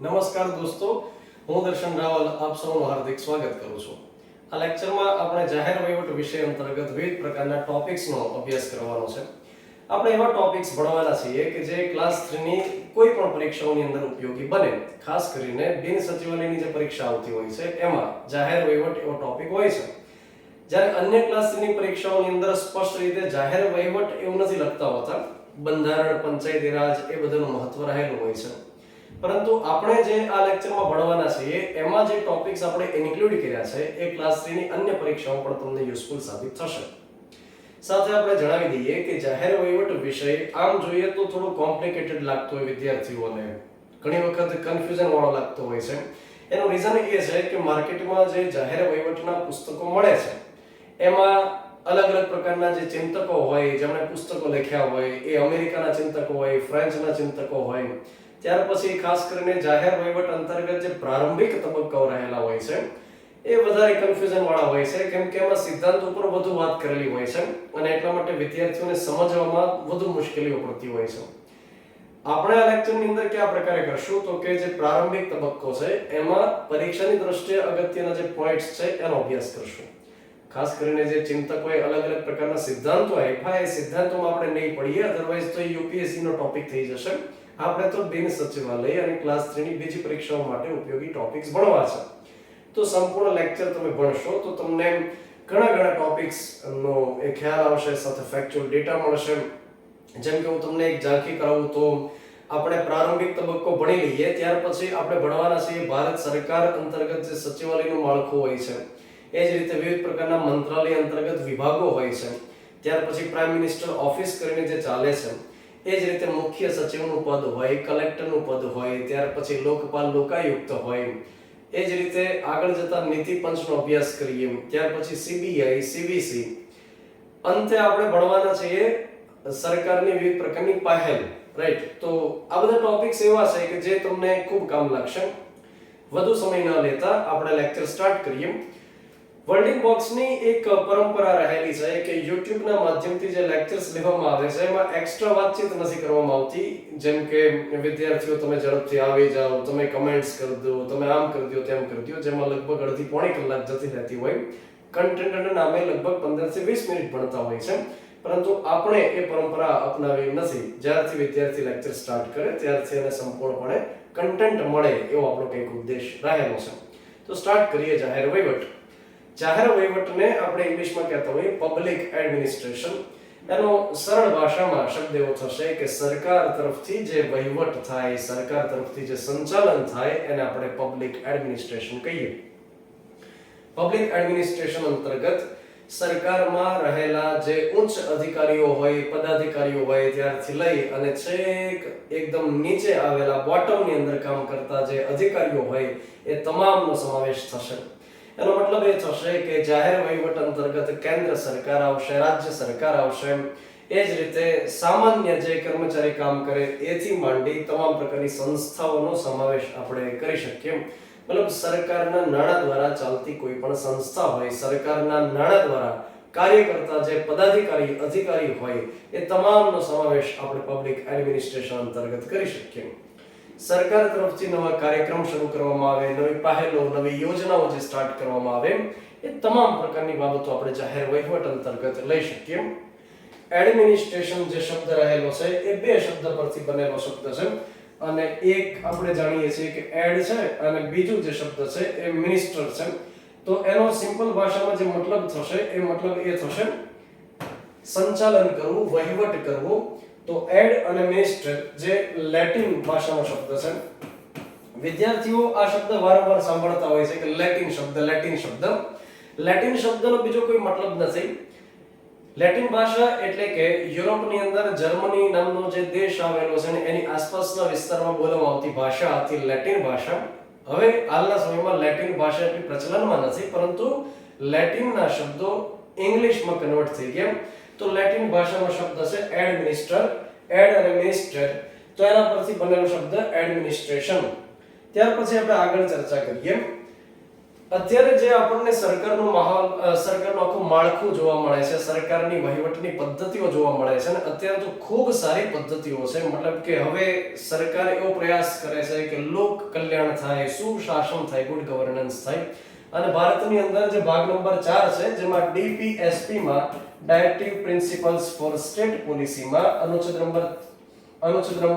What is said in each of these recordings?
નમસ્કાર દોસ્તો, હું દર્શન રાવલ આપ સૌનું હાર્દિક સ્વાગત કરું છું. આ લેક્ચરમાં આપણે જાહેર વહીવટ વિષય અંતર્ગત વિવિધ પ્રકારના ટોપિક્સનો અભ્યાસ કરવાનો છે. આપણે એવા ટોપિક્સ ભણવાના છીએ કે જે ક્લાસ 3 ની કોઈ પણ પરીક્ષાઓની અંદર ઉપયોગી બને. ખાસ કરીને બિન સચિવાલયની જે પરીક્ષા આવતી હોય છે એમાં જાહેર વહીવટ એવો ટોપિક હોય છે. જ્યારે અન્ય ક્લાસ 3 ની પરીક્ષાઓની અંદર સ્પષ્ટ રીતે જાહેર વહીવટ એવું નથી લખતા હોતા. બંધારણ, પંચાયતી રાજ એ બધાનું મહત્વ રહેલું હોય છે. પરંતુ આપણે જે આ લેક્ચરમાં ભણવાના છીએ એમાં જે ટોપિક્સ આપણે ઇન્ક્લુડ કર્યા છે એ ક્લાસ 3 ની અન્ય પરીક્ષાઓ પણ તમને યુઝફુલ સાબિત થશે. સાથે આપણે જણાવી દઈએ કે જાહેર વહીવટ વિષય આમ જોઈએ તો થોડો કોમ્પ્લિકેટેડ લાગતો હોય વિદ્યાર્થીઓને, ઘણી વખત કન્ફ્યુઝન વાળો લાગતો હોય છે. એનું રીઝન એ છે કે માર્કેટમાં જે જાહેર વહીવટના પુસ્તકો મળે છે એમાં અલગ અલગ પ્રકારના જે ચિંતકો હોય, જેમણે પુસ્તકો લખ્યા હોય, એ અમેરિકાના ચિંતકો હોય, ફ્રેન્ચના ચિંતકો હોય. ત્યાર પછી ખાસ કરીને જાહેર વહીવટ અંતર્ગત જે પ્રારંભિક તબક્કાઓ રહેલા હોય છે એ વધારે કન્ફ્યુઝન વાળા હોય છે, કેમ કે એમાં સિદ્ધાંત ઉપર વધુ વાત કરેલી હોય છે અને એટલા માટે વિદ્યાર્થીઓને સમજવામાં વધુ મુશ્કેલીઓ પડતી હોય છે. આપણે આ લેક્ચરની અંદર કયા પ્રકારે કરશું તો કે જે પ્રારંભિક તબક્કો છે એમાં પરીક્ષાની દ્રષ્ટિએ અગત્યના જે પોઈન્ટ્સ છે એનો અભ્યાસ કરશું. ખાસ કરીને જે ચિંતકોએ અલગ અલગ પ્રકારના સિદ્ધાંતો આપ્યા એ સિદ્ધાંતોમાં આપણે નહીં પડીએ, અધરવાઇઝ તો યુપીએસસી નો ટોપિક થઈ જશે. આપણે તો બિન સચિવાલય અને ક્લાસ 3 ની બીજી પરીક્ષાઓ માટે ઉપયોગી ટોપિક્સ ભણવા છે. તો સંપૂર્ણ લેક્ચર તમે ભણશો તો તમને ઘણા ટોપિક્સ નો એ ખ્યાલ આવશે, સાથે ફેક્ચ્યુઅલ ડેટા મળશે. જેમ કે હું તમને એક ઝાંખી કરાવું તો આપણે પ્રારંભિક તબક્કો ભણી લઈએ, ત્યાર પછી આપણે ભણવાના છીએ ભારત સરકાર અંતર્ગત જે સચિવાલયનું માળખું હોય છે, એ જ રીતે વિવિધ પ્રકારના મંત્રાલય અંતર્ગત વિભાગો હોય છે. ત્યાર પછી પ્રાઇમ મિનિસ્ટર ઓફિસ કરીને જે ચાલે છે, એ જ રીતે મુખ્ય સચિવનું પદ હોય, કલેક્ટરનું પદ હોય, ત્યાર પછી લોકપાલ, લોકાયુક્ત હોય. એ જ રીતે આગળ જતા નીતિ પંચનો અભ્યાસ કરીએ, ત્યાર પછી સીબીઆઈ, સીવીસી. અંતે આપણે ભણવાના છીએ સરકારની વિવિધ પ્રકારની પહેલ, રાઈટ? તો આ બધા ટોપિક્સ એવા છે કે જે તમને ખૂબ કામ લાગશે. વધુ સમય ન લેતા આપણે લેક્ચર સ્ટાર્ટ કરીએ. વર્લ્ડિંગ બોક્સની એક પરંપરા રહેલી છે કે યુટ્યુબના માધ્યમથી જે લેક્ચર્સ લેવામાં આવે છે એમાં એક્સ્ટ્રા વાતચીત નથી કરવામાં આવતી. જેમ કે વિદ્યાર્થીઓ તમે ઝડપથી આવી જાઓ, તમે કમેન્ટ્સ કરી દો, તમે આમ કરી દો, તેમ કરી દો, જેમાં લગભગ અડધી પોણી કલાક જતી રહેતી હોય. કન્ટેન્ટના નામે લગભગ 15 થી 20 મિનિટ ભણતા હોય છે. પરંતુ આપણે એ પરંપરા અપનાવી નથી. જ્યારથી વિદ્યાર્થી લેક્ચર સ્ટાર્ટ કરે ત્યારથી એને સંપૂર્ણપણે કન્ટેન્ટ મળે એવો આપણો કંઈક ઉદ્દેશ રહેલો છે. તો સ્ટાર્ટ કરીએ જાહેર વહીવટ. જાહેર વહીવટને આપણે ઇંગ્લિશમાં કહેતા હોઈએ પબ્લિક એડમિનિસ્ટ્રેશન. એનો સરળ ભાષામાં શબ્દ એવો થશે કે સરકાર તરફથી જે વહીવટ થાય, સરકાર તરફથી જે સંચાલન થાય એને આપણે પબ્લિક એડમિનિસ્ટ્રેશન કહીએ. પબ્લિક એડમિનિસ્ટ્રેશન અંતર્ગત સરકારમાં રહેલા જે ઉચ્ચ અધિકારીઓ હોય, પદાધિકારીઓ હોય, ત્યારથી લઈ અને છેક એકદમ નીચે આવેલા બોટમની અંદર કામ કરતા જે અધિકારીઓ હોય એ તમામનો સમાવેશ થશે. એનો મતલબ એ થશે કે જાહેર વહીવટ અંતર્ગત કેન્દ્ર સરકાર આવશે, રાજ્ય સરકાર આવશે. એ જ રીતે સામાન્ય જે કર્મચારી કામ કરે એથી માંડી તમામ પ્રકારની સંસ્થાઓનો સમાવેશ આપણે કરી શકીએ. મતલબ સરકારના નાણાં દ્વારા ચાલતી કોઈ પણ સંસ્થા હોય, સરકારના નાણાં દ્વારા કાર્ય કરતા જે પદાધિકારી, અધિકારી હોય એ તમામનો સમાવેશ આપણે પબ્લિક એડમિનિસ્ટ્રેશન અંતર્ગત કરી શકીએ. સરકાર તરફથી નવા કાર્યક્રમ શરૂ કરવામાં આવે, નવી પહેલો, નવી યોજનાઓ જે સ્ટાર્ટ કરવામાં આવે, એ તમામ પ્રકારની બાબતો આપણે જાહેર વહીવટ અંતર્ગત લઈ શકીએ. એડમિનિસ્ટ્રેશન જે શબ્દ રહેલો છે એ બે શબ્દ પરથી બનેલો શબ્દ છે અને એક આપણે જાણીએ છીએ કે એડ છે અને બીજું જે શબ્દ છે એ મિનિસ્ટર છે. તો એનો સિમ્પલ ભાષામાં જે મતલબ થશે એ મતલબ એ થશે સંચાલન કરવું, વહીવટ કરવો. તો એડ અને મિનિસ્ટર જે લેટિન ભાષાનો શબ્દ છે. વિદ્યાર્થીઓ આ શબ્દ વારંવાર સાંભળતા હોય છે કે લેટિન શબ્દ. લેટિન શબ્દનો બીજો કોઈ મતલબ નથી. લેટિન ભાષા એટલે કે યુરોપની અંદર જર્મની નામનો જે દેશ આવેલો છે ને એની આસપાસના વિસ્તારમાં બોલવામાં આવતી ભાષા હતી લેટિન ભાષા. હવે હાલના સમયમાં લેટિન ભાષા એટલી પ્રચલનમાં નથી, પરંતુ લેટિનના શબ્દો ઇંગ્લિશમાં કન્વર્ટ થઈ ગયા. તો લેટિન ભાષાનો શબ્દ છે એડમિનિસ્ટર, એડ અને મિનિસ્ટર. તો એના પરથી બનેલો શબ્દ એડમિનિસ્ટ્રેશન. ત્યાર પછી આપણે આગળ ચર્ચા કરીએ. અત્યારે જે આપણને સરકારનું માહોલ સરકારનું આખું માળખું જોવા મળે છે, સરકારની વહીવટની પદ્ધતિઓ જોવા મળે છે, અને અત્યારે તો ખૂબ સારી પદ્ધતિઓ છે. મતલબ કે હવે સરકાર એવો પ્રયાસ કરે છે કે લોક કલ્યાણ થાય, સુશાસન થાય, ગુડ ગવર્નન્સ થાય. અને ભારતની અંદર જે ભાગ નંબર 4 છે, જેમાં DPSP માં ડાયરેક્ટિવ પ્રિન્સિપલ્સ ફોર સ્ટેટ પોલિસીમાં અનુચ્છેદ નંબર 38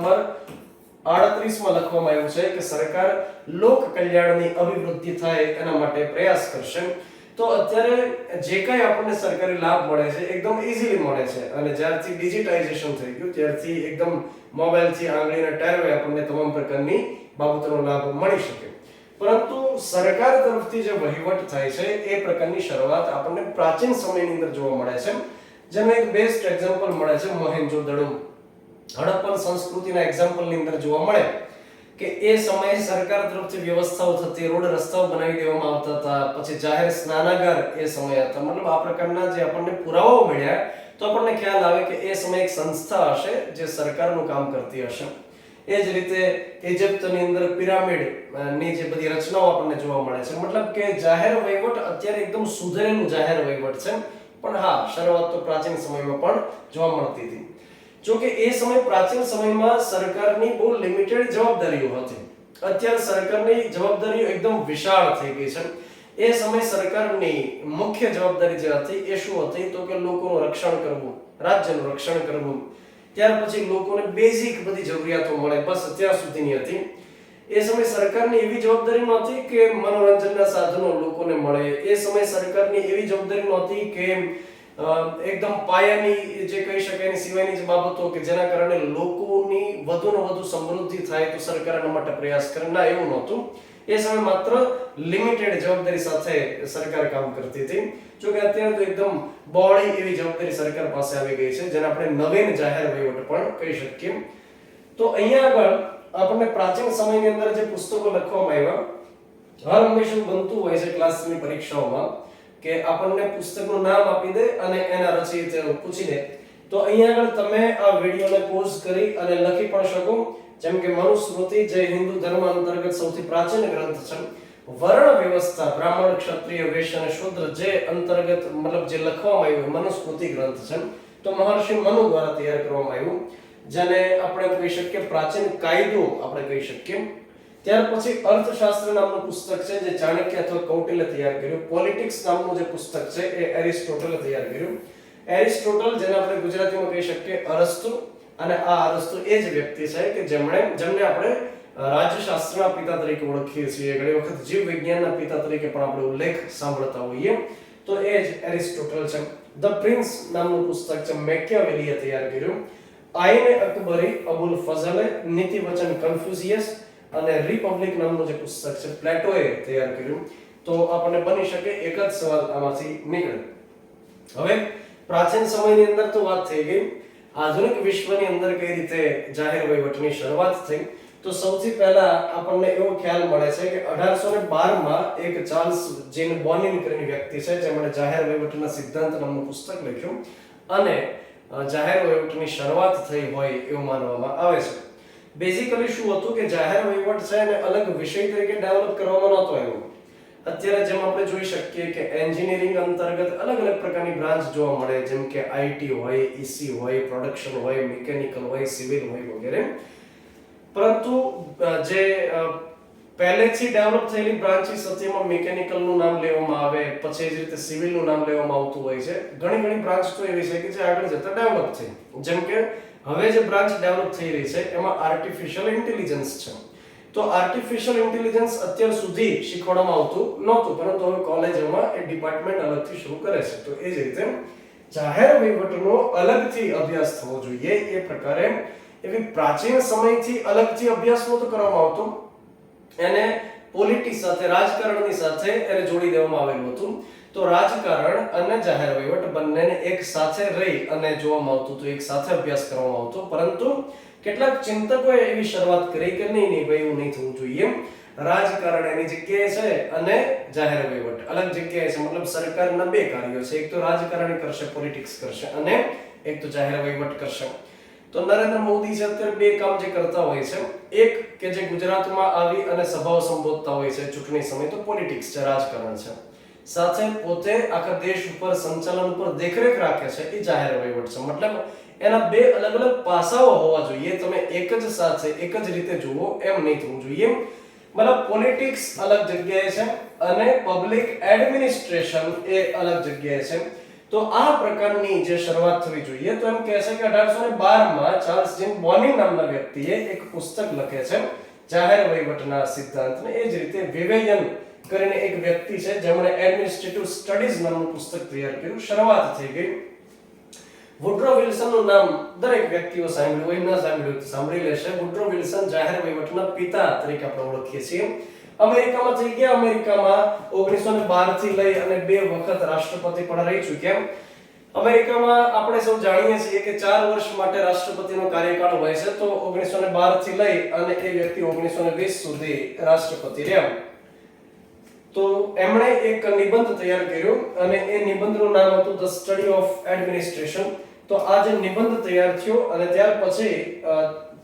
માં લખવામાં આવ્યું છે કે સરકાર લોક કલ્યાણની અભિવૃદ્ધિ થાય એના માટે પ્રયાસ કરશે. તો અત્યારે જે કાંઈ આપણને સરકારી લાભ મળે છે એકદમ ઈઝીલી મળે છે, અને જ્યારથી ડિજિટાઇઝેશન થઈ ગયું ત્યારથી એકદમ મોબાઈલથી આંગળીના ટેરવે આપણને તમામ પ્રકારની બાબતોનો લાભ મળી શકે. પરંતુ સરકાર તરફથી જે વહીવટ થાય છે એ પ્રકારની શરૂઆત આપણને પ્રાચીન સમયની અંદર જોવા મળે છે. જેનું એક બેસ્ટ એક્ઝામ્પલ મળે છે મોહેન્જો-દડો, હડપ્પન સંસ્કૃતિના એક્ઝામ્પલની અંદર જોવા મળે કે એ સમયે સરકાર તરફથી વ્યવસ્થાઓ થતી, રોડ રસ્તાઓ બનાવી દેવામાં આવતા હતા, પછી જાહેર સ્નાનાગાર એ સમય હતા. મતલબ આ પ્રકારના જે આપણને પુરાવાઓ મળ્યા તો આપણને ખ્યાલ આવે કે એ સમયે એક સંસ્થા હશે જે સરકારનું કામ કરતી હશે. એ જ રીતે ઇજિપ્તની અંદર પિરામિડ ની જે બધી રચનાઓ આપણને જોવા મળે છે. મતલબ કે જાહેર વહીવટ અત્યારે એકદમ સુધરેલું જાહેર વહીવટ છે, પણ હા, શરૂઆત તો પ્રાચીન સમયમાં પણ જોવા મળતી હતી. જો કે એ સમય પ્રાચીન સમયમાં સરકારની બહુ લિમિટેડ જવાબદારીઓ હતી. અત્યારે સરકારની જવાબદારીઓ એકદમ વિશાળ થઈ ગઈ છે. એ સમય સરકારની મુખ્ય જવાબદારી જે હતી એ શું હતી તો કે લોકોનું રક્ષણ કરવું, રાજ્યનું રક્ષણ કરવું, ત્યાર પછી લોકોને બેઝિક બધી જરૂરિયાતો મળે, બસ અત્યાર સુધીની હતી. એ સમય સરકારની એવી જવાબદારી નહોતી કે મનોરંજનના સાધનો લોકોને મળે. એ સમય સરકારની એવી જવાબદારી નહોતી કે એકદમ પાયાની જે કહી શકાય એની સિવાયની જે બાબતો કે જેના કારણે લોકોની વધુને વધુ સમૃદ્ધિ થાય તો સરકાર એના માટે પ્રયાસ કરે. ના, એવું નહોતું. એ સમય માત્ર લિમિટેડ જવાબદારી સાથે સરકાર કામ કરતી હતી. જો કે અત્યારે તો એકદમ બોડી એવી જવાબદારી સરકાર પાસે આવી ગઈ છે, જેને આપણે નવીન જાહેર વહીવટ પણ કહી શકીએ. તો અહીંયા આગળ આપણને પ્રાચીન સમયની અંદર જે પુસ્તકો લખવામાં આવ્યા, હર હંમેશા બનતું હોય છે ક્લાસની પરીક્ષાઓમાં કે આપણને પુસ્તકનું નામ આપી દે અને એના રચયિતાઓ પૂછી દે. તો અહીંયા આગળ તમે આ વિડિયોને પોઝ કરી અને લખી પણ શકો. જેમ કે મનુસ્મૃતિ જે હિન્દુ ધર્મ અંતર્ગત સૌથી પ્રાચીન ગ્રંથ છે. વર્ણ વ્યવસ્થા બ્રાહ્મણ, ક્ષત્રિય, વૈશ્ય અને શૂદ્ર જે અંતર્ગત મતલબ જે લખવામાં આવ્યું મનુસ્મૃતિ ગ્રંથ છે, તો મહર્ષિ મનુ દ્વારા તૈયાર કરવામાં આવ્યું, જેને આપણે કહી શકીએ પ્રાચીન કાયદો આપણે કહી શકીએ. ત્યાર પછી અર્થશાસ્ત્ર નામનું પુસ્તક છે જે ચાણક્ય અથવા કૌટિલ્ય તૈયાર કર્યું. પોલિટિક્સ નામનું જે પુસ્તક છે એ એરિસ્ટોટલે તૈયાર કર્યું. એરિસ્ટોટલ જેને આપણે ગુજરાતીમાં કહી શકીએ અરસ્તુ, અને આ અરસ્તુ એ જ વ્યક્તિ છે કે જેમને આપણે રાજ્યશાસ્ત્રના પિતા તરીકે ઓળખીએ છીએ. ઘણી વખત જીવ વિજ્ઞાનના પિતા તરીકે પણ આપણે ઉલ્લેખ સાંભળતા હોઈએ. તો એ જ એરિસ્ટોટલ છે. ધ પ્રિન્સ નામનું પુસ્તક છે મેકિયાવેલીએ તૈયાર કર્યું. આઈન અકબરી અબુલ ફઝલે, નીતિ વચન કન્ફ્યુશિયસ અને રિપબ્લિક નામનું જે પુસ્તક છે પ્લેટોએ તૈયાર કર્યું. તો આપણને બની શકે એક જ સવાલ આમાંથી નીકળે. હવે પ્રાચીન સમયની અંદર તો વાત થઈ ગઈ. આધુનિક વિશ્વની અંદર કઈ રીતે જાહેર વહીવટની શરૂઆત થઈ, તો સૌથી પહેલા આપણને એવો ખ્યાલ મળે છે કે 1812 માં એક ચાર્લ્સ જીન બોનિન કરીને વ્યક્તિ છે જેમણે જાહેર વહીવટના સિદ્ધાંત નામનું પુસ્તક લખ્યું, અને જાહેર વહીવટની શરૂઆત થઈ હોય એવું માનવામાં આવે છે. બેઝિકલી શું હતું કે જાહેર વહીવટ છે એને અલગ વિષય તરીકે ડેવલપ કરવામાં નહોતો આવ્યો. અત્યારે જેમ આપણે જોઈ શકીએ કે એન્જિનિયરિંગ અંતર્ગત અલગ અલગ પ્રકારની બ્રાન્ચ જોવા મળે, જેમ કે આઈટી હોય, ઈસી હોય, પ્રોડક્શન હોય, મિકેનિકલ હોય, સિવિલ હોય વગેરે. પરંતુ જે પહેલેથી ડેવલપ થયેલી બ્રાન્ચીસ હતી એમાં મિકેનિકલનું નામ લેવામાં આવે, પછી એ જ રીતે સિવિલનું નામ લેવામાં આવતું હોય છે. ઘણી બ્રાન્ચ તો એવી છે કે જે આગળ જતા ડેવલપ થઈ. જેમ કે હવે જે બ્રાન્ચ ડેવલપ થઈ રહી છે એમાં આર્ટિફિશિયલ ઇન્ટેલિજન્સ છે. તો આર્ટિફિશિયલ ઇન્ટેલિજન્સ અત્યાર સુધી શીખવાડવામાં આવતું નહોતું, પરંતુ હવે કોલેજોમાં એ ડિપાર્ટમેન્ટ અલગથી શરૂ કરે છે. તો એ જ રીતે જાહેર વહીવટનો અલગથી અભ્યાસ થવો જોઈએ. એ પ્રકારે એવી પ્રાચીન સમયથી અલગથી અભ્યાસ નહોતો કરવામાં આવતો, એને પોલિટિક્સ સાથે, રાજકારણની સાથે એને જોડી દેવામાં આવેલું હતું. તો રાજકારણ અને જાહેર વહીવટ બંનેને એક સાથે રહી અને જોવામાં આવતું હતું, એક સાથે અભ્યાસ કરવામાં આવતો. પરંતુ કેટલાક ચિંતકોએ એવી શરૂઆત કરી કે નહીં ભાઈ એવું નહીં થવું જોઈએ. રાજકારણ એની જગ્યાએ છે અને જાહેર વહીવટ અલગ જગ્યાએ છે. મતલબ સરકારના બે કાર્યો છે, એક તો રાજકારણ કરશે, પોલિટિક્સ કરશે, અને એક તો જાહેર વહીવટ કરશે. તો નરેન્દ્ર મોદી છે અત્યારે બે કામ જે કરતા હોય છે, એક કે જે ગુજરાતમાં આવી અને સભાઓ સંબોધતા હોય છે ચૂંટણી સમય, તો પોલિટિક્સ છે, રાજકારણ છે, સાથે પોતે આખા દેશ ઉપર સંચાલન ઉપર દેખરેખ રાખે છે એ જાહેર વહીવટ છે. મતલબ એના બે અલગ અલગ પાસાઓ હોવા જોઈએ, તમે એક જ સાથે એક જ રીતે જુઓ એમ નહીં થવું જોઈએ. મતલબ પોલિટિક્સ અલગ જગ્યાએ છે અને પબ્લિક એડમિનિસ્ટ્રેશન એ અલગ જગ્યાએ છે. તો આ પ્રકારની જે શરૂઆત થવી જોઈએ, તો એમ કહે છે કે 1812 માં ચાર્લ્સ જીન બોનિંગ નામના વ્યક્તિએ એક પુસ્તક લખે છે જાહેર વહીવટના સિદ્ધાંતને. એ જ રીતે વિવેયન કરીને એક વ્યક્તિ છે જેમણે એડમિનિસ્ટ્રેટિવ સ્ટડીઝ નામનું પુસ્તક તૈયાર કર્યું. શરૂઆત થઈ ગઈ. વુડ્રો વિલ્સનનું નામ દરેક વ્યક્તિઓ સાંભળ્યું હોય, ન સાંભળ્યું તો સાંભળી લેશે. વુડ્રો વિલ્સન જાહેર વહીવટના પિતા તરીકે આપણે ઓળખીએ છીએ. અમેરિકામાં થઈ ગયા. અમેરિકામાં 1912 થી લઈ અને 2 વખત રાષ્ટ્રપતિ પણ રહી ચૂક્યા. અમેરિકામાં આપણે સૌ જાણીએ છીએ કે 4 વર્ષ માટે રાષ્ટ્રપતિનો કાર્યકાળ હોય છે. તો 1912 થી લઈ અને એ વ્યક્તિ 1920 સુધી રાષ્ટ્રપતિ રહ્યા. તો એમણે એક નિબંધ તૈયાર કર્યો અને એ નિબંધનું નામ હતું ધ સ્ટડી ઓફ એડમિનિસ્ટ્રેશન. તો આ જે નિબંધ તૈયાર થયો અને ત્યાર પછી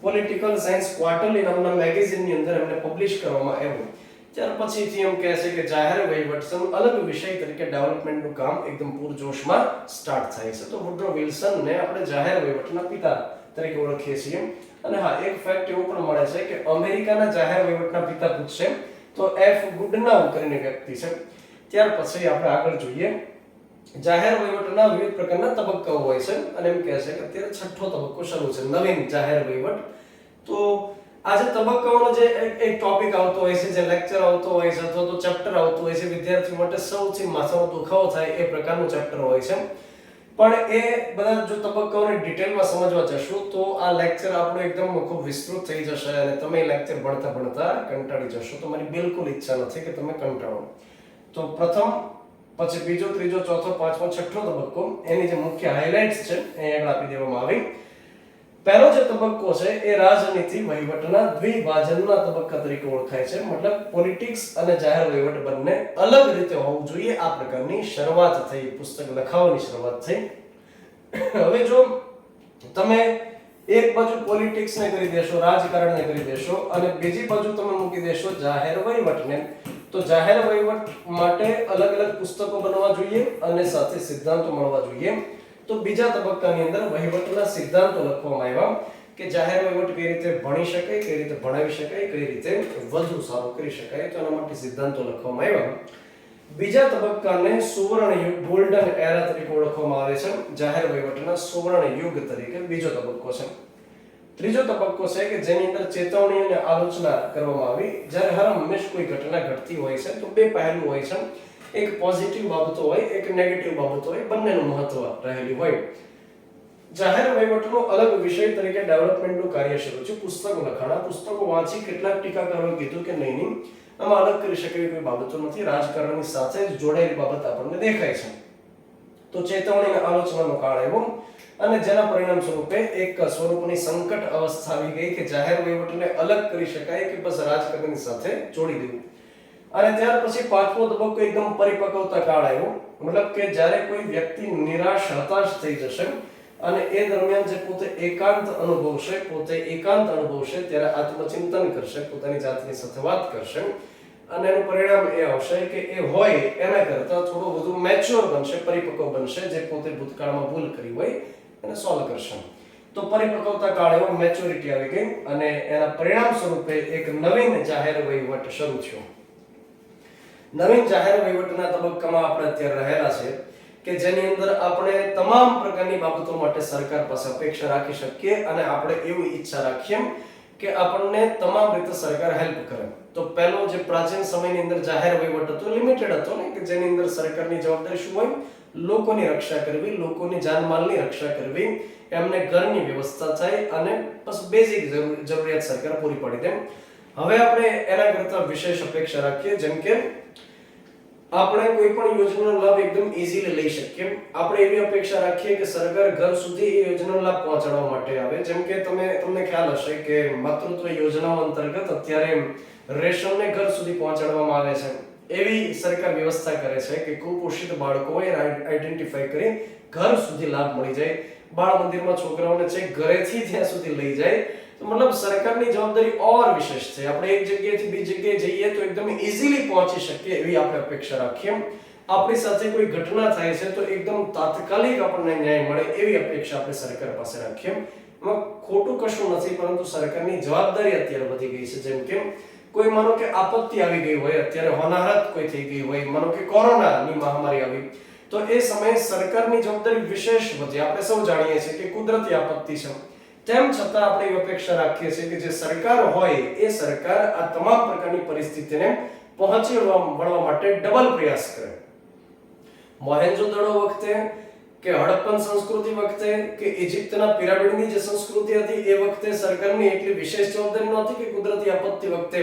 પોલિટિકલ સાયન્સ ક્વાર્ટરલી નામના મેગેઝિનની અંદર એમને પબ્લિશ કરવામાં આવ્યું. ત્યાર પછીથી એમ કહે છે કે જાહેર વહીવટ અલગ વિષય તરીકે ડેવલપમેન્ટનું કામ એકદમ પૂરજોશમાં સ્ટાર્ટ થાય છે. તો વુડ્રો વિલ્સનને આપણે જાહેર વહીવટના પિતા તરીકે ઓળખીએ છીએ. અને હા, એક ફેક્ટ એવું પણ મળે છે કે અમેરિકાના જાહેર વહીવટના પિતા પૂછશે તો એફ ગુડનાઉ કરીને વ્યક્તિ છે. ત્યાર પછી આપણે આગળ જોઈએ. જાહેર વહીવટના વિવિધ પ્રકારના તબક્કાઓ હોય છે અને એમ કહે છે કે અત્યારે છઠ્ઠો તબક્કો શરૂ છે, નવીન જાહેર વહીવટ. તો આ જે તબક્કાઓનો જે એક ટોપિક આવતો હોય છે, જે લેક્ચર આવતો હોય છે અથવા તો ચેપ્ટર આવતું હોય છે, વિદ્યાર્થીઓ માટે સૌથી માથાનો દુખાવો થાય એ પ્રકારનું ચેપ્ટર હોય છે. પણ એ બધા જો તબક્કાઓને ડિટેલમાં સમજવા જશું તો આ લેક્ચર આપણો એકદમ ખૂબ વિસ્તૃત થઈ જશે અને તમે લેક્ચર ભણતા ભણતા કંટાળી જશો. તો મારી બિલકુલ ઈચ્છા નથી કે તમે કંટાળો. તો પ્રથમ, પછી બીજો, ત્રીજો, ચોથો, પાંચમો, છઠ્ઠો તબક્કો, એની જે મુખ્ય હાઇલાઇટ્સ છે એ આગળ આપી દેવામાં આવી. પહેલો જે તબક્કો છે એ રાજનીતિ વહીવટના દ્વિભાજનના તબક્કા તરીકે ઓળખાય છે. મતલબ પોલિટિક્સ અને જાહેર વહીવટ બંને અલગ રીતે હોવું જોઈએ, આ પ્રકારની શરૂઆત થઈ, પુસ્તક લખાવવાની શરૂઆત થઈ. હવે જો તમે એક બાજુ પોલિટિક્સને કરી દેશો, રાજકારણને કરી દેશો અને બીજી બાજુ તમે મૂકી દેશો જાહેર વહીવટને, તો જાહેર વહીવટ માટે અલગ અલગ પુસ્તકો બનવા જોઈએ અને સાથે સિદ્ધાંતો મળવા જોઈએ. તો બીજા તબક્કાની અંદર વહીવટના સિદ્ધાંતો લખવામાં આવ્યા કે જાહેર વહીવટ કઈ રીતે ભણી શકાય, કઈ રીતે ભણાવી શકાય, કઈ રીતે વધુ સારું કરી શકાય. તો એના માટે સિદ્ધાંતો લખવામાં આવ્યા. બીજા તબક્કાને સુવર્ણ યુગ, ગોલ્ડન એરા તરીકે ઓળખવામાં આવે છે. જાહેર વહીવટના સુવર્ણ યુગ તરીકે બીજો તબક્કો છે. ત્રીજો તબક્કો છે કે જેની અંદર ચેતવણી અને આલોચના કરવામાં આવી. જ્યારે હર હંમેશ કોઈ ઘટના ઘટતી હોય છે તો બે પહેલું હોય છે, એક પોઝિટિવ બાબતો હોય, એક નેગેટિવ બાબતો હોય, બંનેનું મહત્વ રહેલું હોય. જાહેર વહીવટનો અલગ વિષય તરીકે ડેવલપમેન્ટનું કાર્ય શરૂ છે. પુસ્તકો લખાણા, પુસ્તકો વાંચી કેટલાક ટીકાકારોએ કીધું કે નહીં, આમાં અલગ કરી શકાય કોઈ બાબતો નથી, રાજકારણની સાથે જ જોડાયેલી બાબત આપણને દેખાય છે. તો ચેતવણી અને આલોચનાનો કાળ આવ્યો અને જેના પરિણામ સ્વરૂપે એક સ્વરૂપની સંકટ અવસ્થા આવી ગઈ કે જાહેર વહીવટને અલગ કરી શકાય કે બસ રાજકારણની સાથે જોડી દેવું. અને ત્યાર પછી પાંચમો તબક્કો એકદમ પરિપક્વતા કાળ આવ્યો. મતલબ કે જ્યારે કોઈ વ્યક્તિ નિરાશ, હતાશ થઈ જશે અને એ દરમિયાન જે પોતે એકાંત અનુભવશે, ત્યારે આત્મચિંતન કરશે, પોતાની જાતની સાથે વાત કરશે અને એનું પરિણામ એ આવશે કે એ હોય એના કરતાં થોડો વધુ મેચ્યોર બનશે, પરિપક્વ બનશે, જે પોતે ભૂતકાળમાં ભૂલ કરી હોય એને સોલ્વ કરશે. તો પરિપક્વતા કાળ એવો, મેચ્યોરિટી આવી ગઈ અને એના પરિણામ સ્વરૂપે એક નવીન જાહેર વહીવટ શરૂ થયો. નવીન જાહેર વહીવટના તબક્કામાં આપણે અત્યારે રહેલા છે કે જેની અંદર આપણે તમામ પ્રકારની બાબતો માટે સરકાર પાસે અપેક્ષા રાખી શકીએ અને આપણે એવી ઈચ્છા રાખીએ કે આપણને તમામ રીતે સરકાર હેલ્પ કરે. તો પહેલો જે પ્રાચીન સમયની અંદર જાહેર વહીવટ હતો, લિમિટેડ હતો ને, કે જેની અંદર સરકારની જવાબદારી શું હોય? લોકોની રક્ષા કરવી, લોકોની જાનમાલની રક્ષા કરવી, એમને ઘરની વ્યવસ્થા થાય અને બસ બેઝિક જરૂરિયાત સરકાર પૂરી પાડી દે. હવે આપણે એના કરતા વિશેષ અપેક્ષા રાખીએ, જેમ કે આપણે કોઈ પણ યોજનાનો લાભ એકદમ ઈઝીલી લઈ શકીએ. આપણે એવી અપેક્ષા રાખીએ કે સરકાર ઘર સુધી એ યોજનાનો લાભ પહોંચાડવા માટે આવે. જેમ કે તમને ખ્યાલ હશે કે માતૃત્વ યોજનાઓ અંતર્ગત અત્યારે રેશનને ઘર સુધી પહોંચાડવામાં આવે છે. એવી સરકાર વ્યવસ્થા કરે છે કે કુપોષિત બાળકો હોય આઈડેન્ટિફાઈ કરી ઘર સુધી લાભ મળી જાય. બાળ મંદિરમાં છોકરાઓને છેક ઘરેથી ત્યાં સુધી લઈ જાય. તો મતલબ સરકારની જવાબદારી ઓર વિશેષ છે. આપણે એક જગ્યાએથી બીજી જગ્યાએ જઈએ તો એકદમ ઇઝીલી પહોંચી શકીએ એવી આપણે અપેક્ષા રાખીએ. આપણી સાથે કોઈ ઘટના થાય છે તો એકદમ તાત્કાલિક આપણને ન્યાય મળે એવી અપેક્ષા આપણે સરકાર પાસે રાખીએ. એમાં ખોટું કશું નથી, પરંતુ સરકારની જવાબદારી અત્યારે વધી ગઈ છે. જેમ કે કોઈ માનો કે આપત્તિ આવી ગઈ હોય, અત્યારે હોનારત કોઈ થઈ ગઈ હોય, માનો કે કોરોનાની મહામારી આવી, તો એ સમયે સરકારની જવાબદારી વિશેષ વધી. આપણે સૌ જાણીએ છીએ કે કુદરતી આપત્તિ છે, તેમ છતાં આપણે એ અપેક્ષા રાખીએ છીએ કે જે સરકાર હોય એ સરકાર આ તમામ પ્રકારની પરિસ્થિતિને પહોંચી વળવા માટે ડબલ પ્રયાસ કરે. મોહેન્જો-દડો વખતે કે હડપ્પન સંસ્કૃતિ વખતે કે ઇજિપ્તના પિરામિડની જે સંસ્કૃતિ હતી એ વખતે સરકારની એટલી વિશેષ જવાબદારી નહોતી કે કુદરતી આપત્તિ વખતે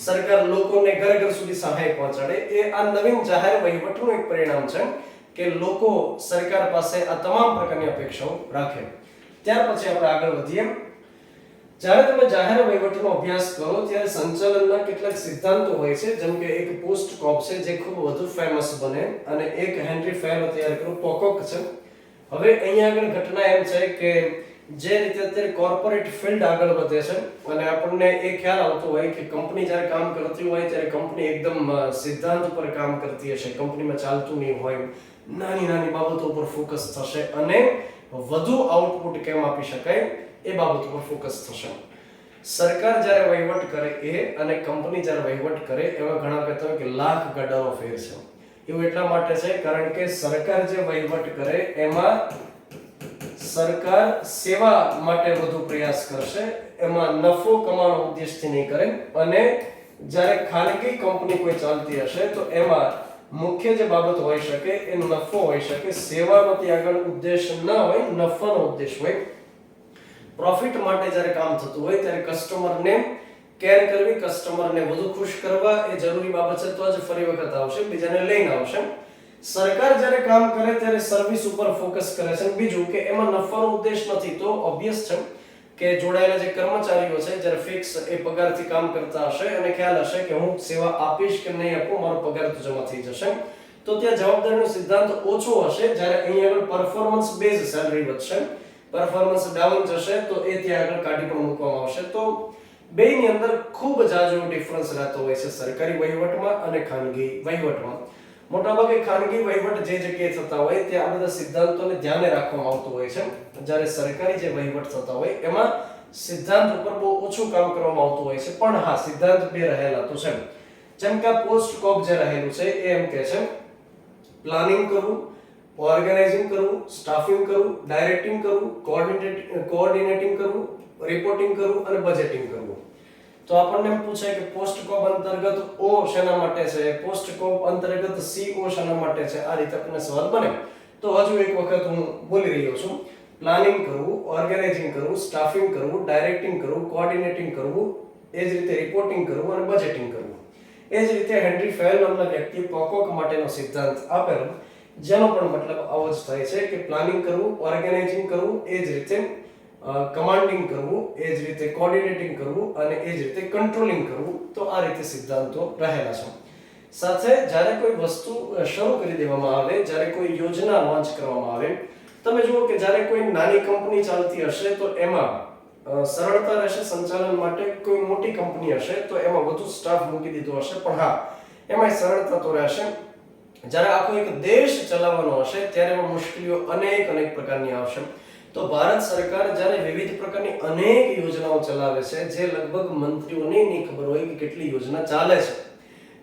સરકાર લોકોને ઘર ઘર સુધી સહાય પહોંચાડે. એ આ નવીન જાહેર વહીવટનું એક પરિણામ છે કે લોકો સરકાર પાસે આ તમામ પ્રકારની અપેક્ષાઓ રાખે. ત્યાર પછી આપણે આગળ વધીએ. જ્યારે તમે જાહેર વહીવટનો અભ્યાસ કરો ત્યારે સંચાલનના કેટલાક સિદ્ધાંતો હોય છે. જેમ કે એક પોસ્ટ કોપ છે જે ખૂબ વધુ ફેમસ બને, અને એક હેનરી ફેરો તૈયાર કર્યું પોકોક છે. હવે અહીંયા આગળ ઘટના એમ છે કે જે રીતે અત્યારે કોર્પોરેટ ફિલ્ડ આગળ વધે છે અને આપણને એ ખ્યાલ આવતો હોય કે કંપની જ્યારે કામ કરતી હોય ત્યારે કંપની એકદમ સિદ્ધાંત પર કામ કરતી હશે, કંપનીમાં ચાલતું નહીં હોય, નાની નાની બાબતો પર ફોકસ થશે અને વધુ આઉટપુટ કેમ આપી શકાય એ બાબત પર ફોકસ થશે. સરકાર જ્યારે વહીવટ કરે એ અને કંપની જ્યારે વહીવટ કરે એમાં ઘણા કહેતા હોય કે લાખ ગડાનો ફેર છે. એવું એટલા માટે છે કારણ કે સરકાર જે વહીવટ કરે એમાં સરકાર સેવા માટે વધુ પ્રયાસ કરશે, એમાં નફો કમાવાનો ઉદ્દેશથી નહીં કરે. અને જ્યારે ખાનગી કંપની કોઈ ચાલતી હશે તો એમાં મુખ્ય જે બાબત હોઈ શકે એ નફો હોઈ શકે. સેવાનો ત્યાં આગળ ઉદ્દેશ ન હોય, નફાનો ઉદ્દેશ હોય. પ્રોફિટ માટે જ્યારે કામ થતું હોય ત્યારે કસ્ટમરને કેર કરવી, કસ્ટમરને વધુ ખુશ કરવા એ જરૂરી બાબત છે. તો જ ફરી વખત આવશે, બીજાને લઈને આવશે. સરકાર જ્યારે કામ કરે ત્યારે સર્વિસ ઉપર ફોકસ કરે છે. બીજું કે એમાં નફાનો ઉદ્દેશ નથી, તો ઓબ્વિયસ છે કે જોડાયેલા જે કર્મચારીઓ છે જ્યારે ફિક્સ એ પગારથી કામ કરતા હશે અને ખ્યાલ હશે કે હું સેવા આપીશ કે નહીં આપું, મારો પગાર તો જમા થઈ જશે, તો ત્યાં જવાબદારીનો સિદ્ધાંત ઓછો હશે. જ્યારે અહીંયા આગળ પરફોર્મન્સ બેઝ સેલરી વધશે, પરફોર્મન્સ ડાઉન જશે તો એ ત્યાં આગળ કાઢી પણ મૂકવામાં આવશે. તો બેની અંદર ખૂબ જાજો ડિફરન્સ રહેતો હોય છે સરકારી વહીવટમાં અને ખાનગી વહીવટમાં. મોટાભાગે ખાનગી વહીવટ જે જગ્યાએ થતા હોય ત્યાં આ બધા સિદ્ધાંતોને ધ્યાને રાખવામાં આવતું હોય છે. જ્યારે સરકારી જે વહીવટ થતા હોય એમાં સિદ્ધાંત ઉપર બહુ ઓછું કામ કરવામાં આવતું હોય છે. પણ હા, સિદ્ધાંત બે રહેલા તો છે. જેમ કે આ પોસ્ટ કોપ જે રહેલું છે એ એમ કે છે પ્લાનિંગ કરવું, ઓર્ગેનાઇઝિંગ કરવું, સ્ટાફિંગ કરવું, ડાયરેક્ટિંગ કરવું, કોઓર્ડિનેટિંગ કરવું, રિપોર્ટિંગ કરવું અને બજેટિંગ કરવું. તો આપણને એમ પૂછાય કે પોસ્ટ કોપ અંતર્ગત ઓ શેના માટે છે, પોસ્ટ કોપ અંતર્ગત સીઓ શેના માટે છે, આ રીતે આપણને સવાલ બને. તો હજુ એક વખત હું બોલી રહ્યો છું. પ્લાનિંગ કરવું, ઓર્ગેનાઇઝિંગ કરવું, સ્ટાફિંગ કરવું, ડાયરેક્ટિંગ કરવું, કોઓર્ડિનેટિંગ કરવું, એ જ રીતે રિપોર્ટિંગ કરવું અને બજેટિંગ કરવું. એ જ રીતે હેનરી ફેલ નામના વ્યક્તિએ પોકોક માટેનો સિદ્ધાંત આપેલો, જેનો પણ મતલબ આવો જ થાય છે કે પ્લાનિંગ કરવું, ઓર્ગેનાઇઝિંગ કરવું, એ જ રીતે કમાન્ડિંગ કરવું, એ જ રીતે કોઓર્ડિનેટિંગ કરવું અને એ જ રીતે કંટ્રોલિંગ કરવું. તો આ રીતે સિદ્ધાંતો રહેલા છે. સાથે જ્યારે કોઈ વસ્તુ શરૂ કરી દેવામાં આવે, જ્યારે કોઈ યોજના લોન્ચ કરવામાં આવે, તમે જુઓ કે જ્યારે કોઈ નાની કંપની ચાલતી હશે તો એમાં સરળતા રહેશે સંચાલન માટે. કોઈ મોટી કંપની હશે તો એમાં વધુ સ્ટાફ મૂકી દીધો હશે, પણ હા, એમાં સરળતા તો રહેશે. જ્યારે આખો એક દેશ ચલાવવાનો હશે ત્યારે એમાં મુશ્કેલીઓ અનેક પ્રકારની આવશે. તો ભારત સરકાર જ્યારે વિવિધ પ્રકારની અનેક યોજનાઓ ચલાવે છે, જે લગભગ મંત્રીઓને નહીં ખબર હોય કે કેટલી યોજના ચાલે છે.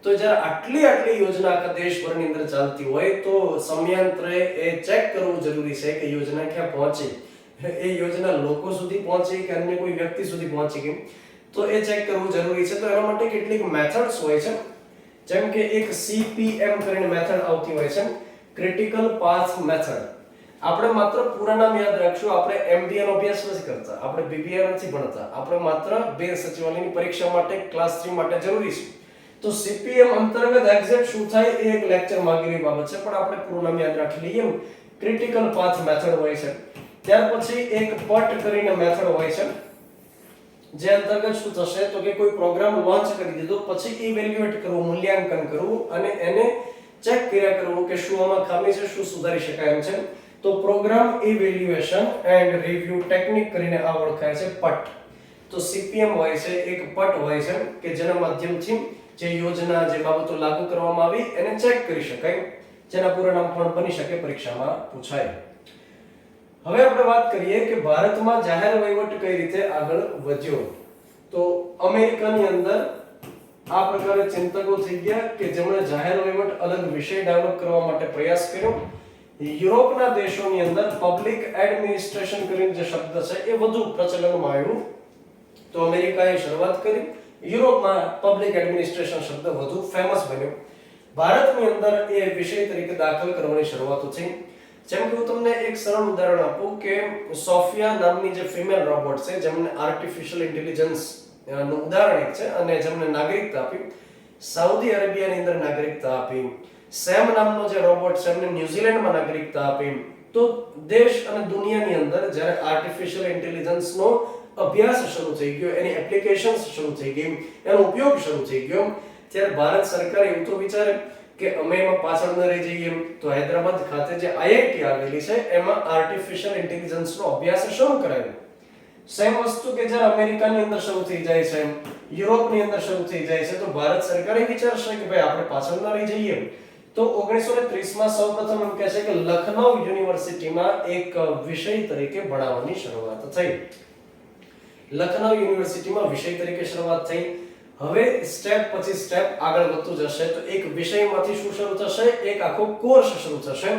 તો જ્યારે આટલી યોજના આખા દેશભરની અંદર ચાલતી હોય તો સમયાંતરે એ ચેક કરવું જરૂરી છે કે યોજના ક્યાં પહોંચી, એ યોજના લોકો સુધી પહોંચી કે અન્ય કોઈ વ્યક્તિ સુધી પહોંચી ગઈ, તો એ ચેક કરવું જરૂરી છે. તો એના માટે કેટલીક મેથડ્સ હોય છે. જેમ કે એક CPM કરીને મેથડ આવતી હોય છે, ક્રિટિકલ પાથ મેથડ. આપણે માત્ર પૂરા નામ યાદ રાખશું. આપણે MBA નો અભ્યાસ નથી કરતા, આપણે BBA નથી ભણતા, આપણે માત્ર બે સચિવાલયની પરીક્ષા માટે ક્લાસ 3 માટે જરૂરી છે. તો CPM અંતર્ગત એક્ઝેક્ટ શું થાય એ એક લેક્ચર માંગેલી બાબત છે, પણ આપણે પૂરું નામ યાદ રાખી લઈએ. ક્રિટિકલ પાથ મેથડ હોય છે. ત્યાર પછી એક પટ કરીને મેથડ હોય છે, જે અંતર્ગત શું થશે તો કે કોઈ પ્રોગ્રામ લોન્ચ કરી દીધો પછી ઇવેલ્યુએટ કરવું, મૂલ્યાંકન કરવું અને એને ચેક કર્યા કરવું કે શું આમાં ખામી છે, શું સુધારી શકાય એમ છે. તો program evaluation and review technique કરીને આ ઓળખાય છે પટ. તો CPM હોય છે એક પટ હોય છે કે જેના માધ્યમથી જે યોજના જે બાબતો લાગુ કરવામાં આવી એને ચેક કરી શકાય, જેના પૂરા નામ પણ બની શકે, પરીક્ષામાં પૂછાય. હવે આપણે વાત કરીએ કે ભારતમાં જાહેર વહીવટ કઈ રીતે આગળ વધ્યો. તો અમેરિકાની અંદર આ પ્રકારે ચિંતકો થઈ ગયા કે જેમણે જાહેર વહીવટ અલગ વિષય ડેવલપ કરવા માટે પ્રયાસ કર્યો. યુરોપના દેશોની અંદર પબ્લિક એડમિનિસ્ટ્રેશન કરીને જે શબ્દ છે એ વધુ પ્રચલનમાં આવ્યું. તો અમેરિકાએ શરૂઆત કરી, યુરોપમાં પબ્લિક એડમિનિસ્ટ્રેશન શબ્દ વધુ ફેમસ બન્યો. ભારતની અંદર એ વિષય તરીકે દાખલ કરવાની શરૂઆત થઈ. જેમ કે હું તમને એક સરળ ઉદાહરણ આપું કે સોફિયા નામની જે ફિમેલ રોબોટ છે જેમને આર્ટિફિશિયલ ઇન્ટેલિજન્સ નું ઉદાહરણ એક છે અને જેમને નાગરિકતા આપી, સાઉદી અરેબિયાની અંદર નાગરિકતા આપી. સેમ નામનો જે રોબોટ છે એમને ન્યુઝીલેન્ડમાં નાગરિકતા આપી. તો દેશ અને દુનિયાની અંદર જ્યારે આર્ટિફિશિયલ ઇન્ટેલિજન્સનો અભ્યાસ શરૂ થઈ ગયો, એની એપ્લિકેશન્સ શરૂ થઈ ગઈ, એનો ઉપયોગ શરૂ થઈ ગયો, ત્યારે ભારત સરકાર એવું તો વિચારે કે અમે એમાં પાછળ ન રહી જઈએ. તો હૈદરાબાદ ખાતે જે IIT આવેલી છે એમાં આર્ટિફિશિયલ ઇન્ટેલિજન્સનો અભ્યાસ શરૂ કરાયો. સેમ વસ્તુ કે જ્યારે અમેરિકાની અંદર શરૂ થઈ જાય છે, યુરોપની અંદર શરૂ થઈ જાય છે, તો ભારત સરકારે વિચારશે કે ભાઈ આપણે પાછળ ન રહી જઈએ. તો 1930માં સૌપ્રથમ એમ કહે છે કે લખનઉ યુનિવર્સિટીમાં એક વિષય તરીકે ભણાવવાની શરૂઆત થઈ. લખનઉ યુનિવર્સિટીમાં વિષય તરીકે શરૂઆત થઈ. હવે સ્ટેપ પછી સ્ટેપ આગળ વધતું જશે. તો એક વિષયમાંથી શું શરૂ થશે, એક આખો કોર્સ શરૂ થશે.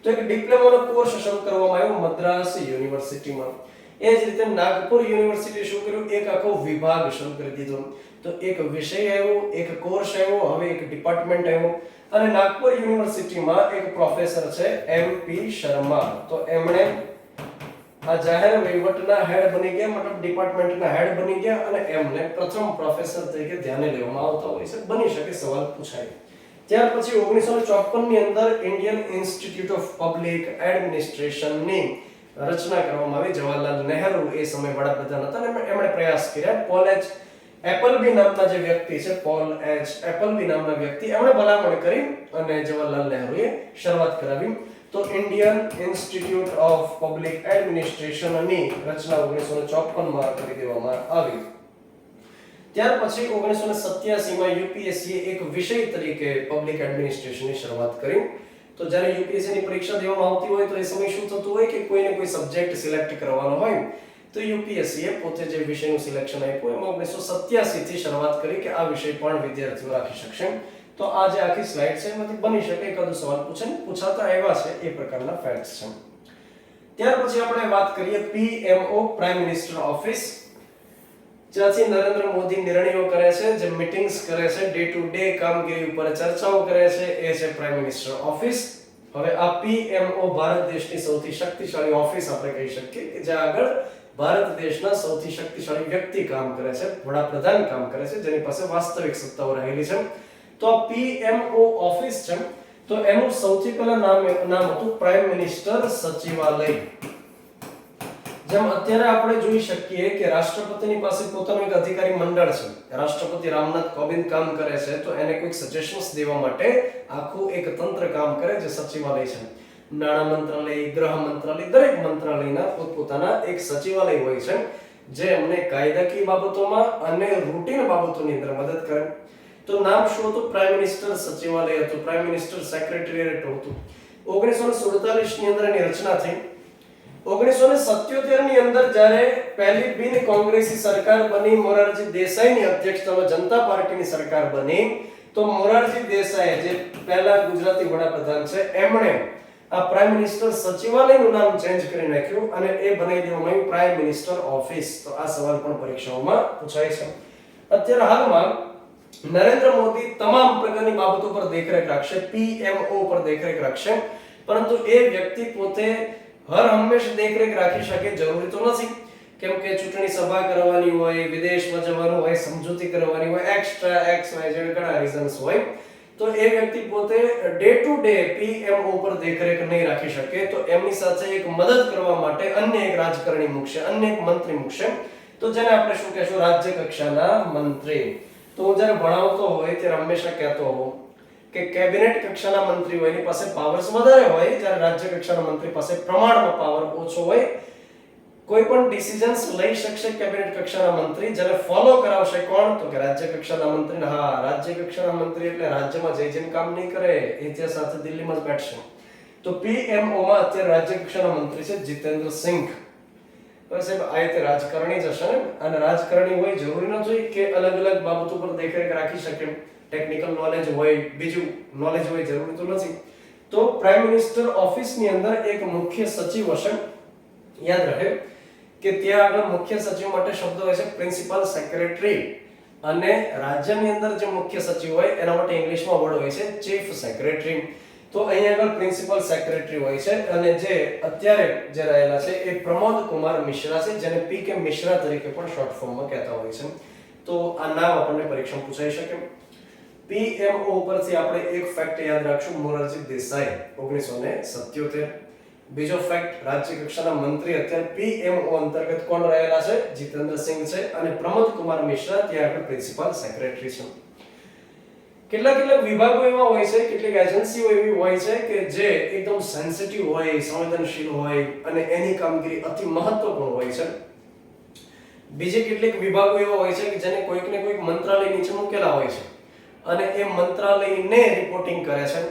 તો એક ડિપ્લોમાનો કોર્સ શરૂ કરવામાં આવ્યો મદ્રાસ યુનિવર્સિટીમાં. એ જ રીતે નાગપુર યુનિવર્સિટી શું કર્યું, એક આખો વિભાગ શરૂ કરી દીધો. તો એક વિષય આવ્યો, એક કોર્સ આવ્યો, હવે એક ડિપાર્ટમેન્ટ આવ્યો. અને નાગપુર યુનિવર્સિટીમાં એક પ્રોફેસર છે MP શર્મા. તો એમણે આ જાહેર વહીવટના હેડ બની ગયા, મતલબ ડિપાર્ટમેન્ટના હેડ બની ગયા અને એમને પ્રથમ પ્રોફેસર તરીકે ધ્યાને લેવામાં આવતા હોય છે. બની શકે સવાલ પૂછાય. ત્યાર પછી 1954 ની અંદર ઇન્ડિયન ઇન્સ્ટિટ્યૂટ ઓફ પબ્લિક એડમિનિસ્ટ્રેશનની રચના કરવામાં આવી. જવાહરલાલ નહેરુ એ સમય વડાપ્રધાન હતા અને એમણે પ્રયાસ કર્યા. પોલ એચ એપલબી નામના જે વ્યક્તિ છે, પોલ એચ એપલબી નામના વ્યક્તિ, એમણે ભલામણ કરી અને જવાહરલાલ નહેરુએ શરૂઆત કરાવી. તો ઇન્ડિયન ઇન્સ્ટિટ્યૂટ ઓફ પબ્લિક એડમિનિસ્ટ્રેશનની રચના 1954માં કરી દેવામાં આવી. ત્યાર પછી 1987માં UPSC એક વિષય તરીકે પબ્લિક એડમિનિસ્ટ્રેશનની શરૂઆત કરી. તો જ્યારે UPSC ની પરીક્ષા દેવામાં આવતી હોય તો એ સમય શું થતું હોય કે કોઈને કોઈ સબ્જેક્ટ સિલેક્ટ કરવાનો હોય. તો UPSC એ પોતે જે વિષયનું સિલેક્શન આપ્યું એમાં 1987 થી શરૂઆત કરી કે આ વિષય પણ વિદ્યાર્થીઓ રાખી શકશે. તો આ જે આખી સ્લાઇડ છે એમાંથી બની શકે એકાદો સવાલ પૂછાતા આવ્યા છે એ પ્રકારના ફેક્ટ્સ છે. ત્યાર પછી આપણે વાત કરીએ PMO પ્રાઇમ મિનિસ્ટર ઓફિસ. જ્યાંથી નરેન્દ્ર મોદી નિર્ણયો કરે છે, જે મીટિંગ્સ કરે છે, ડે ટુ ડે કામગીરી ઉપર ચર્ચાઓ કરે છે, એ છે પ્રાઇમ મિનિસ્ટર ઓફિસ. હવે આ PMO ભારત દેશની સૌથી શક્તિશાળી ઓફિસ આપણે કહી શકીએ કે જ્યાં આગળ ભારત દેશના સૌથી શક્તિશાળી વ્યક્તિ કામ કરે છે, વડાપ્રધાન કામ કરે છે, જેની પાસે વાસ્તવિક સત્તાઓ રહેલી છે. તો PMO ઓફિસ છે. તો એનું સૌથી પહેલા નામ હતું પ્રાઇમ મિનિસ્ટર સચિવાલય. જેમ અત્યારે આપણે જોઈ શકીએ કે રાષ્ટ્રપતિની પાસે પોતાનું એક અધિકારી મંડળ છે. રાષ્ટ્રપતિ રામનાથ કોવિંદ કામ કરે છે તો એને કોઈક સજેશન્સ દેવા માટે આખું એક તંત્ર કામ કરે જે સચિવાલય છે. નાણાં મંત્રાલય, ગૃહ મંત્રાલય, દરેક મંત્રાલયના પોતપોતાના એક સચિવાલય હોય છે જે અમને કાયદાકીય બાબતોમાં અને રૂટીન બાબતોની અંદર મદદ કરે. તો નામ શું હતું? પ્રાઇમ મિનિસ્ટર સચિવાલય હતું, પ્રાઇમ મિનિસ્ટર સેક્રેટરીએટ હતું. 1947 ની અંદર એની રચના થઈ. 1977 ની અંદર જ્યારે પહેલી બિન કોંગ્રેસી સરકાર બની, મોરારજી દેસાઈની અધ્યક્ષતામાં જનતા પાર્ટીની સરકાર બની, તો મોરારજી દેસાઈ જે પહેલા ગુજરાતી વડાપ્રધાન છે એમણે આ પ્રાઇમ મિનિસ્ટર સચિવાલયનું નામ ચેન્જ કરી નાખ્યું અને એ બનાવી દેવામાં આવ્યું પ્રાઇમ મિનિસ્ટર ઓફિસ. તો આ સવાલ પણ પરીક્ષાઓમાં પૂછાય છે. અત્યારે હાલમાં નરેન્દ્ર મોદી તમામ પ્રકારની બાબતો પર દેખરેખ રાખશે, PMO પર દેખરેખ રાખશે, પરંતુ એ વ્યક્તિ પોતે હર હંમેશ દેખરેખ રાખી શકે જરૂરી તો નથી. કેમ કે ચૂંટણી સભા કરવાની હોય, વિદેશમાં જવાનું હોય, સમજૂતી કરવાની હોય, એક્સ્ટ્રા XY જેવા ઘણા રીઝન્સ હોય. તો એ વ્યક્તિ પોતે ડે ટુ ડે PMO પર દેખરેખ નહીં રાખી શકે. તો એમની સાથે એક મદદ કરવા માટે અન્ય એક રાજકારણી મૂકશે, અન્ય એક મંત્રી મૂકશે. તો જેને આપણે શું કહેશું? રાજ્ય કક્ષાના મંત્રી. તો હું જ્યારે ભણાવતો હોય ત્યારે હંમેશા કહેતો હોઉં કે કેબિનેટ કક્ષાના મંત્રી હોય એની પાસે પાવર્સ વધારે હોય, જ્યારે રાજ્ય કક્ષાના મંત્રી પાસે પ્રમાણમાં પાવર ઓછો હોય. કોઈ પણ ડિસિઝન્સ લઈ શકશે કેબિનેટ કક્ષાના મંત્રી, જેને ફોલો કરાવશે કોણ? તો કે રાજ્ય કક્ષાના મંત્રી. હા, રાજ્ય કક્ષાના મંત્રી એટલે રાજ્યમાં જઈને કામ નહીં કરે, એ ત્યાં સાથે દિલ્હીમાં જ બેઠશે. તો પીએમઓ માં અત્યારે રાજ્ય કક્ષાના મંત્રી છે જીતેન્દ્ર સિંઘ. હવે સાહેબ આ રીતે રાજકારણી જ હશે ને, અને રાજકારણી હોય જરૂરી ન જોઈએ કે અલગ અલગ બાબતો પર દેખરેખ રાખી શકે, ટેકનિકલ નોલેજ હોય, બીજું નોલેજ હોય જરૂરી તો નથી. તો પ્રાઇમ મિનિસ્ટર ઓફિસની અંદર એક મુખ્ય સચિવ હશે. યાદ રહે કે ત્યાં આગળ મુખ્ય સચિવ માટે શબ્દ હોય છે પ્રિન્સિપલ સેક્રેટરી, અને રાજ્યની અંદર જે મુખ્ય સચિવ હોય એના માટે ઇંગ્લિશમાં વર્ડ હોય છે ચીફ સેક્રેટરી. તો અહીંયા આગળ પ્રિન્સિપલ સેક્રેટરી હોય છે, અને જે અત્યારે જે રહેલા છે એ પ્રમોદ કુમાર મિશ્રા છે, જેને પીકે મિશ્રા તરીકે પણ શોર્ટ ફોર્મમાં કહેતા હોય છે. તો આ નામ આપણને પરીક્ષામાં પૂછાઈ શકે. પીએમઓ ઉપરથી આપણે એક ફેક્ટ યાદ રાખશું, મોરારજી દેસાઈ 1977. બીજો ફેક્ટ, રાજ્ય કક્ષાના મંત્રી અત્યારે પીએમઓ અંતર્ગત કોણ રહેલા છે? જીતેન્દ્ર સિંઘ છે, અને પ્રમોદ કુમાર મિશ્રા ત્યાં આગળ પ્રિન્સિપલ સેક્રેટરી છે. કેટલાક વિભાગો એવા હોય છે, કેટલીક એજન્સીઓ એવી હોય છે કે જે એકદમ સેન્સિટિવ હોય, સંવેદનશીલ હોય, અને એની કામગીરી અતિ મહત્વપૂર્ણ હોય છે. બીજી કેટલીક વિભાગો એવા હોય છે કે જેને કોઈક ને કોઈક મંત્રાલય નીચે મૂકેલા હોય છે, અને એ મંત્રાલયને રિપોર્ટિંગ કરે છે.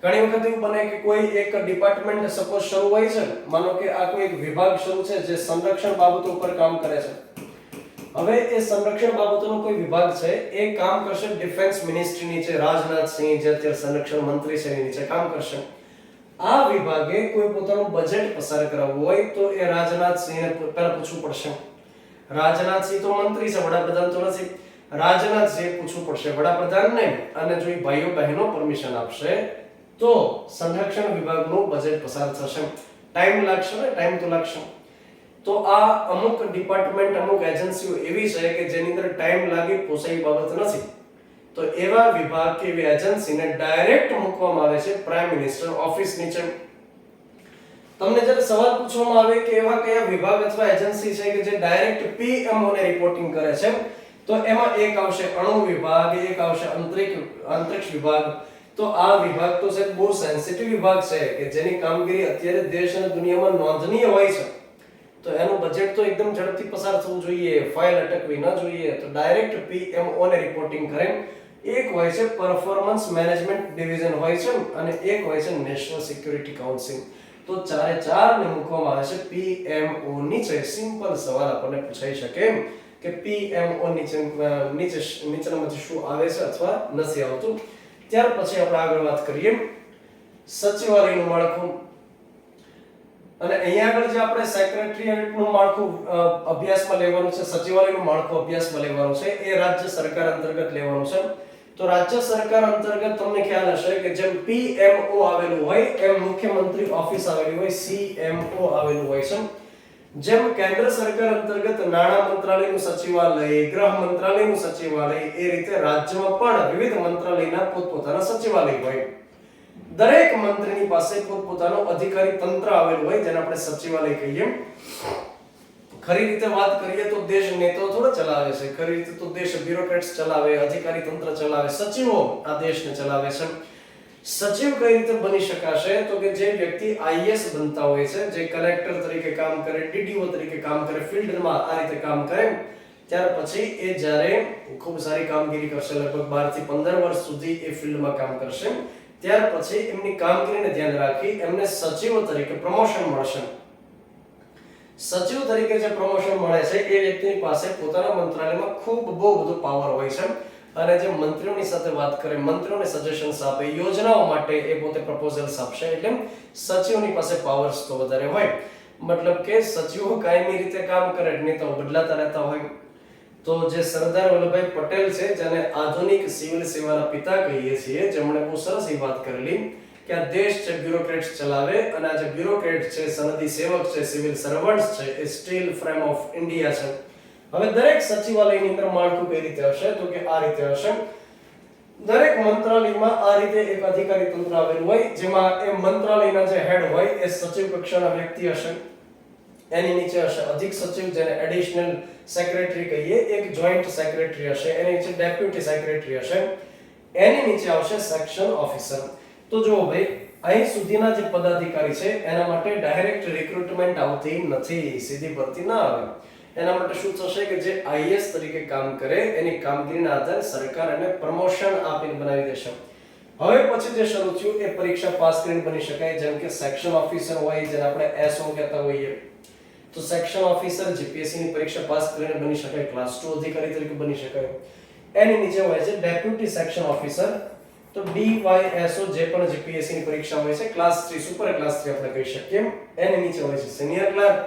ઘણી વખત એવું બને કે કોઈ એક ડિપાર્ટમેન્ટ સપોઝ શરૂ હોય છે, માનો કે આ કોઈ એક વિભાગ શરૂ છે જે સંરક્ષણ બાબતો ઉપર કામ કરે છે. હવે એ સંરક્ષણ બાબતોનો કોઈ વિભાગ છે, એ કામ કરશે ડિફેન્સ મિનિસ્ટ્રી નીચે, રાજનાથ સિંહ જે અત્યારે સંરક્ષણ મંત્રી છે એની નીચે કામ કરશે. આ વિભાગે કોઈ પોતાનું બજેટ પસાર કરાવવું હોય તો એ રાજનાથ સિંહને પહેલા પૂછવું પડશે. રાજનાથ સિંહ તો મંત્રી છે, વડાપ્રધાન તો નથી. રાજનાથ સિંહ પૂછવું પડશે વડાપ્રધાનને, અને જો એ ભાઈઓ બહેનો પરમિશન આપશે તો સંરક્ષણ વિભાગનું બજેટ પસાર થશે. ટાઈમ લાગશે ને, ટાઈમ તો લાગશે. તો આ અમુક ડિપાર્ટમેન્ટ, અમુક એજન્સીઓ એવી છે કે જેની અંદર ટાઈમ લાગે પોસાય બાબત નથી. તો એવા વિભાગ કે એવી એજન્સીને ડાયરેક્ટ મૂકવામાં આવે છે પ્રાઇમ મિનિસ્ટર ઓફિસ નીચે. તમને જ્યારે સવાલ પૂછવામાં આવે કે એવા કયા વિભાગ અથવા એજન્સી છે કે જે ડાયરેક્ટ પીએમઓ ને રિપોર્ટિંગ કરે છે, તો એમાં એક આવશે અણુ વિભાગ, એક આવશે અંતરિક્ષ વિભાગ. તો આ વિભાગ તો છે બહુ સેન્સિટિવ વિભાગ છે કે જેની કામગીરી અત્યારે દેશ અને દુનિયામાં નોંધનીય હોય છે. તો એનું બજેટ તો એકદમ ઝડપથી પસાર થવું જોઈએ, ફાઇલ અટકવી ન જોઈએ. તો ડાયરેક્ટ પીએમઓ ને રિપોર્ટિંગ કરે. એક હોય છે પરફોર્મન્સ મેનેજમેન્ટ ડિવિઝન હોય છે, અને એક હોય છે નેશનલ સિક્યુરિટી કાઉન્સિલ. તો ચારે ચાર ને મૂકવામાં આવે છે પીએમઓ નીચે. સિમ્પલ સવાલ આપણને પૂછાઈ શકે કે પીએમઓ નીચેનામાંથી શું આવે છે અથવા નથી આવતું. ત્યાર પછી આપણે આગળ વાત કરીએ સચિવાલયનું માળખું. અને અહીંયા આગળ જે આપણે સેક્રેટરીએટનું માળખું અભ્યાસમાં લેવાનું છે, સચિવાલયનું માળખું અભ્યાસમાં લેવાનું છે, એ રાજ્ય સરકાર અંતર્ગત લેવાનું છે. તો રાજ્ય સરકાર અંતર્ગત તમને ખ્યાલ હશે કે જેમ પીએમઓ આવેલું હોય એમ મુખ્યમંત્રી ઓફિસ આવેલી હોય, સીએમઓ આવેલું હોય છે. જેમ કેન્દ્ર સરકાર અંતર્ગત નાણાં મંત્રાલયનું સચિવાલય, ગૃહ મંત્રાલયનું સચિવાલય, એ રીતે રાજ્યમાં પણ વિવિધ મંત્રાલયના પોતપોતાના સચિવાલય હોય. દરેક મંત્રીની પાસે પોતપોતાનું અધિકારી તંત્ર આવેલું હોય, જેને આપણે સચિવાલય કહીએ. ખરી રીતે વાત કરીએ તો દેશ નેતાઓ થોડા ચલાવે છે, ખરી રીતે તો દેશ બ્યુરોક્રેટ્સ ચલાવે, અધિકારી તંત્ર ચલાવે, સચિવો આ દેશને ચલાવે છે. સચિવ કઈ રીતે બની શકાશે? તો કે જે વ્યક્તિ આઈએએસ બનતા હોય છે, જે કલેક્ટર તરીકે કામ કરે, ડીડીઓ તરીકે કામ કરે, ફિલ્ડમાં આ રીતે કામ કરે, ત્યાર પછી એ જ્યારે ખૂબ સારી કામગીરી કરશે, લગભગ 12 થી 15 વર્ષ સુધી એ ફિલ્ડમાં કામ કરશે, ત્યાર પછી એમની કામગીરીને ધ્યાન રાખી એમને સચિવ તરીકે પ્રમોશન મળશે. સચિવ તરીકે જે પ્રમોશન મળે છે એ વ્યક્તિની પાસે પોતાના મંત્રાલયમાં ખૂબ બહુ બધો પાવર હોય છે, અને જે મંત્રીઓની સાથે વાત કરે, મંત્રીઓને સજેશન્સ આપે, યોજનાઓ માટે એ પોતે પ્રપોઝલ્સ આપશે. એટલે સચિવની પાસે પાવર્સ તો વધારે હોય. મતલબ કે સચિવો કાયમી રીતે કામ કરે, નેતાઓ બદલાતા રહેતા હોય. તો જે સરદાર વલ્લભભાઈ પટેલ છે, જેને આધુનિક સિવિલ સેવાના પિતા કહીએ છીએ, જેમણે બહુ સરસ એ વાત કરેલી કે આ દેશ છે બ્યુરોક્રેટ્સ ચલાવે, અને આ જે બ્યુરોક્રેટ છે, સનદી સેવક છે, સિવિલ સર્વન્ટ્સ છે, એ સ્ટીલ ફ્રેમ ઓફ ઇન્ડિયા છે. હવે દરેક સચિવાલયની અંદર માળખું કઈ રીતે હશે? તો કે આ રીતે હશે. દરેક મંત્રાલયમાં આ રીતે એક અધિકારી તંત્ર આવેલું હોય, જેમાં એ મંત્રાલયના જે હેડ હોય એ સચિવ કક્ષાના વ્યક્તિ હશે. એની નીચે હશે અધિક સચિવ, જેને એડિશનલ સેક્રેટરી કહીએ, એક જોઈન્ટ સેક્રેટરી હશે, એની નીચે ડેપ્યુટી સેક્રેટરી હશે, એની નીચે આવશે સેક્શન ઓફિસર. તો જુઓ ભાઈ, અહીં સુધીના જે પદાધિકારી છે એના માટે ડાયરેક્ટ રિક્રુટમેન્ટ આવતી નથી, સીધી ભરતી ના આવે. એના માટે શું થશે કે જે આઈએસ તરીકે કામ કરે એની કામગીરીના આધારે સરકાર એને પ્રમોશન આપીને બનાવી દેશે. હવે પછી જે શરૂ થયું એ પરીક્ષા પાસ કરીને બની શકાય, જેમ કે સેક્શન ઓફિસર હોય જેને આપણે એસઓ કહેતા હોઈએ, તો સેક્શન ઓફિસર જીપીએસસી ની પરીક્ષા પાસ કરીને બની શકાય, ક્લાસ 2 અધિકારી તરીકે બની શકાય. એની નીચે હોય છે ડેપ્યુટી સેક્શન ઓફિસર, તો ડીવાયએસઓ જે પણ જીપીએસસી ની પરીક્ષા હોય છે ક્લાસ 3 સુપર ક્લાસ 3 આપણે કહી શકીએ. એની નીચે હોય છે સિનિયર ક્લાર્ક,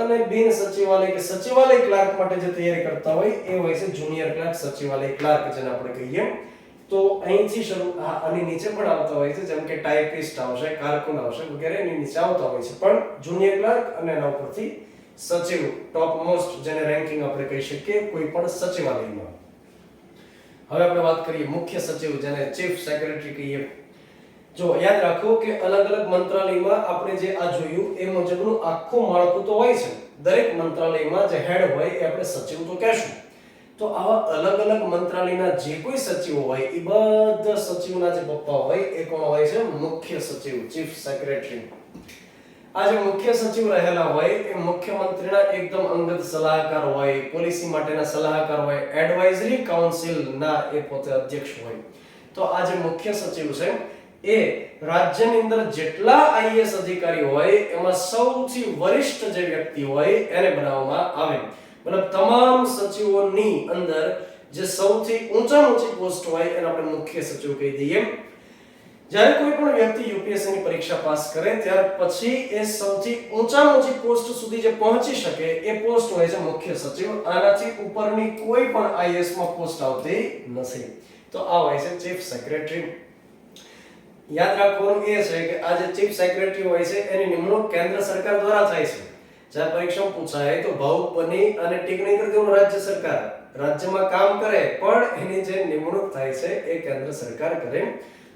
અને બિન સચિવાલય કે સચિવાલય ક્લાર્ક માટે જે તૈયારી કરતા હોય એ હોય છે જુનિયર ક્લાર્ક, સચિવાલય ક્લાર્ક જેને આપણે કહીએ. તો અહીંથી શરૂ આની નીચે પણ આવતા હોય છે, જેમ કે ટાઈપિસ્ટ આવશે, કારકુન આવશે વગેરે એની નીચે આવતા હોય છે. પણ જુનિયર ક્લાર્ક અને એના ઉપરથી સચિવ, ટોપ મોસ્ટ જેને રેન્કિંગ આપણે કહી શકીએ કોઈ પણ સચિવાલયમાં. હવે આપણે વાત કરીએ મુખ્ય સચિવ જેને ચીફ સેક્રેટરી કહીએ. જો યાદ રાખો કે અલગ અલગ મંત્રાલયમાં આપણે જે આ જોયું એ મુજબનું આખું માળખું તો હોય છે. દરેક મંત્રાલયમાં જે હેડ હોય એ આપણે સચિવ તો કહેશું. તો આવા અલગ અલગ મંત્રાલયના જે કોઈ સચિવો હોય એ બધા સચિવના જે પપ્પા હોય એ કોણ હોય છે? મુખ્ય સચિવ, ચીફ સેક્રેટરી. આ જે મુખ્ય સચિવ રહેલા હોય એ મુખ્યમંત્રીના એકદમ અંગત સલાહકાર હોય, પોલિસી માટેના સલાહકાર હોય, એડવાઇઝરી કાઉન્સિલના એ પોતે અધ્યક્ષ હોય. તો આ જે મુખ્ય સચિવ છે એ રાજ્યની અંદર જેટલા આઈએએસ અધિકારી હોય એમાં સૌથી વરિષ્ઠ જે વ્યક્તિ હોય એને બનાવવામાં આવે. મતલબ તમામ સચિવોની અંદર જે સૌથી ઊંચામાં ઊંચી પોસ્ટ હોય એને આપણે મુખ્ય સચિવ કહી દઈએ. જ્યારે કોઈ પણ વ્યક્તિ યુપીએસસી ની પરીક્ષા પાસ કરે ત્યાર પછી એ સૌથી ઊંચામાં ઊંચી પોસ્ટ સુધી જે પહોંચી શકે એ પોસ્ટ હોય છે મુખ્ય સચિવ. આનાથી ઉપરની કોઈ પણ આઈએએસ માં પોસ્ટ આવતી નથી. તો આ હોય છે ચીફ સેક્રેટરી. યાદ રાખવાનું એ છે કે આ જે ચીફ સેક્રેટરી હોય છે એની નિમણૂક કેન્દ્ર સરકાર દ્વારા થાય છે. જ્યારે પરીક્ષામાં પૂછાય તો ભાવુક બની અને ટીક નહીં કરી દેવું રાજ્ય સરકાર, રાજ્યમાં કામ કરે પણ એની જે નિમણૂક થાય છે એ કેન્દ્ર સરકાર કરે.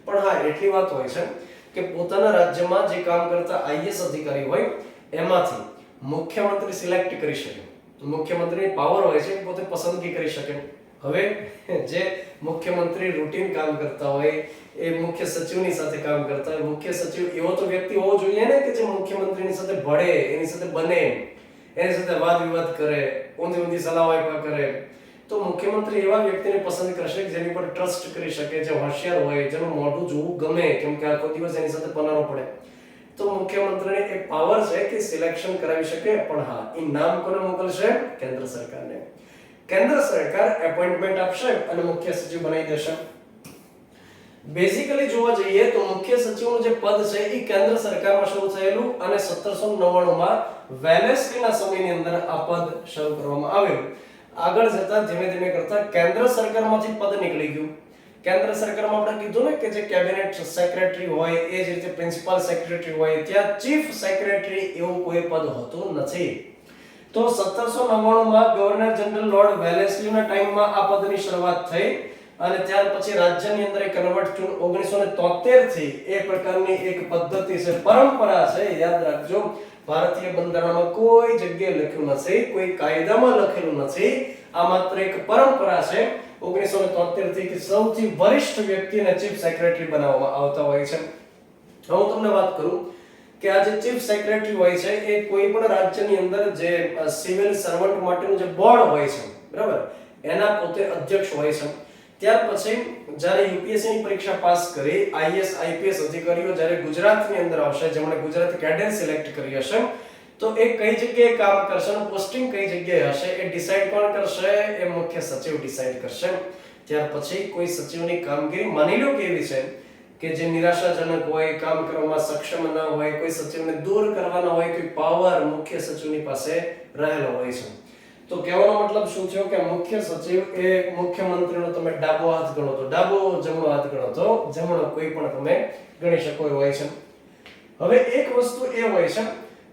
પણ હા, એટલી વાત હોય છે કે પોતાના રાજ્યમાં જે કામ કરતા આઈએએસ અધિકારી હોય એમાંથી મુખ્યમંત્રી સિલેક્ટ કરી શકે. મુખ્યમંત્રીની પાવર હોય છે પોતે પસંદગી કરી શકે. હવે જે મુખ્યમંત્રી રૂટીન કામ કરતા હોય એ મુખ્ય સચિવની સાથે કામ કરતા હોય. મુખ્ય સચિવ એવો તો વ્યક્તિ હોવો જોઈએ ને કે જે મુખ્યમંત્રીની સાથે ભળે, એની સાથે બને, એની સાથે વાદ વિવાદ કરે, ઊંધી ઊંધી સલાહ આપ્યા કરે. તો મુખ્યમંત્રી એવા વ્યક્તિને પસંદ કરશે જેની પર ટ્રસ્ટ કરી શકે, જે હોશિયાર હોય, જેનું મોઢું જોવું ગમે, કેમ કે આખો દિવસ એની સાથે પનારો પડે. તો મુખ્યમંત્રીને એક પાવર છે કે સિલેક્શન કરાવી શકે. પણ હા, એ નામ કોને મોકલશે? કેન્દ્ર સરકારને. કેન્દ્ર સરકાર એપોઇન્ટમેન્ટ આપશે અને મુખ્ય સચિવ બનાવી દેશે. બેઝિકલી જોવા જઈએ તો મુખ્ય સચિવનું જે પદ છે એ કેન્દ્ર સરકારમાં શરૂ થયેલું અને 1799 માં વેલેસ્લીના સમયની અંદર આ પદ શરૂ કરવામાં આવેલું. આગળ જતા ધીમે ધીમે કરતા કેન્દ્ર સરકારમાંથી પદ નીકળી ગયું. કેન્દ્ર સરકારમાં આપણે કીધું ને કે જે કેબિનેટ સેક્રેટરી હોય એ જ રીતે પ્રિન્સિપલ સેક્રેટરી હોય, ત્યાં ચીફ સેક્રેટરી એવું કોઈ પદ હોતું નથી. તો 1799 માં ગવર્નર જનરલ લોર્ડ વેલેસ્લીના ટાઈમમાં આ પદની શરૂઆત થઈ અને ત્યાર પછી રાજ્યની અંદર કન્વર્ટ થયું 1973 થી. એ પ્રકારની એક પદ્ધતિ છે, પરંપરા છે. યાદ રાખજો, ભારતીય બંધારણમાં કોઈ જગ્યાએ લખ્યું નથી, કોઈ કાયદામાં લખેલું નથી. આ માત્ર એક પરંપરા છે 1973 થી કે સૌથી વરિષ્ઠ વ્યક્તિને ચીફ સેક્રેટરી બનાવવામાં આવતા હોય છે. હું તમને વાત કરું કે આ જે ચીફ સેક્રેટરી હોય છે એ કોઈ પણ રાજ્યની અંદર જે સિવિલ સર્વન્ટ માટેનું જે બોર્ડ હોય છે, બરાબર, એના પોતે અધ્યક્ષ હોય છે. ત્યાર પછી જ્યારે યુપીએસસી ની પરીક્ષા પાસ કરી આઈએએસ આઈપીએસ અધિકારીઓ જ્યારે ગુજરાતની અંદર આવશે, જેમણે ગુજરાત કેડર સિલેક્ટ કરી હશે, તો એ કઈ જગ્યાએ કામ કરશે અને પોસ્ટિંગ કઈ જગ્યાએ હશે એ ડિસાઈડ કોણ કરશે? એ મુખ્ય સચિવ ડિસાઈડ કરશે. ત્યાર પછી કોઈ સચિવની કામગીરી માની લો કેવી છે કે જે નિરાશાજનક હોય, કામ કરવામાં સક્ષમ ન હોય, કોઈ સચિવને દૂર કરવાના હોય, કોઈ પાવર મુખ્ય સચિવની પાસે રહેલો હોય છે. તો કહેવાનો મતલબ શું થયો કે મુખ્ય સચિવ એ મુખ્યમંત્રીનો તમે ડાબો હાથ ગણો તો ડાબો, જમણો હાથ ગણો તો જમણો, કોઈ પણ તમે ગણી શકો એવું હોય છે. હવે એક વસ્તુ એ હોય છે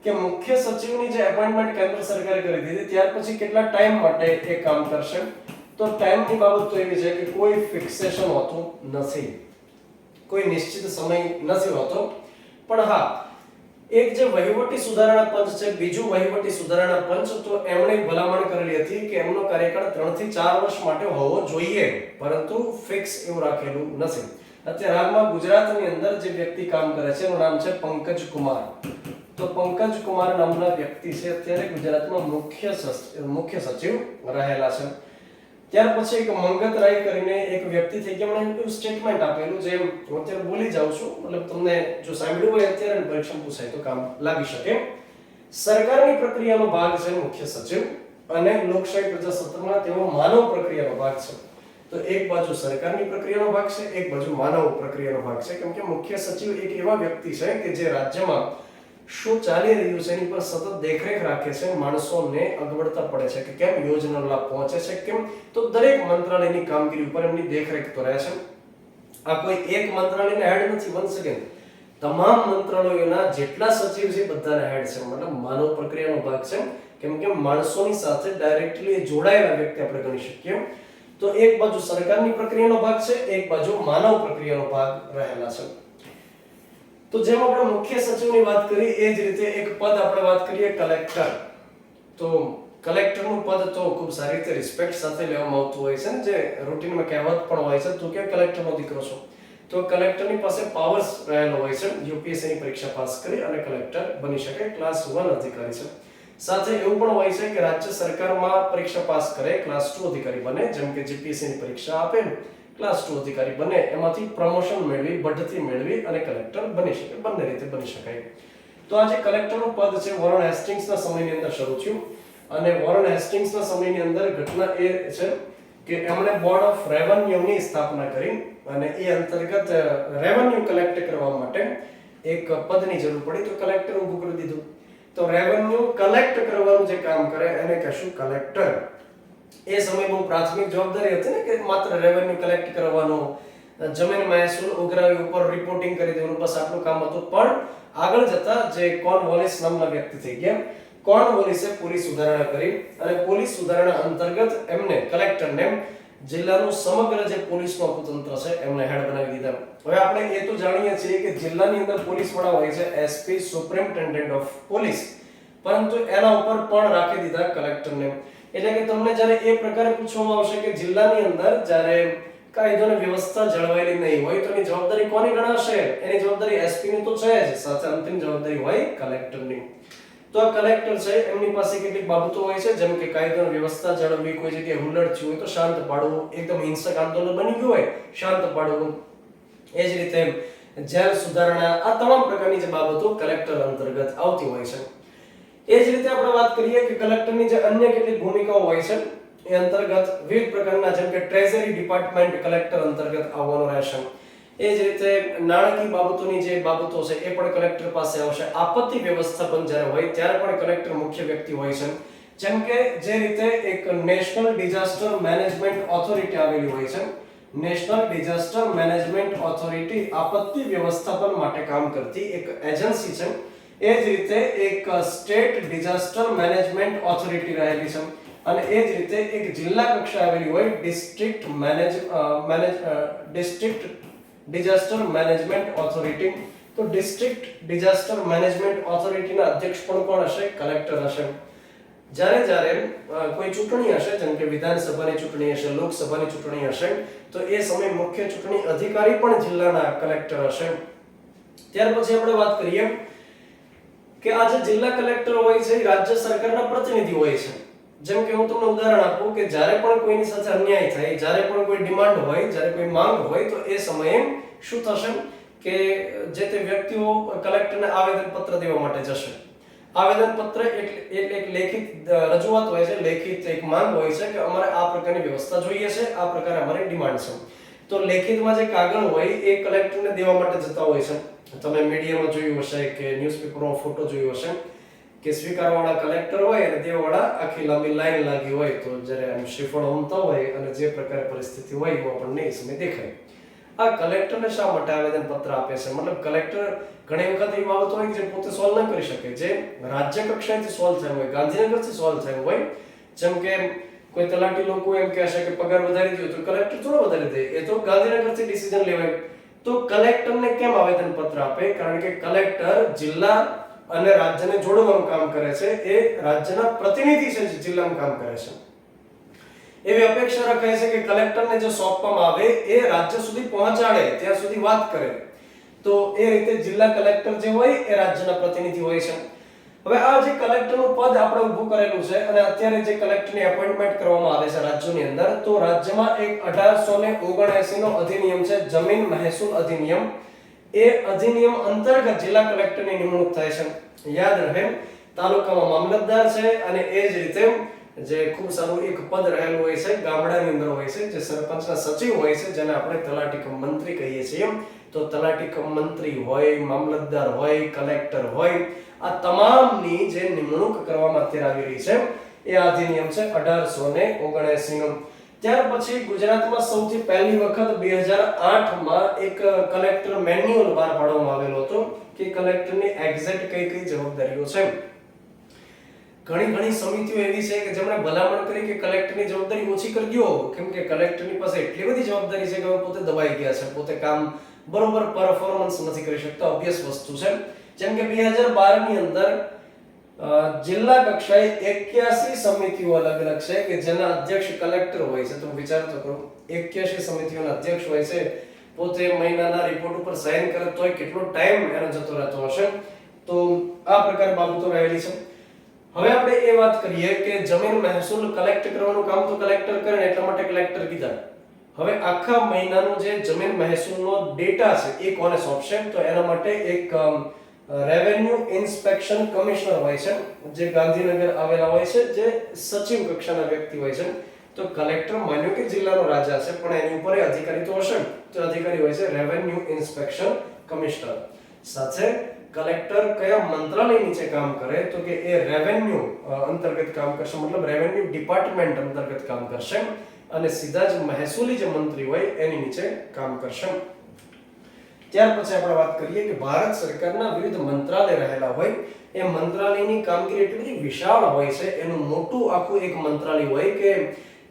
કે મુખ્ય સચિવની જે એપોઇન્ટમેન્ટ કેન્દ્ર સરકારે કરી દીધી ત્યાર પછી કેટલા ટાઈમ માટે એ કામ કરશે? તો ટાઈમની બાબત તો એવી છે કે કોઈ ફિક્સેશન હોતું નથી, કોઈ નિશ્ચિત સમય નથી હોતો. પણ હા, એક જે વહીવટી સુધારણા પંચ છે, બીજું વહીવટી સુધારણા પંચ, તો એમણે ભલામણ કરેલી હતી કે એમનો કાર્યકાળ 3 થી 4 વર્ષ માટે હોવો જોઈએ, પરંતુ ફિક્સ એવું રાખેલું નથી. અત્યારે હાલમાં ગુજરાતની અંદર જે વ્યક્તિ કામ કરે છે એનું નામ છે પંકજ કુમાર. તો પંકજ કુમાર નામના વ્યક્તિ છે અત્યારે ગુજરાતમાં મુખ્ય સચિવ રહેલા છે. ત્યાર પછી એક મંગત રાય કરીને એક વ્યક્તિ થઈ ગયા, એમણે એક સ્ટેટમેન્ટ આપેલું જે હું અત્યારે ભૂલી જાઉં છું, મતલબ તમને જો સાંભળ્યું હોય અત્યારે પરીક્ષા પૂછાય તો કામ લાગી શકે. સરકારની પ્રક્રિયાનો ભાગ છે મુખ્ય સચિવ, અને લોકશાહી પ્રજાતંત્રમાં તેઓ માનવ પ્રક્રિયાનો ભાગ છે. તો એક બાજુ સરકારની પ્રક્રિયાનો ભાગ છે, એક બાજુ માનવ પ્રક્રિયાનો ભાગ છે, કેમ કે મુખ્ય સચિવ એક એવા વ્યક્તિ છે કે જે રાજ્યમાં શું ચાલી રહ્યું છે એની પર સતત દેખરેખ રાખે છે, માણસોને અગવડતા પડે છે કે કેમ યોજનાનો લાભ પહોંચે છે, કેમ, તો દરેક મંત્રાલયની કામગીરી ઉપર એમની દેખરેખ તો રહે છે. આ કોઈ એક મંત્રાલયના હેડ નથી, વન સેકન્ડ, તમામ મંત્રાલયોના જેટલા સચિવ છે બધાના હેડ છે, મતલબ માનવ પ્રક્રિયાનો ભાગ છે, કેમ કે માણસોની સાથે ડાયરેક્ટલી જોડાયેલા વ્યક્તિ આપણે ગણી શકીએ. તો એક બાજુ સરકારની પ્રક્રિયાનો ભાગ છે, એક બાજુ માનવ પ્રક્રિયાનો ભાગ રહેલા છે. તો જેમ આપણે મુખ્ય સચિવની વાત કરી એ જ રીતે એક પદ આપણે વાત કરીએ કલેક્ટર. તો કલેક્ટરનું પદ તો ખૂબ સારી રીતે રિસ્પેક્ટ સાથે લેવામાં આવતું હોય છે ને, જે રૂટીનમાં કહેવત પણ હોય છે, તું કે કલેક્ટરનો દીકરો છો. તો કલેક્ટરની પાસે પાવર્સ રહેલો હોય છે, યુપીએસસીની પરીક્ષા પાસ કરી અને કલેક્ટર બની શકે, ક્લાસ 1 અધિકારી છે. સાથે એવું પણ હોય છે કે રાજ્ય સરકારમાં પરીક્ષા પાસ કરે, ક્લાસ 2 અધિકારી બને, જેમ કે જીપીએસસીની પરીક્ષા આપે, ક્લાસ 2 અધિકારી બને, એમાંથી પ્રમોશન મેળવી, બઢતી મેળવી અને કલેક્ટર બની શકે, બંને રીતે બની શકાય. તો આ જે કલેક્ટરનું પદ છે વોરન હેસ્ટિંગ્સના સમયની અંદર શરૂ થયું, અને વોરન હેસ્ટિંગ્સના સમયની અંદર ઘટના એ છે કે એમણે બોર્ડ ઓફ રેવન્યુની સ્થાપના કરી, અને એ અંતર્ગત રેવન્યુ કલેક્ટ કરવા માટે એક પદની જરૂર પડી, તો કલેક્ટર ઊભું કરી દીધું. તો રેવન્યુ કલેક્ટ કરવાનું જે કામ કરે એને કહેશું કલેક્ટર. એ સમય બહુ પ્રાથમિક જવાબદારી હતી ને, કે માત્ર રેવન્યુ કલેક્ટ કરવાનો, જમીન મહેસૂલ ઉઘરાવી ઉપર રિપોર્ટિંગ કરી દેવાનું, બસ આટલું કામ હતું. પણ આગળ જતા જે કોર્નવોલિસ નામના વ્યક્તિ થઈ ગયા, કોર્નવોલિસે પોલીસ સુધારણા કરી, અને પોલીસ સુધારણા અંતર્ગત એમને કલેક્ટરને જિલ્લાનું સમગ્ર જે પોલીસનું આખું તંત્ર છે એમને હેડ બનાવી દીધા. હવે આપણે એ તો જાણીએ છીએ કે જિલ્લાની અંદર પોલીસ વડા હોય છે એસપી, સુપ્રિન્ટેન્ડન્ટ ઓફ પોલીસ, પરંતુ એના ઉપર પણ રાખી દીધા કલેક્ટરને. એટલે કે તમને જ્યારે એ પ્રકારે પૂછવામાં આવશે કે જિલ્લાની અંદર જ્યારે કાયદો અને વ્યવસ્થા જળવાયેલી નહીં હોય તો એની જવાબદારી કોની ગણાશે? એની જવાબદારી એસપી ની તો છે જ, સાથે અંતિમ જવાબદારી હોય કલેક્ટરની. તો આ કલેક્ટર છે એમની પાસે કેટલીક બાબતો હોય છે, જેમ કે કાયદો અને વ્યવસ્થા જાળવવી, કોઈ જગ્યાએ હુલ્લડ થયું હોય તો શાંત પાડવું, એકદમ હિંસક આંદોલન બની ગયું હોય શાંત પાડવું, એ જ રીતે જેલ સુધારણા, આ તમામ પ્રકારની જે બાબતો કલેક્ટર અંતર્ગત આવતી હોય છે. એ જ રીતે આપણે વાત કરીએ કે કલેક્ટરની જે અન્ય કેટલીક ભૂમિકાઓ હોય છે એ અંતર્ગત વિવિધ પ્રકારના, જેમ કે ટ્રેઝરી ડિપાર્ટમેન્ટ કલેક્ટર અંતર્ગત આવવાનો રહેશે. એ જ રીતે નાણાકીય બાબતોની જે બાબતો છે એ પણ કલેક્ટર પાસે આવશે. આપત્તિ વ્યવસ્થાપન જ્યારે હોય ત્યારે પણ કલેક્ટર મુખ્ય વ્યક્તિ હોય છે. જેમ કે જે રીતે એક નેશનલ ડિઝાસ્ટર મેનેજમેન્ટ ઓથોરિટી આવેલી હોય છે, નેશનલ ડિઝાસ્ટર મેનેજમેન્ટ ઓથોરિટી આપત્તિ વ્યવસ્થાપન માટે કામ કરતી એક એજન્સી છે. એ જ રીતે એક સ્ટેટ ડિઝાસ્ટર મેનેજમેન્ટ ઓથોરિટી રહેલી છે, અને એ જ રીતે એક જિલ્લા કક્ષાએ આવેલી હોય ડિસ્ટ્રિક્ટ ડિઝાસ્ટર મેનેજમેન્ટ ઓથોરિટી. તો ડિસ્ટ્રિક્ટ ડિઝાસ્ટર મેનેજમેન્ટ ઓથોરિટીના અધ્યક્ષ પણ કોણ હશે? કલેક્ટર હશે. જ્યારે કોઈ ચૂંટણી હશે, જેમ કે વિધાનસભાની ચૂંટણી હશે, લોકસભાની ચૂંટણી હશે, તો એ સમયે મુખ્ય ચૂંટણી અધિકારી પણ જિલ્લાના કલેક્ટર હશે. ત્યાર પછી આપણે વાત કરીએ કે આ જે જિલ્લા કલેક્ટર હોય છે એ રાજ્ય સરકારના પ્રતિનિધિ હોય છે. જેમ કે હું તમને ઉદાહરણ આપું કે જ્યારે પણ કોઈની સાથે અન્યાય થાય, જ્યારે પણ કોઈ ડિમાન્ડ હોય, જ્યારે કોઈ માંગ હોય, તો એ સમયે શું થશે કે જે તે વ્યક્તિઓ કલેક્ટરને આવેદન પત્ર દેવા માટે જશે. આવેદન પત્ર એટલે એક લેખિત રજૂઆત હોય છે, લેખિત એક માંગ હોય છે કે અમારે આ પ્રકારની વ્યવસ્થા જોઈએ છે, આ પ્રકારે અમારી ડિમાન્ડ છે. તો લેખિતમાં જે કાગળ હોય એ કલેક્ટરને દેવા માટે જતા હોય છે. તમે મીડિયામાં જોયું હશે કે ન્યૂઝપેપરમાં ફોટો જોયો હશે કે સ્વીકારવાળા કલેક્ટર હોય અને દેવાવાળા આખી લાંબી લાઈન લાગી હોય, તો જ્યારે આમ શ્રીફળ ઉમતા હોય અને જે પ્રકારે પરિસ્થિતિ હોય એમાં આપણને એ સમય દેખાય. આ કલેક્ટરને શા માટે આવેદન પત્ર આપે છે? મતલબ કલેક્ટર ઘણી વખત એવી બાબતો હોય જે પોતે સોલ્વ ન કરી શકે, જે રાજ્ય કક્ષાએથી સોલ્વ થયું હોય, ગાંધીનગરથી સોલ્વ થયું હોય. જેમ કે કોઈ તલાટી લોકો એમ કહેશે કે પગાર વધારી દો, તો કલેક્ટર થોડો વધારી દે, એ તો ગાંધીનગરથી ડિસિઝન લેવાય. તો કલેક્ટરને કેમ આવેદન પત્ર આપે? કારણ કે કલેક્ટર જિલ્લા અને રાજ્યને જોડવાનું કામ કરે છે એ રાજ્યના પ્રતિનિધિ છે જે જિલ્લામાં કામ કરે છે. એવી અપેક્ષા રખાય છે કે કલેક્ટરને જે સોંપવામાં આવે એ રાજ્ય સુધી પહોંચાડે, ત્યાં સુધી વાત કરે. તો એ રીતે જિલ્લા કલેક્ટર જે હોય એ રાજ્યના પ્રતિનિધિ હોય છે. હવે આ જે કલેક્ટરનું પદ આપણે ઊભું કરેલું છે અને અત્યારે જે કલેક્ટરની એપોઇન્ટમેન્ટ કરવામાં આવે છે રાજ્યોની અંદર, તો રાજ્યમાં એક 1879 નો અધિનિયમ છે, જમીન મહેસૂલ અધિનિયમ. એ અધિનિયમ અંતર્ગત જિલ્લા કલેક્ટરની નિમણૂક થાય છે. યાદ રહે, તાલુકામાં મામલતદાર છે અને એ જ રીતે જે ખૂબ સારું એક પદ રહેલું હોય છે ગામડાની અંદર હોય છે, જે સરપંચના સચિવ હોય છે, જેને આપણે તલાટી કમ મંત્રી કહીએ છીએ. તો તલાટી કમ મંત્રી હોય, મામલતદાર હોય, કલેક્ટર હોય, આ તમામની જે નિમણૂક કરવામાં અત્યારે આવી રહી છે એ અધિનિયમ છે 1879 નો. ત્યાર પછી ગુજરાતમાં સૌથી પહેલી વખત 2008 માં એક કલેક્ટર મેન્યુઅલ બહાર પાડવામાં આવેલો હતો કે કલેક્ટરની એક્ઝેક્ટ કઈ કઈ જવાબદારીઓ છે. ઘણી સમિતિઓ એવી છે કે જેમણે ભલામણ કરી કે કલેક્ટરની જવાબદારી ઓછી કરી દો, કેમ કે કલેક્ટરની પાસે એટલી બધી જવાબદારી છે કે પોતે દબાઈ ગયા છે, પોતે કામ બરોબર પરફોર્મન્સ નથી કરી શકતા. ઓબ્વિયસ વસ્તુ છે. જેમ કે 2012 ની અંદર જિલ્લા કક્ષાએ 81 સમિતિઓ અલગ અલગ છે કે જેના અધ્યક્ષ કલેક્ટર હોય છે. તો વિચાર તો કરો, 81 સમિતિઓના અધ્યક્ષ હોય છે, પોતે મહિનાના રિપોર્ટ ઉપર સાઇન કરે તોય કેટલો ટાઈમ એનો જતો રહેતો હશે. તો આ પ્રકારની બાબતો રહેલી છે. હવે આપણે એ વાત કરીએ કે જમીન મહેસૂલ કલેક્ટ કરવાનું કામ તો કલેક્ટર કરે ને એટલા માટે કલેક્ટર કીધા. હવે આખા મહિનાનો જે જમીન મહેસૂલનો ડેટા છે એ કોને સોંપશે? તો એના માટે એક રેવન્યુ ઇન્સ્પેક્શન કમિશનર હોય છે, જે ગાંધીનગર આવેલા હોય છે, જે સચિવ કક્ષાના વ્યક્તિ હોય છે. તો કલેક્ટર માન્યો કે જિલ્લાનો રાજા છે, પણ એની ઉપર અધિકારી તો હશે. તો અધિકારી હોય છે રેવન્યુ ઇન્સ્પેક્શન કમિશનર. સાથે કલેક્ટર કયા મંત્રાલય નીચે કામ કરે? તો કે એ રેવન્યુ અંતર્ગત કામ કરશે, મતલબ રેવન્યુ ડિપાર્ટમેન્ટ અંતર્ગત કામ કરશે અને સીધા જ મહેસૂલી જે મંત્રી હોય એની નીચે કામ કરશે. ત્યાર પછી આપણે વાત કરીએ કે ભારત સરકારના વિવિધ મંત્રાલય રહેલા હોય, એ મંત્રાલયની કામગીરી એટલી બધી વિશાળ હોય છે. એનું મોટું આખું એક મંત્રાલય હોય કે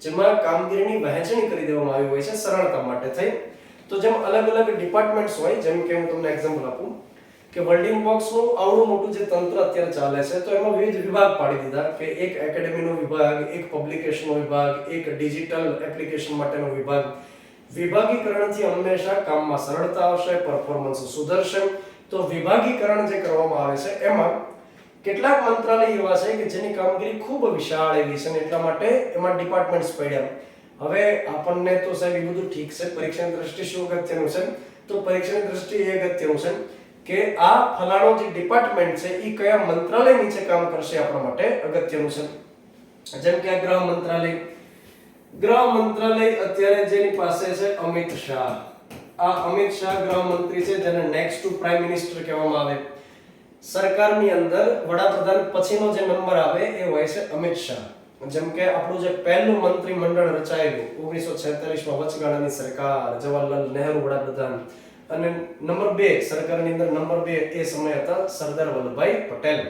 જેમાં કામગીરીની વહેંચણી કરી દેવામાં આવી હોય છે સરળતા માટે થઈ. તો જેમ અલગ અલગ ડિપાર્ટમેન્ટ્સ હોય, જેમ કે હું તમને એક્ઝામ્પલ આપું કે વર્લ્ડિંગ બોક્સનું આવડું મોટું જે તંત્ર અત્યારે ચાલે છે, તો એમાં વિવિધ વિભાગ પાડી દીધા કે એક એકેડેમીનો વિભાગ, એક પબ્લિકેશનનો વિભાગ, એક ડિજિટલ એપ્લિકેશન માટેનો વિભાગ. વિભાગીકરણથી હંમેશા કામમાં સરળતા આવશે, પરફોર્મન્સ સુધરશે. તો વિભાગીકરણ જે કરવામાં આવે છે એમાં કેટલાક મંત્રાલય એવા છે કે જેની કામગીરી ખૂબ વિશાળ એવી છે, એટલા માટે એમાં ડિપાર્ટમેન્ટ્સ પડ્યા. હવે આપણને તો સાહેબ એ બધું ઠીક છે, પરીક્ષાની દ્રષ્ટિએ શું અગત્યનું છે? તો પરીક્ષાની દ્રષ્ટિએ એ અગત્યનું છે કે આ ફલાણો જે ડિપાર્ટમેન્ટ છે એ કયા મંત્રાલય નીચે કામ કરશે, આપણા માટે અગત્યનું છે. જેમ કે ગૃહ મંત્રાલય. ગૃહ મંત્રાલય અત્યારે જેની પાસે છે અમિત શાહ. આ અમિત શાહ ગૃહ મંત્રી છે, જેને નેક્સ્ટ ટુ પ્રાઇમ મિનિસ્ટર કહેવામાં આવે. સરકારની અંદર વડાપ્રધાન પછીનો જે નંબર આવે એ હોય છે અમિત શાહ. જેમ કે આપણું જે પહેલું મંત્રી મંડળ રચાયેલું 1946 માં વચગાળાની સરકાર, જવાહરલાલ નહેરુ વડાપ્રધાન, અને નંબર 2 સરકારની અંદર નંબર 2 એ સમય હતા સરદાર વલ્લભભાઈ પટેલ.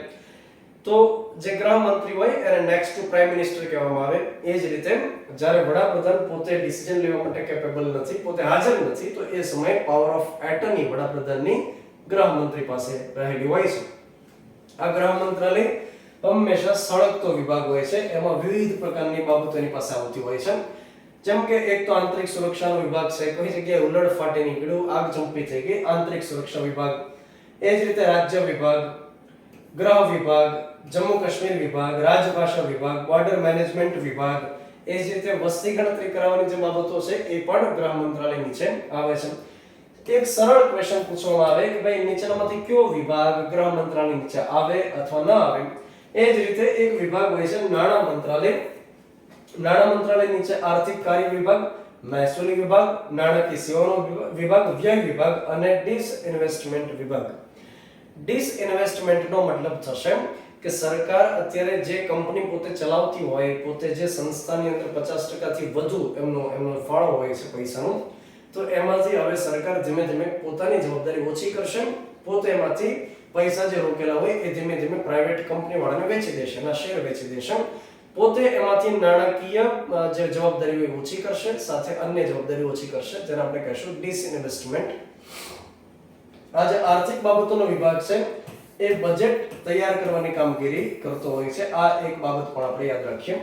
તો જે ગૃહ મંત્રી હોય એને નેક્સ્ટ ટુ પ્રાઇમ મિનિસ્ટર કહેવામાં આવે. એ જ રીતે જ્યારે વડાપ્રધાન પોતે ડિસિઝન લેવા માટે કેપેબલ નથી, પોતે હાજર નથી, તો એ સમયે પાવર ઓફ એટર્ની વડાપ્રધાનની ગૃહ મંત્રી પાસે રહેલી હોય છે. આ ગૃહ મંત્રાલય હંમેશા સળગતો વિભાગ હોય છે, એમાં વિવિધ પ્રકારની બાબતો એની પાસે આવતી હોય છે. જેમ કે એક તો આંતરિક સુરક્ષાનો વિભાગ છે, કોઈ જગ્યાએ ઉલટ ફાટી નીકળ્યું, આગ ચંપી થઈ ગઈ, આંતરિક સુરક્ષા વિભાગ. એ જ રીતે રાજ્ય વિભાગ, ગૃહ વિભાગ, જમ્મુ કાશ્મીર વિભાગ, રાજભાષા વિભાગ, બોર્ડર મેનેજમેન્ટ વિભાગ. એ જ રીતે વસ્તી ગણતરી કરાવવાની જે બાબતો છે એ પણ ગૃહ મંત્રાલય નીચે આવે છે. એક સરળ ક્વેશ્ચન પૂછવામાં આવે કે ભાઈ નીચેનામાંથી કયો વિભાગ ગૃહ મંત્રાલય નીચે આવે અથવા ન આવે? એ જ રીતે એક વિભાગ હોય છે નાણાં મંત્રાલય. નાણાં મંત્રાલય નીચે આર્થિક કાર્ય વિભાગ, મહેસૂલી વિભાગ, નાણાકીય સેવાનો વિભાગ, વ્યય વિભાગ અને ડિસઇન્વેસ્ટમેન્ટ વિભાગ. ડિસઇન્વેસ્ટમેન્ટનો મતલબ થશે કે સરકાર અત્યારે જે કંપની પોતે ચલાવતી હોય, પોતે જે સંસ્થાની અંદર 50% થી વધુ એમનો ફાળો હોય છે પૈસાનો, તો એમાંથી હવે સરકાર ધીમે ધીમે પોતાની જવાબદારી ઓછી કરશે. પોતે એમાંથી પૈસા જે રોકેલા હોય એ ધીમે ધીમે પ્રાઇવેટ કંપની વાળાને વેચી દેશે, એના શેર વેચી દેશે. પોતે એમાંથી નાણાકીય જે જવાબદારી હોય ઓછી કરશે, સાથે અન્ય જવાબદારી ઓછી કરશે, જેને આપણે કહીશું ડિસઇન્વેસ્ટમેન્ટ. આ જે આર્થિક બાબતોનો વિભાગ છે એ બજેટ તૈયાર કરવાની કામગીરી કરતો હોય છે. આ એક બાબત પણ આપણે યાદ રાખીએ.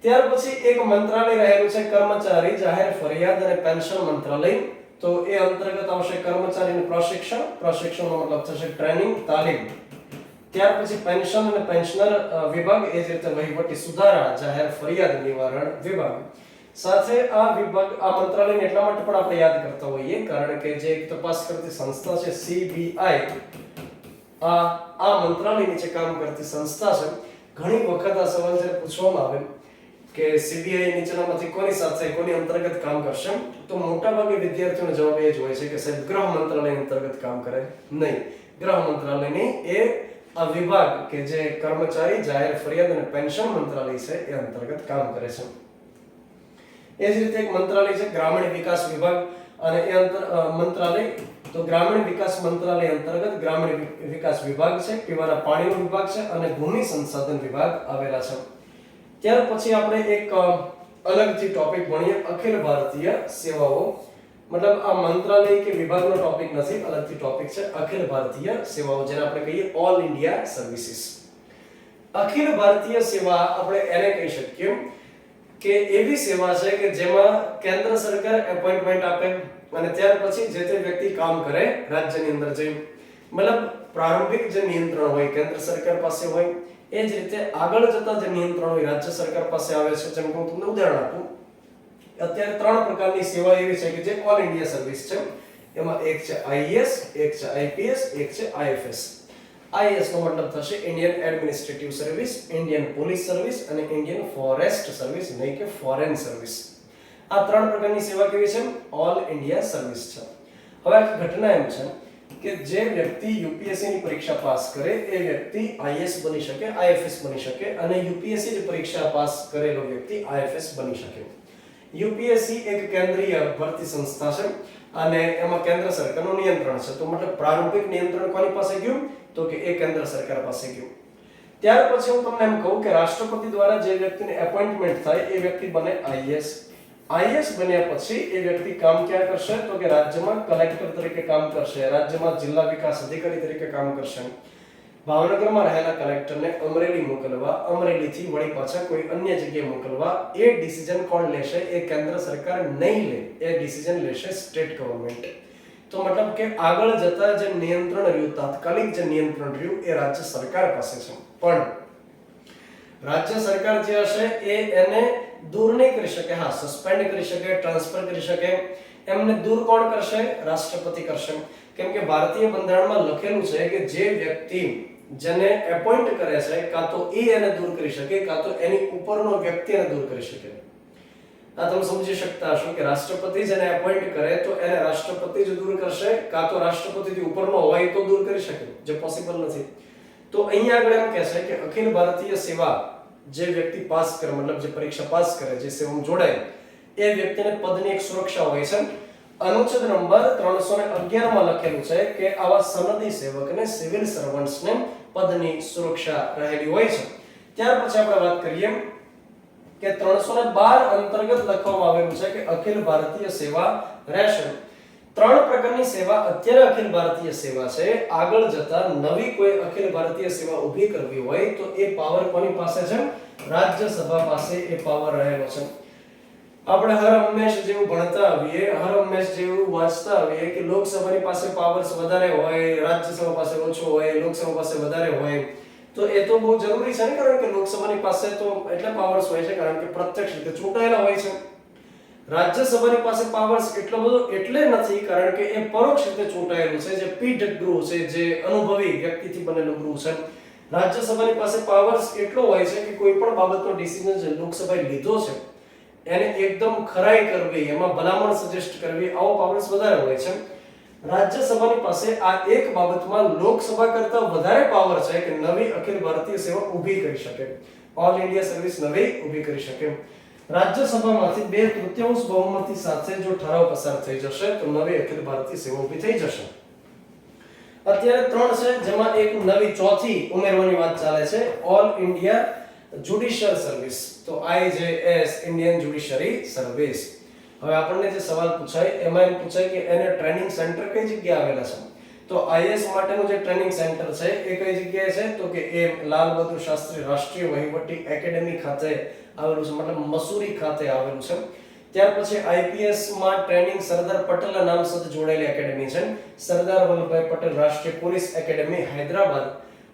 ત્યાર પછી એક મંત્રાલય રહેલું છે કર્મચારી જાહેર ફરિયાદ અને પેન્શન મંત્રાલય. તો એ અંતર્ગત આવશે કર્મચારીનું પ્રશિક્ષણનો મતલબ થશે ટ્રેનિંગ, તાલીમ. ત્યાર પછી પેન્શન અને પેન્શનર વિભાગ, એ જ રીતે વહીવટી સુધારણા જાહેર ફરિયાદ નિવારણ વિભાગ. સાથે આ વિભાગ, આ મંત્રાલયને એટલા માટે પણ આપણે યાદ કરતા હોઈએ કારણ કે જે એક તપાસ કરતી સંસ્થા છે CBI, આ મંત્રાલય નીચે કામ કરતી સંસ્થા છે. ઘણી વખત આ સવાલ જ્યારે પૂછવામાં આવે કે CBI નીચેનામાંથી કોની સાથે કોની અંતર્ગત કામ કરશે, તો મોટાભાગે વિદ્યાર્થીઓનો જવાબ એ જ હોય છે કે સાહેબ ગૃહ મંત્રાલય અંતર્ગત કામ કરે નહીં. ગૃહ મંત્રાલયની એ આ વિભાગ કે જે કર્મચારી જાહેર ફરિયાદ અને પેન્શન મંત્રાલય છે એ અંતર્ગત કામ કરે છે. એ જ રીતે એક મંત્રાલય છે ગ્રામીણ વિકાસ વિભાગ, અને એ મંત્રાલય તો ગ્રામીણ વિકાસ મંત્રાલય અંતર્ગત ગ્રામીણ વિકાસ વિભાગ છે, પીવાના પાણીનો વિભાગ છે અને ભૂમિ સંસાધન વિભાગ આવેલા છે. ત્યાર પછી આપણે એક અલગથી ટોપિક ભણીએ, અખિલ ભારતીય સેવાઓ. મતલબ આ મંત્રાલય કે વિભાગનો ટોપિક નથી, અલગથી ટોપિક છે અખિલ ભારતીય સેવાઓ, જેને આપણે કહીએ all India services. Akhil Bharatiya સેવા આપણે એને કહી શકીએ કે એવી સેવા છે કે જેમાં કેન્દ્ર સરકાર એપોઇન્ટમેન્ટ આપે અને ત્યાર પછી જે તે વ્યક્તિ કામ કરે રાજ્યની અંદર જઈ. મતલબ પ્રારંભિક જે નિયંત્રણ હોય કેન્દ્ર સરકાર પાસે હોય, એ જ રીતે આગળ જતા જે નિયંત્રણ હોય રાજ્ય સરકાર પાસે આવે છે. જેમ કે હું તમને ઉદાહરણ આપું, અત્યારે 3 પ્રકારની સેવા એવી છે કે જે ઓલ ઇન્ડિયા સર્વિસ છે. એમાં એક છે IAS, એક છે IPS, એક છે IFS. IAS નો મતલબ થશે Indian administrative service, Indian police service અને ઇન્ડિયન ફોરેસ્ટ સર્વિસ, નહીં કે ફોરેન સર્વિસ. આ 3 પ્રકારની સેવા કેવી છે? ઓલ ઇન્ડિયા સર્વિસ છે. હવે આ ઘટના એમ છે કે જે વ્યક્તિ UPSC ની પરીક્ષા પાસ કરે એ વ્યક્તિ IAS બની શકે, IFS બની શકે, અને UPSC ની પરીક્ષા પાસ કરેલો વ્યક્તિ IFS બની શકે. UPSC એક કેન્દ્રીય ભરતી સંસ્થા છે અને એમાં કેન્દ્ર સરકારનું નિયંત્રણ છે. તો મતલબ પ્રારંભિક નિયંત્રણ કોની પાસે ગયું? તો કે એ કેન્દ્ર સરકાર પાસે ગયું. ત્યાર પછી હું તમને એમ કહું કે રાષ્ટ્રપતિ દ્વારા જે વ્યક્તિને એપોઇન્ટમેન્ટ થાય એ વ્યક્તિ બને IAS. IAS બન્યા પછી એ વ્યક્તિ કામ ક્યાં કરશે? તો કે રાજ્યમાં કલેક્ટર તરીકે કામ કરશે, રાજ્યમાં જિલ્લા વિકાસ અધિકારી તરીકે કામ કરશે. ભાવનગરમાં રહેલા કલેક્ટરને અમરેલી મોકલવા, અમરેલીથી વળી પાછા કોઈ અન્ય જગ્યાએ મોકલવા, એ ડિસિઝન કોણ લેશે? એ કેન્દ્ર સરકાર નહીં લે, એ ડિસિઝન લેશે સ્ટેટ ગવર્નમેન્ટ. તો મતલબ કે આગળ જતા જે નિયંત્રણ રહ્યું, તાત્કાલિક જે નિયંત્રણ રહ્યું એ રાજ્ય સરકાર પાસે છે. પણ રાજ્ય સરકાર જે હશે એ એને દૂર નહીં કરી શકે. હા, સસ્પેન્ડ કરી શકે, ટ્રાન્સફર કરી શકે. એમને દૂર કોણ કરશે? રાષ્ટ્રપતિ કરશે. કેમ કે ભારતીય બંધારણમાં લખેલું છે કે જે વ્યક્તિ જેને એપોઇન્ટ કરે છે કાં તો એને દૂર કરી શકે કાં તો એની ઉપરનો વ્યક્તિ એને દૂર કરી શકે. આ તમે સમજી શકતા હશો કે રાષ્ટ્રપતિ જેને એપોઇન્ટ કરે તો એને રાષ્ટ્રપતિ જ દૂર કરશે કાં તો રાષ્ટ્રપતિથી ઉપરનો હોય તો દૂર કરી શકે, જે પોસિબલ નથી. તો અહીંયા આગળ એમ કહે છે કે અખિલ ભારતીય સેવા જે વ્યક્તિ પાસ કરે, મતલબ જે પરીક્ષા પાસ કરે, જે સેવામાં જોડાય, એ વ્યક્તિને પદની એક સુરક્ષા હોય છે. અનુચ્છેદ નંબર 311 માં લખેલું છે કે આવા સનદી સેવકને, સિવિલ સર્વન્ટ્સને પદની સુરક્ષા રહેલી હોય છે. ત્યાર પછી આપણે વાત કરીએ કે 312 અંતર્ગત લખવામાં આવેલું છે કે અખિલ ભારતીય સેવા રહેશે. 3 પ્રકારની સેવા અત્યારે અખિલ ભારતીય સેવા છે. આગળ જતા નવી કોઈ અખિલ ભારતીય સેવા ઊભી કરવી હોય તો એ પાવર કોની પાસે છે? રાજ્યસભા પાસે એ પાવર રહેલો છે. આપણે હર હંમેશ જેવું ભણતા આવીએ, હર હંમેશ જેવું વાંચતા આવીએ કે લોકસભાની પાસે પાવર્સ વધારે હોય, રાજ્યસભા પાસે ઓછો હોય, લોકસભા પાસે વધારે હોય. તો એ તો બહુ જરૂરી છે ને, કારણ કે લોકસભાની પાસે તો એટલે પાવર્સ હોય છે કારણ કે પ્રત્યક્ષ રીતે ચૂંટાયેલા હોય છે. રાજ્યસભાની પાસે પાવર્સ એટલો બધો એટલે નથી કારણ કે એ પરોક્ષ રીતે ચૂંટાયેલું છે, જે પીઠ ગૃહ છે, જે અનુભવી વ્યક્તિથી બનેલું ગૃહ છે. રાજ્યસભાની પાસે પાવર્સ એટલો હોય છે કે કોઈ પણ બાબતનો ડિસિઝન જે લોકસભાએ લીધો છે એને એકદમ ખરાઈ કરવી, એમાં ભલામણ સજેસ્ટ કરવી, આવો પાવર્સ વધારે હોય છે. રાજ્યસભાની પાસે આ એક બાબતમાં લોકસભા કરતા વધારે પાવર છે કે નવી અખિલ ભારતીય સેવા ઊભી કરી શકે, ઓલ ઇન્ડિયા સર્વિસ નવી ઊભી કરી શકે. રાજ્યસભામાંથી 2/3 બહુમતી સાથે જો ઠરાવ પસાર થઈ જશે તો નવી અખિલ ભારતીય સેવા ઊભી થઈ જશે. અત્યારે 3 છે, જેમાં એક નવી ચોથી ઉમેરવાની વાત ચાલે છે, ઓલ ઇન્ડિયા જ્યુડિશિયલ સર્વિસ. તો IJS, ઇન્ડિયન જ્યુડિશિયરી સર્વિસ. હવે આપણને જે સવાલ પૂછાય એમાં એમ પૂછાય કે એને ટ્રેનિંગ સેન્ટર કઈ જગ્યાએ આવેલા છે? તો આઈએએસ માટેનું જે ટ્રેનિંગ સેન્ટર છે એ કઈ જગ્યાએ છે તો કે એ લાલ બહાદુર શાસ્ત્રી રાષ્ટ્રીય વહીવટી એકેડેમી ખાતે આવેલું છે, મતલબ મસૂરી ખાતે આવેલું છે. ત્યાર પછી આઈપીએસ માં ટ્રેનિંગ સરદાર પટેલના નામ સાથે જોડાયેલી એકેડેમી છે, સરદાર વલ્લભભાઈ પટેલ રાષ્ટ્રીય પોલીસ એકેડેમી હૈદરાબાદ.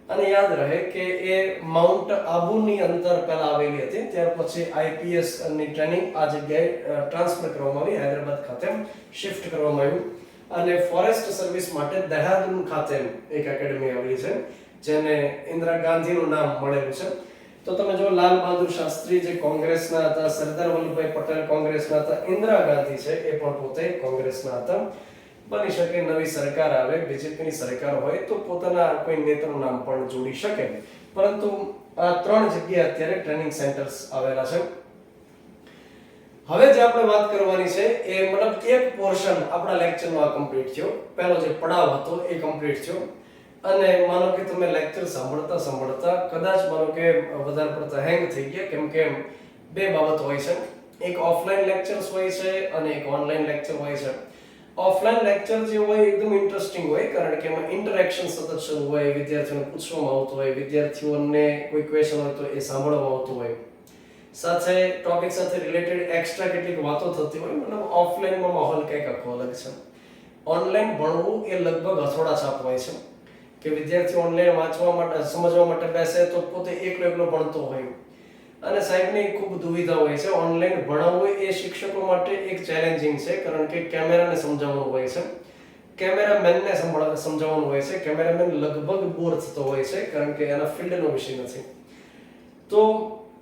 અને યાદ રહે કે એ માઉન્ટ આબુની અંદર પહેલા આવેલી હતી, ત્યાર પછી આઈપીએસ ની ટ્રેનિંગ આ જગ્યાએ ટ્રાન્સફર કરવામાં આવી, હૈદરાબાદ ખાતે શિફ્ટ કરવામાં આવ્યું. અને ફોરેસ્ટ સર્વિસ માટે દહેરાદૂન ખાતે એક એકેડેમી આવેલી છે જેને ઇન્દિરા ગાંધીનું નામ મળેલું છે. તો તમે જો લાલ બહાદુર શાસ્ત્રી જે કોંગ્રેસના હતા, સરદાર વલ્લભભાઈ પટેલ કોંગ્રેસના હતા, ઇન્દિરા ગાંધી છે એ પણ પોતે કોંગ્રેસના હતા. બની શકે નવી સરકાર આવે, બીજેપીની સરકાર હોય તો પોતાના કોઈ નેતાનું નામ પણ જોડી શકે, પરંતુ આ ત્રણ જગ્યાએ અત્યારે ટ્રેનિંગ સેન્ટર્સ આવેલા છે. હવે જે આપણે વાત કરવાની છે એ મતલબ એક પોર્શન આપણા લેક્ચરનો આ કમ્પ્લીટ થયો, પહેલો જે પડાવ હતો એ કમ્પ્લીટ થયો. અને માનો કે તમે લેક્ચર સાંભળતા કદાચ માનો કે વધારે પડતા હેંગ થઈ ગયા, કેમ કે બે બાબત હોય છે, એક ઓફલાઈન લેક્ચર્સ હોય છે અને એક ઓનલાઈન લેક્ચર હોય છે. ઓફલાઈન લેક્ચર જે હોય એકદમ ઇન્ટરેસ્ટિંગ હોય, કારણ કે એમાં ઇન્ટરેક્શન સતત શરૂ હોય, વિદ્યાર્થીઓને પૂછવામાં આવતું હોય, વિદ્યાર્થીઓને કોઈ ક્વેશ્ચન હોય તો એ સાંભળવામાં આવતું હોય, સાથે ટોપિક સાથે રિલેટેડ એક્સ્ટ્રા કેટલીક વાતો થતી હોય. મતલબ ઓફલાઈનમાં માહોલ કંઈક આખો અલગ છે. ઓનલાઈન ભણવું એ લગભગ હથોડા છાપ હોય છે કે વિદ્યાર્થી ઓનલાઈન વાંચવા માટે સમજવા માટે બેસે તો પોતે એકલો ભણતો હોય, અને સાહેબની ખૂબ દુવિધા હોય છે. ઓનલાઈન ભણાવવું એ શિક્ષકો માટે એક ચેલેન્જિંગ છે, કારણ કે કેમેરાને સમજાવવાનું હોય છે, કેમેરામેનને સમજાવવાનું હોય છે. કેમેરામેન લગભગ બોર થતો હોય છે, કારણ કે એના ફિલ્ડનો વિષય નથી. તો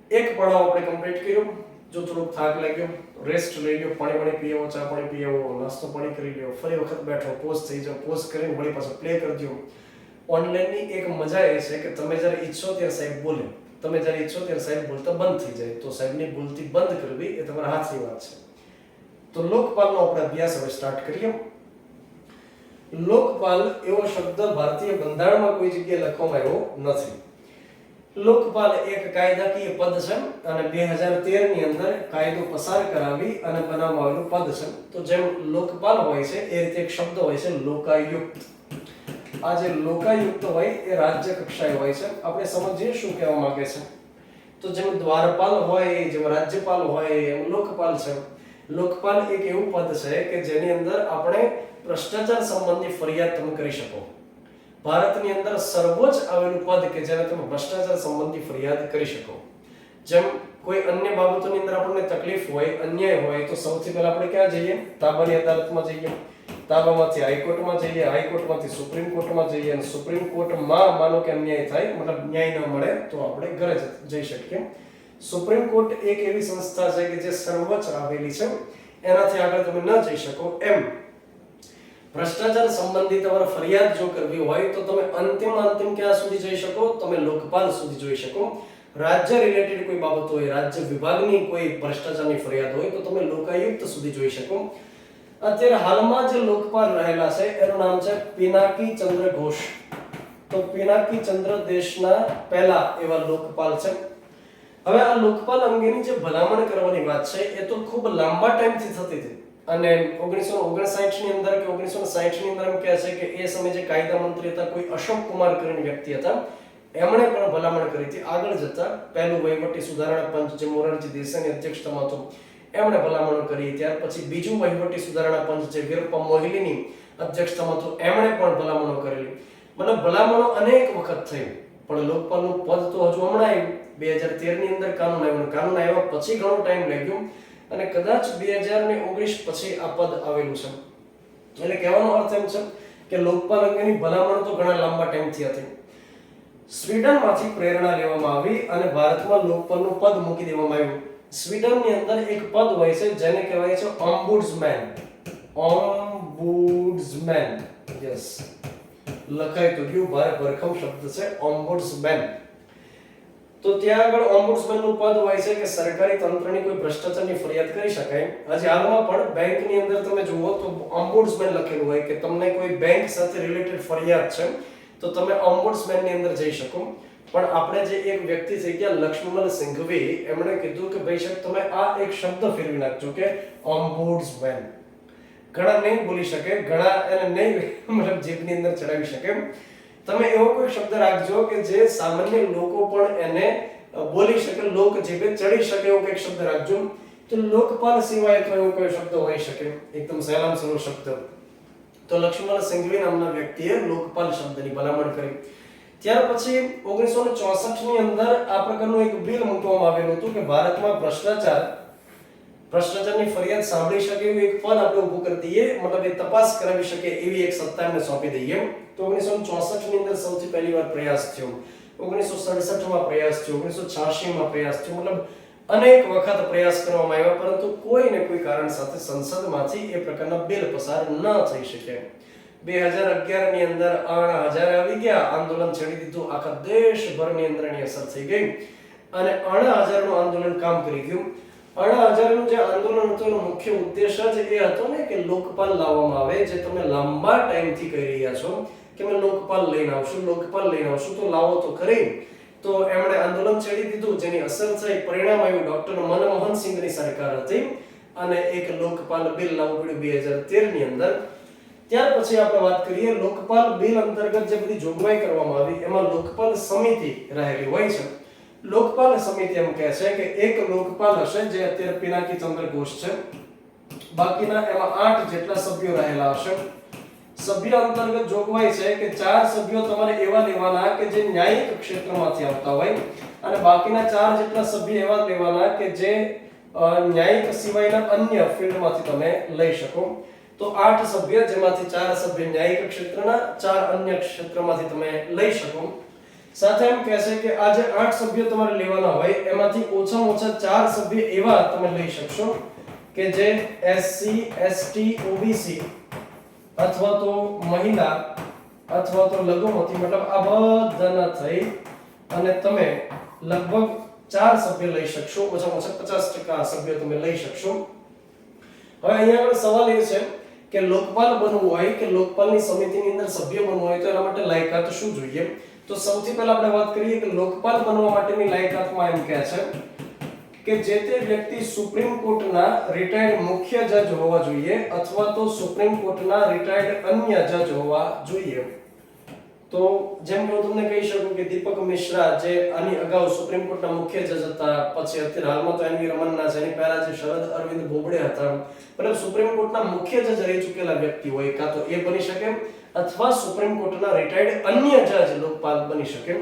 એક પડાવ આપણે કમ્પ્લીટ કર્યો. જો થોડોક થાક લાગ્યો, રેસ્ટ લઈ લ્યો, પાણી પી આવો, ચા પાણી પી આવો, નાસ્તો પાણી કરી લ્યો, ફરી વખત બેઠો, પોઝ થઈ જાઓ, પોઝ કરીને વળી પાછો પ્લે કરી દો. ઓનલાઈનની એક મજા એ છે કે તમે જ્યારે ઈચ્છો ત્યારે સાહેબ બોલે, તમે જ્યારે ઈચ્છો ત્યારે સાહેબ બોલતા બંધ થઈ જાય, તો સાહેબની બોલતી બંધ કરવી એ તમારા હાથની વાત છે. તો લોકપાલનો આપણે અભ્યાસ હવે સ્ટાર્ટ કરીએ. લોકપાલ એવો શબ્દ ભારતીય બંધારણમાં કોઈ જગ્યાએ લખવામાં આવ્યો નથી. લોકપાલ એક કાયદાકીય પદ છે અને 2013 ની અંદર કાયદો પસાર કરાવી અને બનાવવામાં આવેલું પદ છે. તો જેમ લોકપાલ હોય છે એ રીતે એક શબ્દ હોય છે લોકાયુક્ત. આ જે લોકાયુક્ત હોય એ રાજ્ય કક્ષાએ હોય છે. આપણે સમજીએ શું કહેવા માંગે છે. તો જેમ દ્વારપાલ હોય, જેમ રાજ્યપાલ હોય, એમ લોકપાલ છે. લોકપાલ એક એવું પદ છે કે જેની અંદર આપણે ભ્રષ્ટાચાર સંબંધી ફરિયાદ તમે કરી શકો. ભારતની અંદર સર્વોચ્ચ આવેલું પદ કે જેને તમે ભ્રષ્ટાચાર સંબંધી ફરિયાદ કરી શકો. જેમ કોઈ અન્ય બાબતોની અંદર આપણને તકલીફ હોય, અન્યાય હોય, તો સૌથી પહેલા આપણે ક્યાં જઈએ? તાબાની અદાલતમાં જઈએ, તાબામાંથી હાઈકોર્ટમાં જઈએ, હાઈકોર્ટમાંથી સુપ્રીમ કોર્ટમાં જઈએ, અને સુપ્રીમ કોર્ટમાં માનો કે અન્યાય થાય, મતલબ ન્યાય ન મળે, તો આપણે ઘરે જઈ શકીએ. સુપ્રીમ કોર્ટ એક એવી સંસ્થા છે કે જે સર્વોચ્ચ આવેલી છે, એનાથી આગળ તમે ન જઈ શકો. એમ ભ્રષ્ટાચાર સંબંધી તમારે ફરિયાદ જો કરવી હોય તો તમે અંતિમ ક્યાં સુધી જઈ શકો? તમે લોકપાલ સુધી જઈ શકો. રાજ્ય રિલેટેડ કોઈ બાબત હોય, રાજ્ય વિભાગની કોઈ ભ્રષ્ટાચારની ફરિયાદ હોય તો તમે લોકાયુક્ત સુધી જઈ શકો. અત્યારે હાલમાં જે લોકપાલ રહેલા છે એનું નામ છે પિનાકી ચંદ્ર ઘોષ. તો પિનાકી ચંદ્ર દેશના પહેલા એવા લોકપાલ છે. હવે આ લોકપાલ અંગેની જે ભલામણ કરવાની વાત છે એ તો ખૂબ લાંબા ટાઈમથી થતી હતી, અને 1959 ની અંદર કે 1960 ની અંદર એમ કહે છે કે એ સમયે જે કાયદા મંત્રી હતા કોઈ અશોક કુમાર કરીને વ્યક્તિ હતા, એમણે પણ ભલામણ કરી હતી. આગળ જતા પહેલું વહીવટી સુધારણા પંચ જે મોરારજી દેસાઈની અધ્યક્ષતામાં હતું એમણે ભલામણો કરી. ત્યાર પછી બીજું વહીવટી સુધારણા પંચ જે વીરપ્પા મોઇલીની અધ્યક્ષતામાં હતું એમણે પણ ભલામણો કરેલી. મતલબ ભલામણો અનેક વખત થઈ, પણ લોકપાલનું પદ તો હજુ હમણાં આવ્યું. 2013 ની અંદર કાનૂન આવ્યું. કાનૂન આવ્યા પછી ઘણો ટાઈમ લાગ્યો અને કદાચ 2019 પછી આ પદ આવેલું છે. એટલે કહેવાનો અર્થ એમ છે કે લોકપાલ અંગેની ભલામણ તો ઘણા લાંબા ટાઈમથી હતી. સ્વીડનમાંથી પ્રેરણા લેવામાં આવી અને ભારતમાં લોકપાલનું પદ મૂકી દેવામાં આવ્યું. સ્વીડનની અંદર એક પદ હોય છે જેને કહેવાય છે ઓમ્બુડ્સમેન. ઓમ્બુડ્સમેન, યસ, લખાય તો ગયું, ભારે ભરખમ શબ્દ છે ઓમ્બુડ્સમેન. તો ત્યાં આગળ ઓમ્બુડ્સમેનનું પદ હોય છે કે સરકારી તંત્રની કોઈ ભ્રષ્ટાચારની ફરિયાદ કરી શકાય. હજી હાલમાં પણ બેંકની અંદર તમે જુઓ તો ઓમ્બુડ્સમેન લખેલું હોય કે તમને કોઈ બેંક સાથે રિલેટેડ ફરિયાદ છે તો તમે ઓમ્બુડ્સમેનની અંદર જઈ શકો. પણ આપણે જે એક વ્યક્તિ થઈ ગયા લક્ષ્મણ સિંઘવી, એમણે કીધું કે ભાઈ સાહેબ તમે આ એક શબ્દ ફેરવી નાખજો કે ઓમ્બુડ્સમેન. ઘણા નહીં બોલી શકે, ઘણા એને નહીં મતલબ જીભની અંદર ચડાવી શકે. તમે એવો કોઈ શબ્દ રાખજો કે જે સામાન્ય લોકો પણ એને બોલી શકે, લોક જીભે ચડી શકે એવો કંઈક શબ્દ રાખજો. તો લોકપાલ સિવાય તો એવો કોઈ શબ્દ હોઈ શકે એકદમ સહેલામ સરળ શબ્દ. તો લક્ષ્મણ સિંઘવી નામના વ્યક્તિએ લોકપાલ શબ્દની ભલામણ કરી. ત્યાર પછી 1964 ની અંદર આ પ્રકારનું એક બિલ મૂકવામાં આવેલું હતું કે ભારતમાં ભ્રષ્ટાચારની ફરિયાદ સાંભળી શકે એવું એક પદ આપણે ઊભું કરી દઈએ, મતલબ એ તપાસ કરાવી શકે એવી એક સત્તા એમને સોંપી દઈએ. તો 1964 ની અંદર સૌથી પહેલી વાર પ્રયાસ થયો, 1967 માં પ્રયાસ થયો, 1986 માં પ્રયાસ થયો, મતલબ અનેક વખત પ્રયાસ કરવામાં આવ્યા, પરંતુ કોઈ ને કોઈ કારણ સાથે સંસદમાંથી એ પ્રકારના બિલ પસાર ન થઈ શકે. 2011 ની અંદર અણા હજારે આવી ગયા, આંદોલન છેડી દીધું, આખા દેશભરની અંદર એની અસર થઈ ગઈ અને અણા હજારનું આંદોલન કામ કરી ગયું. અણા હજારનું જે આંદોલન હતું એનો મુખ્ય ઉદ્દેશ્ય જ એ હતો ને કે લોકપાલ લાવવામાં આવે, જે તમે લાંબા ટાઈમથી કહી રહ્યા છો કે અમે લોકપાલ લઈને આવશું, તો લાવો તો ખરી. તો એમણે આંદોલન છેડી દીધું, જેની અસર થઈ, પરિણામ આવ્યું, ડોક્ટર મનમોહન સિંઘની સરકાર હતી અને એક લોકપાલ બિલ લાવવું પડ્યું 2013 ની અંદર. ત્યાર પછી આપણે વાત કરીએ લોકપાલ બિલ અંતર્ગત જે બધી જોગવાઈ કરવામાં આવી એમાં લોકપાલ સમિતિ રહેલી હોય છે. લોકપાલ સમિતિ એમ કહે છે કે એક લોકપાલ હશે, જે અત્યારે પિનાકી ચંદ્ર ઘોષ છે, બાકીના એમાં 8 જેટલા સભ્યો રહેલા હશે. સભ્ય અંતર્ગત જોગવાઈ છે કે 4 સભ્યો તમારે એવા લેવાના કે જે ન્યાયિક ક્ષેત્રમાંથી આવતા હોય અને બાકીના 4 જેટલા સભ્ય એવા લેવાના કે જે ન્યાયિક સિવાયના અન્ય ફિલ્ડમાંથી તમે લઈ શકો. તો 8 સભ્ય, જેમાંથી 4 સભ્ય ન્યાયિક ક્ષેત્રના, 4 અન્ય ક્ષેત્રમાંથી તમે લઈ શકો. સાથે એમ કહે છે કે આ જે 8 સભ્યો તમારે લેવાના હોય એમાંથી ઓછામાં ઓછા 4 સભ્ય એવા તમે લઈ શકશો કે જે એસસી, એસટી, ઓબીસી અથવા તો મહિલા અથવા તો લઘુમતી, મતલબ આ બધાના થઈ અને તમે લગભગ 4 સભ્ય લઈ શકશો, ઓછામાં ઓછા 50% સભ્યો તમે લઈ શકશો. હવે અહીંયા આગળ સવાલ એ છે કે લોકપાલ બનવું હોય કે લોકપાલની સમિતિની અંદર સભ્ય બનવું હોય તો એના માટે લાયકાત શું જોઈએ? તો સૌથી પહેલા આપણે વાત કરીએ કે લોકપાલ બનવા માટેની લાયકાતમાં એમ કહે છે કે જે તે વ્યક્તિ સુપ્રીમ કોર્ટના રિટાયર્ડ મુખ્ય જજ હોવા જોઈએ અથવા તો સુપ્રીમ કોર્ટના રિટાયર્ડ અન્ય જજ હોવા જોઈએ. તો જેમ કે હું તમને કહી શકું કે દીપક મિશ્રા જે આની અગાઉ સુપ્રીમ કોર્ટના મુખ્ય જજ હતા, પછી અત્યારે હાલમાં તો એનવી રમન્ના છે, એની પહેલા જે શરદ અરવિંદ બોબડે હતા, પરંતુ સુપ્રીમ કોર્ટના મુખ્ય જજ રહી ચૂકેલા વ્યક્તિ હોય, કાં તો એ બની શકે અથવા સુપ્રીમ કોર્ટના રિટાયર્ડ અન્ય જજ લોકપાલ બની શકે.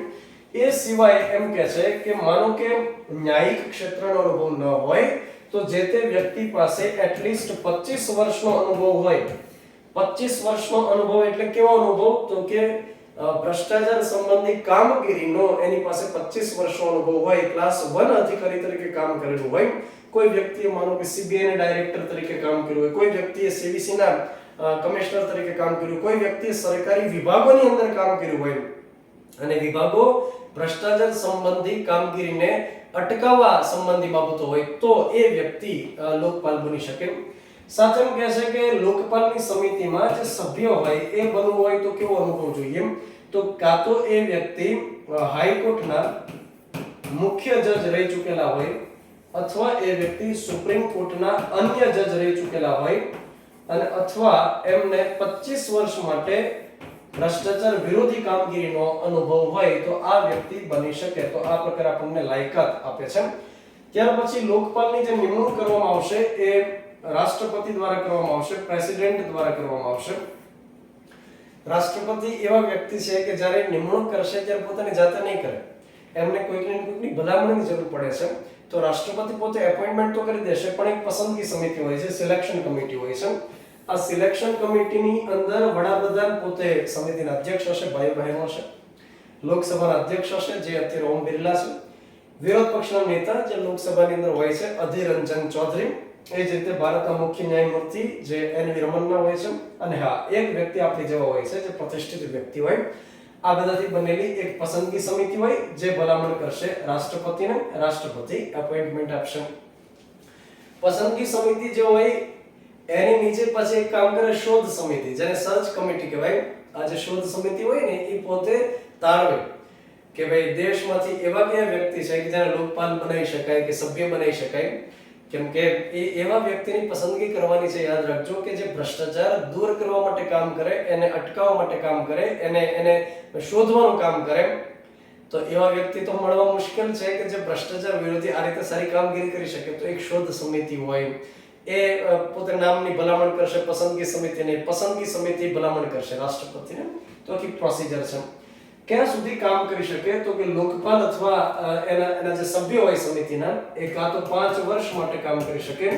એ સિવાય એમ કહે છે કે માનો કે ન્યાયિક ક્ષેત્રનો અનુભવ ન હોય તો જે તે વ્યક્તિ પાસે એટલીસ્ટ 25 વર્ષનો અનુભવ હોય. 25 વર્ષનો અનુભવ એટલે કેવો અનુભવ? તો કે ભ્રષ્ટાચાર સંબંધી કામગીરીનો એની પાસે 25 વર્ષનો અનુભવ હોય, ક્લાસ 1 અધિકારી તરીકે કામ કરેલું હોય. કોઈ વ્યક્તિએ માનો કે સીબીઆઈ ના ડાયરેક્ટર તરીકે કામ કર્યું હોય, કોઈ વ્યક્તિએ સીવીસી ના કમિશનર તરીકે કામ કર્યું, કોઈ વ્યક્તિએ સરકારી વિભાગોની અંદર કામ કર્યું હોય અને વિભાગો ભ્રષ્ટાચાર સંબંધી કામગીરીને અટકાવવા સંબંધી બાબતો હોય તો એ વ્યક્તિ લોકપાલ બની શકે. સાથે એમ કહે છે કે લોકપાલની સમિતિમાં જે સભ્ય હોય એ બનવું હોય તો કેવો અનુભવ જોઈએ? તો કાં તો એ વ્યક્તિ હાઈકોર્ટના મુખ્ય જજ રહી ચૂકેલા હોય અથવા એ વ્યક્તિ સુપ્રીમ કોર્ટના અન્ય જજ રહી ચૂકેલા હોય અને અથવા એમને 25 વર્ષ માટે ભ્રષ્ટાચાર વિરોધી કામગીરીનો અનુભવ હોય તો આ વ્યક્તિ બની શકે. તો આ પ્રકાર આપણને લાયકાત આપે છે. ત્યાર પછી લોકપાલની જે નિમણૂક કરવામાં આવશે એ રાષ્ટ્રપતિ દ્વારા કરવામાં આવશે, પ્રેસિડેન્ટ દ્વારા કરવામાં આવશે. રાષ્ટ્રપતિ એવા વ્યક્તિ છે કે જ્યારે નિમણૂક કરશે ત્યારે પોતાની જાતે નહીં કરે, એમને કોઈકની ભલામણની જરૂર પડે છે. તો રાષ્ટ્રપતિ પોતે એપોઇન્ટમેન્ટ તો કરી દેશે, પણ એક પસંદગી સમિતિ હોય છે, સિલેક્શન કમિટી હોય છે. આ સિલેક્શન કમિટીની અંદર વડાપ્રધાન પોતે સમિતિના અધ્યક્ષ હશે, ભાઈ બહેનો હશે, લોકસભાના અધ્યક્ષ હશે જે અત્યારે ઓમ બિરલા છે, વિરોધ પક્ષના નેતા જે લોકસભાની અંદર હોય છે અધીર રંજન ચૌધરી, એ જ રીતે ભારતના મુખ્ય ન્યાયમૂર્તિ જે એનવી રમન્ના હોય છે, અને હા એક વ્યક્તિ આપણી જેવા હોય છે જે પ્રતિષ્ઠિત વ્યક્તિ હોય. આ બધાથી બનેલી એક પસંદગી સમિતિ હોય જે ભલામણ કરશે રાષ્ટ્રપતિને, રાષ્ટ્રપતિ એપોઇન્ટમેન્ટ આપશે. પસંદગી સમિતિ જે હોય એની નીચે પછી એક કામ કરે શોધ સમિતિ, જેને સર્ચ કમિટી કહેવાય. આ જે શોધ સમિતિ હોય ને એ પોતે તારવે કે ભાઈ દેશમાંથી એવા કયા વ્યક્તિ છે કે જેને લોકપાલ બનાવી શકાય કે સભ્ય બનાવી શકાય. કેમ કે એ એવા વ્યક્તિની પસંદગી કરવાની છે, યાદ રાખજો, કે જે ભ્રષ્ટાચાર દૂર કરવા માટે કામ કરે, એને અટકાવવા માટે કામ કરે, એને શોધવાનું કામ કરે. તો એવા વ્યક્તિ તો મળવા મુશ્કેલ છે કે જે ભ્રષ્ટાચાર વિરોધી આ રીતે સારી કામગીરી કરી શકે. તો એક શોધ સમિતિ હોય, એ પોતે નામની ભલામણ કરશે, પસંદગી સમિતિની પસંદગી સમિતિ ભલામણ કરશે રાષ્ટ્રપતિને. તો આખી પ્રોસિજર છે. ક્યાં સુધી કામ કરી શકે? તો કે લોકપાલ અથવા એના જે સભ્યો હોય સમિતિના, એ કાં તો 5 વર્ષ માટે કામ કરી શકે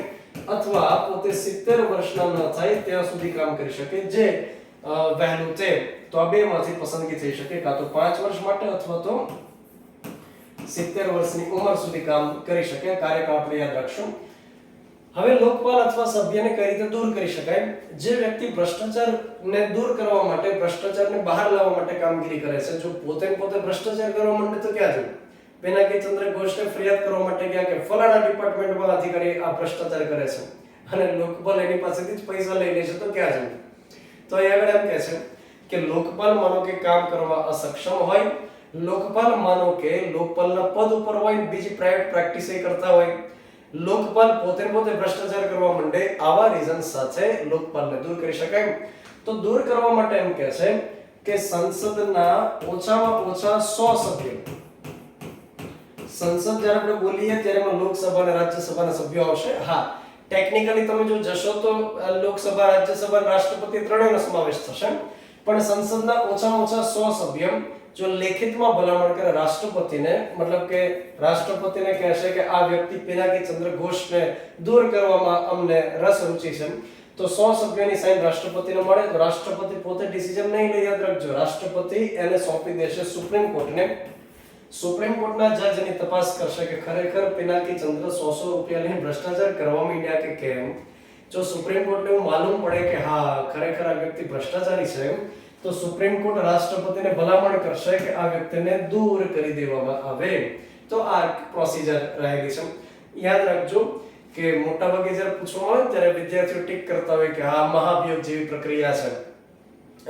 અથવા પોતે 70 વર્ષના ન થાય ત્યાં સુધી કામ કરી શકે. જે વહેલું તે, તો આ બેમાંથી પસંદગી થઈ શકે, કાં તો 5 વર્ષ માટે અથવા તો 70 વર્ષની ઉંમર સુધી કામ કરી શકે. કાર્યકાળ આપણે યાદ રાખશું. હવે લોકપાલ અથવા સભ્યને કઈ રીતે દૂર કરી શકાય? જે વ્યક્તિ ભ્રષ્ટાચારને દૂર કરવા માટે, ભ્રષ્ટાચારને બહાર લાવવા માટે કામગીરી કરે છે, જો પોતે ભ્રષ્ટાચાર કરવા માંડે તો ક્યાં જવું? પિનાકી ચંદ્ર ઘોષને ફરિયાદ કરવા માટે ગયા કે ફલાણા ડિપાર્ટમેન્ટમાં અધિકારી આ ભ્રષ્ટાચાર કરે છે અને લોકપાલ એની પાસેથી જ પૈસા લઈ લે છે, તો ક્યાં જવું? તો અહીં આગળ એમ કહે છે કે લોકપાલ માનો કે કામ કરવા અસક્ષમ હોય, લોકપાલ માનો કે લોકપાલના પદ ઉપર હોય, બીજી પ્રાઇવેટ પ્રેક્ટિસ કરતા હોય, લોકપાલ પોતે ભ્રષ્ટાચાર કરવા માંડે, આવા રીઝન સાથે લોકપાલને દૂર કરી શકાય. તો દૂર કરવા માટે એમ કહે છે કે સંસદના ઓછામાં ઓછા 100 સભ્યો, સંસદ જ્યારે આપણે બોલીએ ત્યારે એમાં લોકસભા અને રાજ્યસભાના સભ્યો આવશે. હા, ટેકનિકલી તમે જો જશો તો લોકસભા, રાજ્યસભા અને રાષ્ટ્રપતિ ત્રણેયનો સમાવેશ થશે. પણ સંસદના ઓછામાં ઓછા 100 સભ્યો જો લેખિતમાં ભલામણ કરે રાષ્ટ્રપતિને, મતલબ કે રાષ્ટ્રપતિને કહેશે કે આ વ્યક્તિ પિનાકી ચંદ્ર ઘોષને દૂર કરવામાં અમને રસ રુચિ છે, તો 100 સભ્યોની સાઈન રાષ્ટ્રપતિને મળે. તો રાષ્ટ્રપતિ પોતે ડિસિઝન નહીં લે, યાદ રાખજો. રાષ્ટ્રપતિ એને સોંપી દેશે સુપ્રીમ કોર્ટને. સુપ્રીમ કોર્ટના જજની તપાસ કરશે કે ખરેખર પિનાકી ચંદ્ર 100 રૂપિયા લઈને ભ્રષ્ટાચાર કરવા માંડ્યા કે કેમ. જો સુપ્રીમ કોર્ટને એવું માલુમ પડે કે હા ખરેખર આ વ્યક્તિ ભ્રષ્ટાચારી છે, તો સુપ્રીમ કોર્ટ રાષ્ટ્રપતિને ભલામણ કરશે કે આ વ્યક્તિને દૂર કરી દેવામાં આવે. તો આ પ્રોસિજર રહેલી છે. યાદ રાખજો કે મોટાભાગે જ્યારે પૂછવામાં આવે ત્યારે વિદ્યાર્થીઓ ટીક કરતા હોય કે હા મહાભિયોગ જેવી પ્રક્રિયા છે.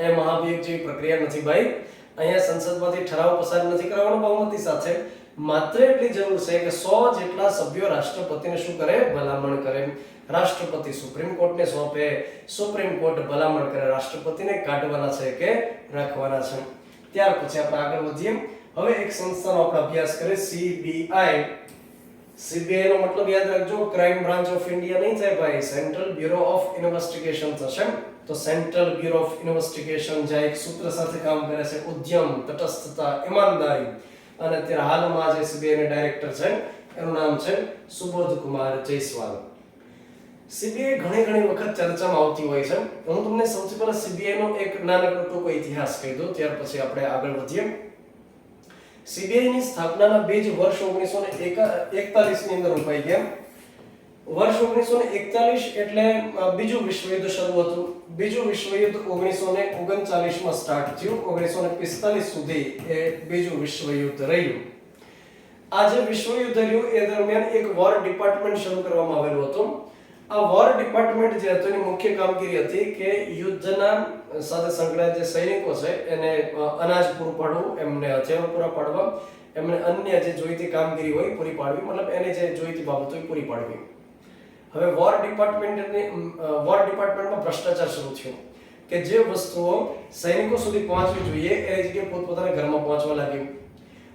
એ મહાભિયોગ જેવી પ્રક્રિયા નથી ભાઈ. અહીંયા સંસદમાંથી ઠરાવ પસાર નથી કરવાનો બહુમતી સાથે, માત્ર એટલી જરૂર છે કે 100 જેટલા સભ્યો રાષ્ટ્રપતિને શું કરે? ભલામણ કરે. રાષ્ટ્રપતિ સુપ્રીમ કોર્ટને સોંપે, સુપ્રીમ કોર્ટ ભલામણ કરે રાષ્ટ્રપતિને કાઢવાના છે કે રાખવાના છે. ત્યાર પછી આપણે આગળ વધીએ. હવે એક સંસ્થાનો આપણે અભ્યાસ કરીએ, સીબીઆઈ. સીબીઆઈ નો મતલબ યાદ રાખજો, ક્રાઇમ બ્રાન્ચ ઓફ ઇન્ડિયા નહીં થાય ભાઈ, સેન્ટ્રલ બ્યુરો ઓફ ઇન્વેસ્ટિગેશન થશે. તો સેન્ટ્રલ બ્યુરો ઓફ ઇન્વેસ્ટિગેશન જે એક સૂત્ર સાથે કામ કરે છે, ઉદ્યમ, તટસ્થતા, ઈમાનદારી. અને અત્યારે હાલમાં જે સીબીઆઈ ના ડાયરેક્ટર છે એનું નામ છે સુબોધ કુમાર જયસ્વાલ. સીબીઆઈ ઘણી વખત ચર્ચામાં આવતી હોય છે. હું તમને સૌથી પહેલા સીબીઆઈ નો એક નાનકડો ટૂંકો ઇતિહાસ કહી દઉં, ત્યાર પછી આપણે આગળ વધીએ. સીબીઆઈ ની સ્થાપનાના બીજ વર્ષ 1941 ની અંદર ઉપાઈ ગયા. વર્ષ 1941 એટલે બીજું વિશ્વયુદ્ધ શરૂ હતું. બીજું વિશ્વયુદ્ધ 1939 માં સ્ટાર્ટ થયું. 1945 સુધી એ બીજું વિશ્વયુદ્ધ રહ્યું. આ જે વિશ્વયુદ્ધ રહ્યું એ દરમિયાન એક વોર ડિપાર્ટમેન્ટ શરૂ કરવામાં આવેલું હતું. આ વોર ડિપાર્ટમેન્ટ જે હતું એની મુખ્ય કામગીરી હતી કે યુદ્ધના સાથે સંકળાયેલા જે સૈનિકો છે એને અનાજ પૂરું પાડવું, એમને હથિયારો પૂરા પાડવા, એમને અન્ય જે જોઈતી કામગીરી હોય પૂરી પાડવી, મતલબ એને જે જોઈતી બાબતો હોય પૂરી પાડવી. હવે વોર ડિપાર્ટમેન્ટમાં ભ્રષ્ટાચાર શરૂ થયો કે જે વસ્તુઓ સૈનિકો સુધી પહોંચવી જોઈએ એ જગ્યાએ પોતપોતાના ઘરમાં પહોંચવા લાગી.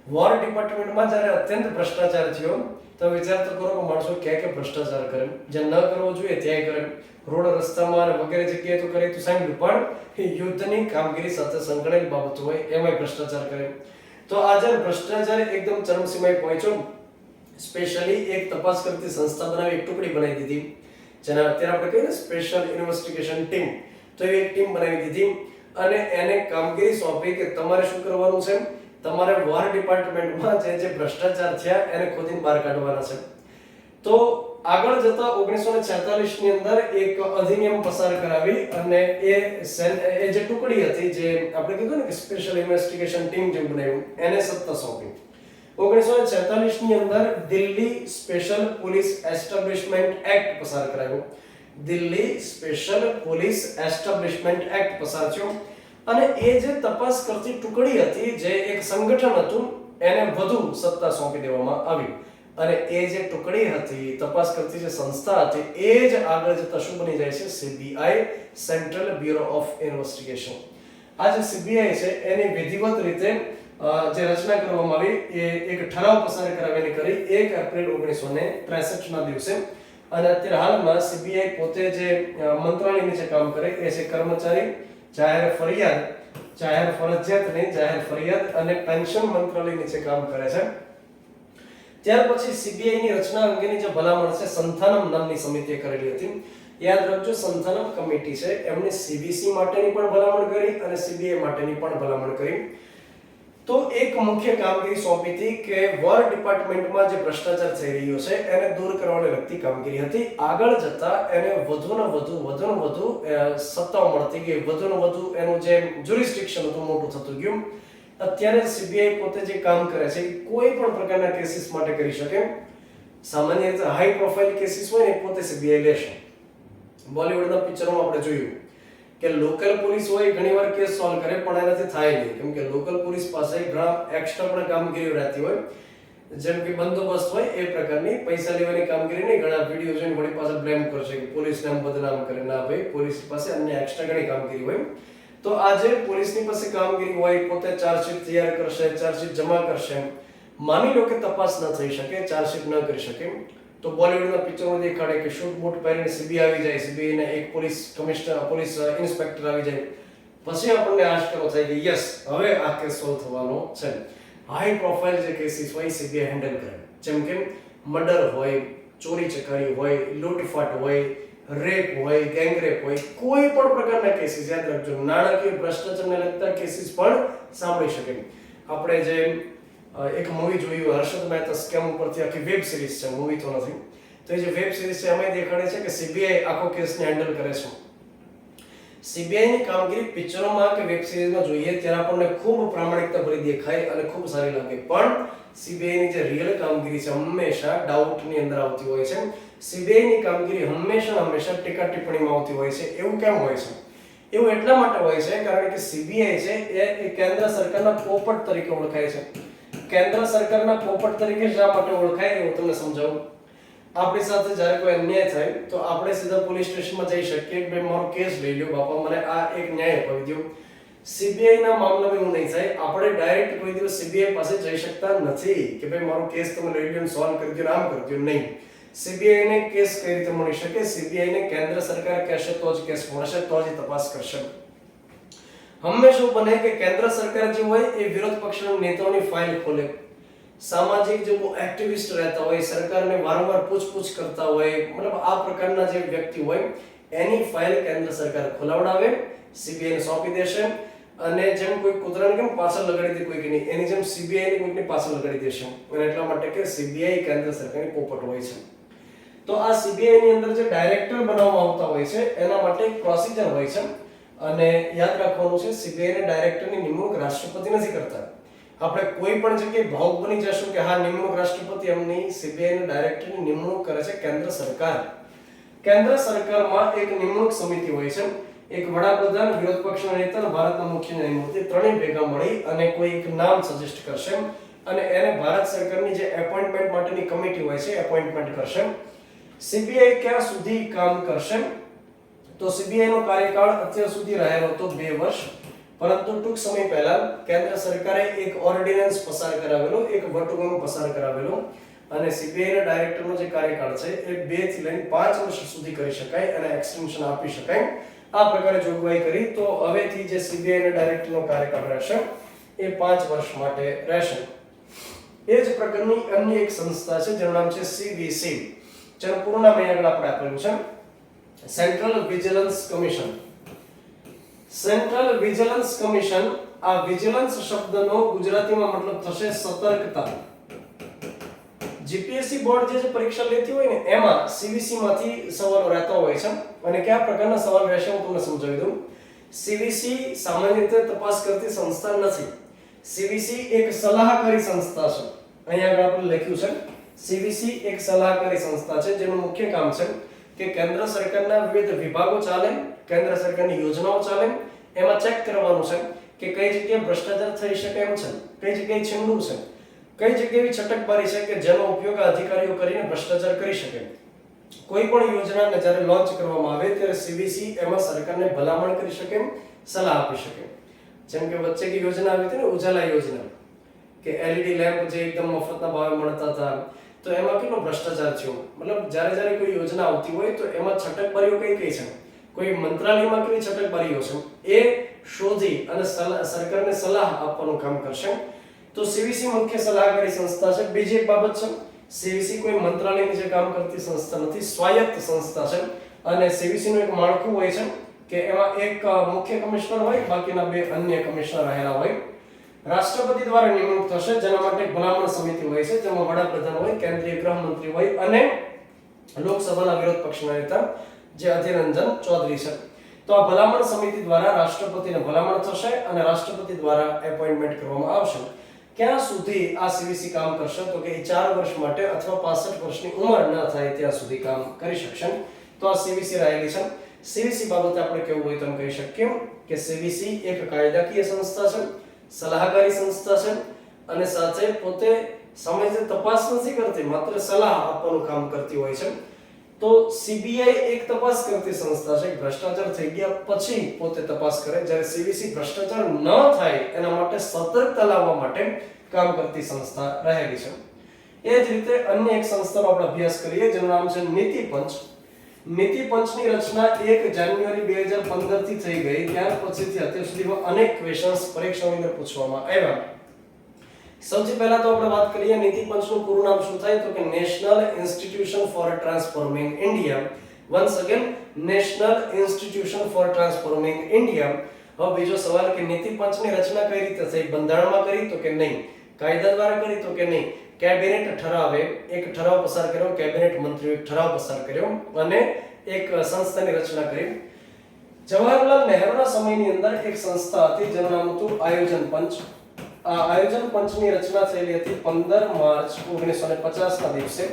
વોર ડિપાર્ટમેન્ટમાં જ્યારે અત્યંત ભ્રષ્ટાચાર થયો તો વિચાર તો કરો કે માણસો ક્યાં ભ્રષ્ટાચાર કરે, જે ન કરવો જોઈએ ત્યાં કરે, રોડ રસ્તામાં અને વગેરે જગ્યાએ તો કરે તો સાંભળ્યું, પણ યુદ્ધની કામગીરી સાથે સંકળાયેલી બાબતો હોય એમાં ભ્રષ્ટાચાર કરે. તો આ જ્યારે ભ્રષ્ટાચાર એકદમ ચરમસીમાએ પહોંચ્યો, સ્પેશિયલી એક તપાસ કરતી સંસ્થા બનાવી, એક ટુકડી બનાવી દીધી, જેને અત્યારે આપણે કહીએ ને સ્પેશિયલ ઇન્વેસ્ટિગેશન ટીમ. તો એ એક ટીમ બનાવી દીધી અને એને કામગીરી સોંપી કે તમારે શું કરવાનું છે, તમારે વોર ડિપાર્ટમેન્ટમાં જે ભ્રષ્ટાચાર થયા એને ખોદીને બહાર કાઢવાના છે. તો આગળ જતા 1946 ની અંદર એક અધિનિયમ પસાર કરાવી અને એ જે ટુકડી હતી, જે આપણે કીધું ને કે સ્પેશિયલ ઇન્વેસ્ટિગેશન ટીમ જે બનાવ્યું, એને સત્તા સોંપી. 1946 ની અંદર Delhi special police establishment act પસાર કરાયો. Delhi special police establishment act પસાર થયો અને એ જે તપાસ કરતી ટુકડી હતી, જે એક સંગઠન હતું, એને વધુ સત્તા સોંપી દેવામાં આવી અને એ જે ટુકડી હતી, તપાસ કરતી જે સંસ્થા હતી, એ જ આગળ જતા શું બની જાય છે? CBI, central bureau of investigation. આ જે સીબીઆઈ છે એની વિધિવત રીતે જે રચના કરવામાં આવી એ એક ઠરાવ પસાર કરાવીને કરી 1 એપ્રિલ 1963 ના દિવસે. અને અત્યારે હાલમાં સીબીઆઈ પોતે જે મંત્રાલય નીચે કામ કરે એ છે કર્મચારી, જાહેર ફરિયાદ, જાહેર ફરજિયાત નહીં, જાહેર ફરિયાદ અને પેન્શન મંત્રાલય નીચે કામ કરે છે. ત્યાર પછી સીબીઆઈ ની રચના અંગેની જે ભલામણ છે સંથાનમ નામની સમિતિએ કરેલી હતી. યાદ રાખજો, સંથાનમ કમિટી છે એમણે સીબીસી માટેની પણ ભલામણ કરી અને સીબીઆઈ માટેની પણ ભલામણ કરી. તો એક મુખ્ય કામગીરી સોંપી હતી કે વોર ડિપાર્ટમેન્ટમાં જે ભ્રષ્ટાચાર થઈ રહ્યો છે એને દૂર કરવાને લગતી કામગીરી હતી. આગળ જતા એને વધુને વધુ સત્તાઓ મળતી ગઈ, વધુને વધુ એનું જે જ્યુરિસ્ડિક્શન હતું મોટું થતું ગયું. અત્યારે સીબીઆઈ પોતે જે કામ કરે છે કોઈ પણ પ્રકારના કેસીસ માટે કરી શકે. સામાન્ય રીતે હાઈ પ્રોફાઇલ કેસીસ હોય ને પોતે સીબીઆઈ લેશે. બોલિવૂડના પિક્ચરોમાં આપણે જોયું કે લોકલ પોલીસ હોય ઘણીવાર કેસ સોલ્વ કરે પણ એનાથી થાય નહીં, કેમ કે લોકલ પોલીસ પાસે ઘણા એક્સ્ટ્રા પણ કામગીરીઓ રહેતી હોય, જેમ કે બંદોબસ્ત હોય એ પ્રકારની પૈસા લેવાની કામગીરી નહીં. ઘણા વિડીયો જોઈને વળી પાછા બ્લેમ કરશે કે પોલીસને આમ બદનામ કરે. ના ભાઈ, પોલીસ પાસે અન્ય એક્સ્ટ્રા ઘણી કામગીરી હોય. તો આજે પોલીસની પાસે કામગીરી હોય, પોતે ચાર્જશીટ તૈયાર કરશે, ચાર્જશીટ જમા કરશે. માની લો કે તપાસ ન થઈ શકે, ચાર્જશીટ ન કરી શકે, તો બોલિવૂડના પિક્ચરોમાં દેખાડે કે શૂટ બૂટ પહેરીને સીબીઆઈ આવી જાય, સીબીઆઈ ને એક પોલીસ કમિશનર, પોલીસ ઇન્સ્પેક્ટર આવી જાય. પછી આપણને આશ્ચર્ય થાય કે યસ, હવે આ કેસ સોલ્વ થવાનો છે. હાઈ પ્રોફાઇલ જે કેસીસ હોય સીબીઆઈ હેન્ડલ કરે, જેમ કે મર્ડર હોય, ચોરી ચકારી હોય, લૂંટફાટ હોય, રેપ હોય, ગેંગરેપ હોય, કોઈ પણ પ્રકારના કેસીસ. યાદ રાખજો, નાણાકીય ભ્રષ્ટાચારને લગતા કેસીસ પણ સાંભળી શકે. આપણે જે એક મૂવી જોયું હર્ષદ મહેતા સ્કેમ ઉપરથી, આખી વેબ સિરીઝ છે, મૂવી તો નથી. તો એ જે વેબ સિરીઝ છે એમાં દેખાડે છે કે સીબીઆઈ આખો કેસને હેન્ડલ કરે છે. સીબીઆઈ ની કામગીરી પિક્ચરોમાં કે વેબ સિરીઝમાં જોઈએ ત્યારે આપણને ખૂબ પ્રામાણિકતા ભરી દેખાય અને ખૂબ સારી લાગે, પણ સીબીઆઈ ની જે રિયલ કામગીરી છે હંમેશા ડાઉટ ની અંદર આવતી હોય છે. સીબીઆઈ ની કામગીરી હંમેશા ટીકા ટિપ્પણીમાં આવતી હોય છે. એવું કેમ હોય છે? એવું એટલા માટે હોય છે કારણ કે સીબીઆઈ છે એ કેન્દ્ર સરકારના પોપટ તરીકે ઓળખાય છે. કેન્દ્ર સરકારના પોપટ તરીકે શા માટે ઓળખાય હું તમને સમજાવું. આપણી સાથે જ્યારે કોઈ અન્યાય થાય તો આપણે સીધા પોલીસ સ્ટેશનમાં જઈ શકીએ કે ભાઈ મારો કેસ લઈ લ્યો બાપા, મને આ એક ન્યાય અપાવી દો. સીબીઆઈ ના મામલામાં એવું નહીં થાય. આપણે ડાયરેક્ટ કોઈ દિવસ સીબીઆઈ પાસે જઈ શકતા નથી કે ભાઈ મારો કેસ તમે લઈ લ્યો, સોલ્વ કરી દો, આમ કરી દો. નહીં, સીબીઆઈ ને કેસ કઈ રીતે મળી શકે? સીબીઆઈ ને કેન્દ્ર સરકાર કહેશે તો જ કેસ મળશે, તો જ તપાસ કરશે. હંમેશા બને કે કેન્દ્ર સરકાર જે હોય એ વિરોધ પક્ષના નેતાઓની ફાઇલ ખોલે. સામાજિક જે એક્ટિવિસ્ટ રહેતા હોય, સરકારને વારંવાર પૂછપૂછ કરતા હોય, મતલબ આ પ્રકારના જે વ્યક્તિ હોય એની ફાઇલ કેન્દ્ર સરકાર ખોલાવડાવે, સીબીઆઈ ને સોંપી દેશે. અને જેમ કોઈ કૂતરાને કેમ પાછળ લગાડી દે કોઈકની, એની જેમ સીબીઆઈ ને કોઈકની પાછળ લગાડી દેશે. અને એટલા માટે કે સીબીઆઈ કેન્દ્ર સરકારની પોપટ હોય છે. તો આ સીબીઆઈ ની અંદર જે ડાયરેક્ટર બનાવવામાં આવતા હોય છે એના માટે એક પ્રોસિજર હોય છે. અને યાદ રાખવાનું છે, સીબીઆઈ ને ડાયરેક્ટરની નિમણૂક રાષ્ટ્રપતિ નથી કરતા. આપણે કોઈ પણ જગ્યાએ ભાવુક બની જશું કે હા નિમણૂક રાષ્ટ્રપતિ એમની, સીબીઆઈ ના ડાયરેક્ટરની નિમણૂક કરે છે કેન્દ્ર સરકાર. કેન્દ્ર સરકારમાં એક નિમણૂક સમિતિ હોય છે. એક વડાપ્રધાન, વિરોધ પક્ષના નેતા અને ભારતના મુખ્ય ન્યાયમૂર્તિ ત્રણેય ભેગા મળી અને કોઈ એક નામ સજેસ્ટ કરશે અને એને ભારત સરકારની જે એપોઇન્ટમેન્ટ માટેની કમિટી હોય છે એપોઇન્ટમેન્ટ કરશે. સીબીઆઈ ક્યાં સુધી કામ કરશે? તો સીબીઆઈ નો કાર્યકાળ અત્યાર સુધી રહેલો હતો 2 વર્ષ, પરંતુ ટૂંક સમય પહેલા કેન્દ્ર સરકારે એક ઓર્ડિનન્સ પસાર કરાવેલો, એક વટહુકમ પસાર કરાવેલો અને સીબીઆઈ ના ડાયરેક્ટરનો જે કાર્યકાળ છે એ 2 થી લઈને 5 વર્ષ સુધી કરી શકાય અને એક્સટેન્શન આપી શકાય. આ પ્રકારે જોગવાઈ કરી. તો હવેથી જે સીબીઆઈ ના ડાયરેક્ટરનો કાર્યકાળ રહેશે એ 5 વર્ષ માટે રહેશે. એ જ પ્રકારની અન્ય એક સંસ્થા છે જેનું નામ છે સીવીસી. જેનું પૂરું નામ અહીં આગળ આપણે આપેલું છે, central vigilance commission. Central vigilance commission, આ વિજિલન્સ શબ્દનો ગુજરાતીમાં મતલબ થશે સતર્કતા. જીપીએસસી બોર્ડ જે પરીક્ષા લેતી હોય ને એમાં સીવીસી માંથી સવાલો રહેતા હોય છે. અને કયા પ્રકારના સવાલ રહેશે હું તમને સમજાવી દઉં. સીવીસી સામાન્ય રીતે તપાસ કરતી સંસ્થા નથી. સીવીસી એક સલાહકારી સંસ્થા છે. અહીંયા આગળ આપણે લખ્યું છે સીવીસી એક સલાહકારી સંસ્થા છે જેનું મુખ્ય કામ છે કે કેન્દ્ર સરકારના વિવિધ વિભાગો ચાલે, કેન્દ્ર સરકારની યોજનાઓ ચાલે, એમાં ચેક કરવાનું છે કે કઈ જગ્યાએ ભ્રષ્ટાચાર થઈ શકે એમ છે, કઈ જગ્યાએ છીનવું છે, કઈ જગ્યાએ એવી છટકબારી છે કે જેનો ઉપયોગ અધિકારીઓ કરીને ભ્રષ્ટાચાર કરી શકે? કોઈ પણ યોજનાને જ્યારે લોન્ચ કરવામાં આવે ત્યારે સીબીસી એમાં સરકારને ભલામણ કરી શકે, સલાહ આપી શકે. જેમ કે વચ્ચે એક યોજના આવી હતી ને, ઉજાલા યોજના, કે એલઈડી લેમ્પ જે એકદમ મફતના ભાવે મળતા હતા, તો એમાં કેટલો ભ્રષ્ટાચાર થયો. મતલબ જ્યારે કોઈ યોજના આવતી હોય તો એમાં છટકબારીઓ કઈ કઈ છે, કોઈ મંત્રાલયમાં કેવી છટકબારીઓ છે, એ શોધી અને સરકારને સલાહ આપવાનું કામ કરશે. તો સીવીસી મુખ્ય સલાહકારી સંસ્થા છે. બીજી એક બાબત છે, સીવીસી કોઈ મંત્રાલયની જે કામ કરતી સંસ્થા નથી, સ્વાયત્ત સંસ્થા છે. અને સીવીસી નું એક માળખું હોય છે કે એમાં એક મુખ્ય કમિશનર હોય, બાકીના 2 અન્ય કમિશનર રહેલા હોય. રાષ્ટ્રપતિ દ્વારા નિમણૂક થશે, જેના માટે ભલામણ સમિતિ હોય છે, જેમાં વડાપ્રધાન હોય, કેન્દ્રીય ગૃહમંત્રી હોય અને લોકસભાના વિરોધ પક્ષના નેતા જે અધીર રંજન ચૌધરી છે. તો આ ભલામણ સમિતિ દ્વારા રાષ્ટ્રપતિને ભલામણ થશે અને રાષ્ટ્રપતિ દ્વારા એપોઇન્ટમેન્ટ કરવામાં આવશે. ક્યાં સુધી આ સીવીસી કામ કરશે? તો કે 4 વર્ષ માટે અથવા 65 વર્ષની ઉંમર ન થાય ત્યાં સુધી કામ કરી શકશે. તો આ સીવીસી રહેલી છે. સીવીસી બાબતે આપણે કેવું હોય તો એમ કહી શકીએ કે સીવીસી એક કાયદાકીય સંસ્થા છે, સલાહકારી સંસ્થા છે અને સાથે પોતે સામાન્ય તપાસ નથી કરતી, માત્ર સલાહ આપવાનું કામ કરતી હોય છે. તો સીબીઆઈ એક તપાસ કરતી સંસ્થા છે, ભ્રષ્ટાચાર થઈ ગયા પછી પોતે તપાસ કરે, જ્યારે સીવીસી ભ્રષ્ટાચાર ન થાય એના માટે સતર્કતા લાવવા માટે કામ કરતી સંસ્થા રહેલી છે. એ જ રીતે અન્ય એક સંસ્થાનો આપણે અભ્યાસ કરીએ જેનું નામ છે નીતિ પંચ. નીતિ પંચની રચના 1 જાન્યુઆરી 2015 થી થઈ ગઈ. ત્યાર પછીથી અત્યાર સુધીમાં અનેક ક્વેશ્ચન્સ પરીક્ષાની અંદર પૂછવામાં આવ્યા. સૌથી પહેલા તો આપણે વાત કરીએ નીતિ પંચનું પૂરું નામ શું થાય, તો કે national institution for transforming India. Once again, national institution for transforming India. હવે બીજો સવાલ કે નીતિ પંચની રચના કઈ રીતે થઈ? બંધારણમાં કરી તો કે નહીં? કાયદા દ્વારા કરી તો કે નહીં? કેબિનેટ ઠરાવે એક ઠરાવ પસાર કર્યો, કેબિનેટ મંત્રીઓ એક ઠરાવ પસાર કર્યો અને એક સંસ્થાની રચના કરી. જવાહરલાલ નહેરુના સમયની અંદર એક સંસ્થા હતી જેનું નામ હતું આયોજન પંચ. આ આયોજન પંચની રચના થયેલી હતી 15 માર્ચ 1950 ના દિવસે.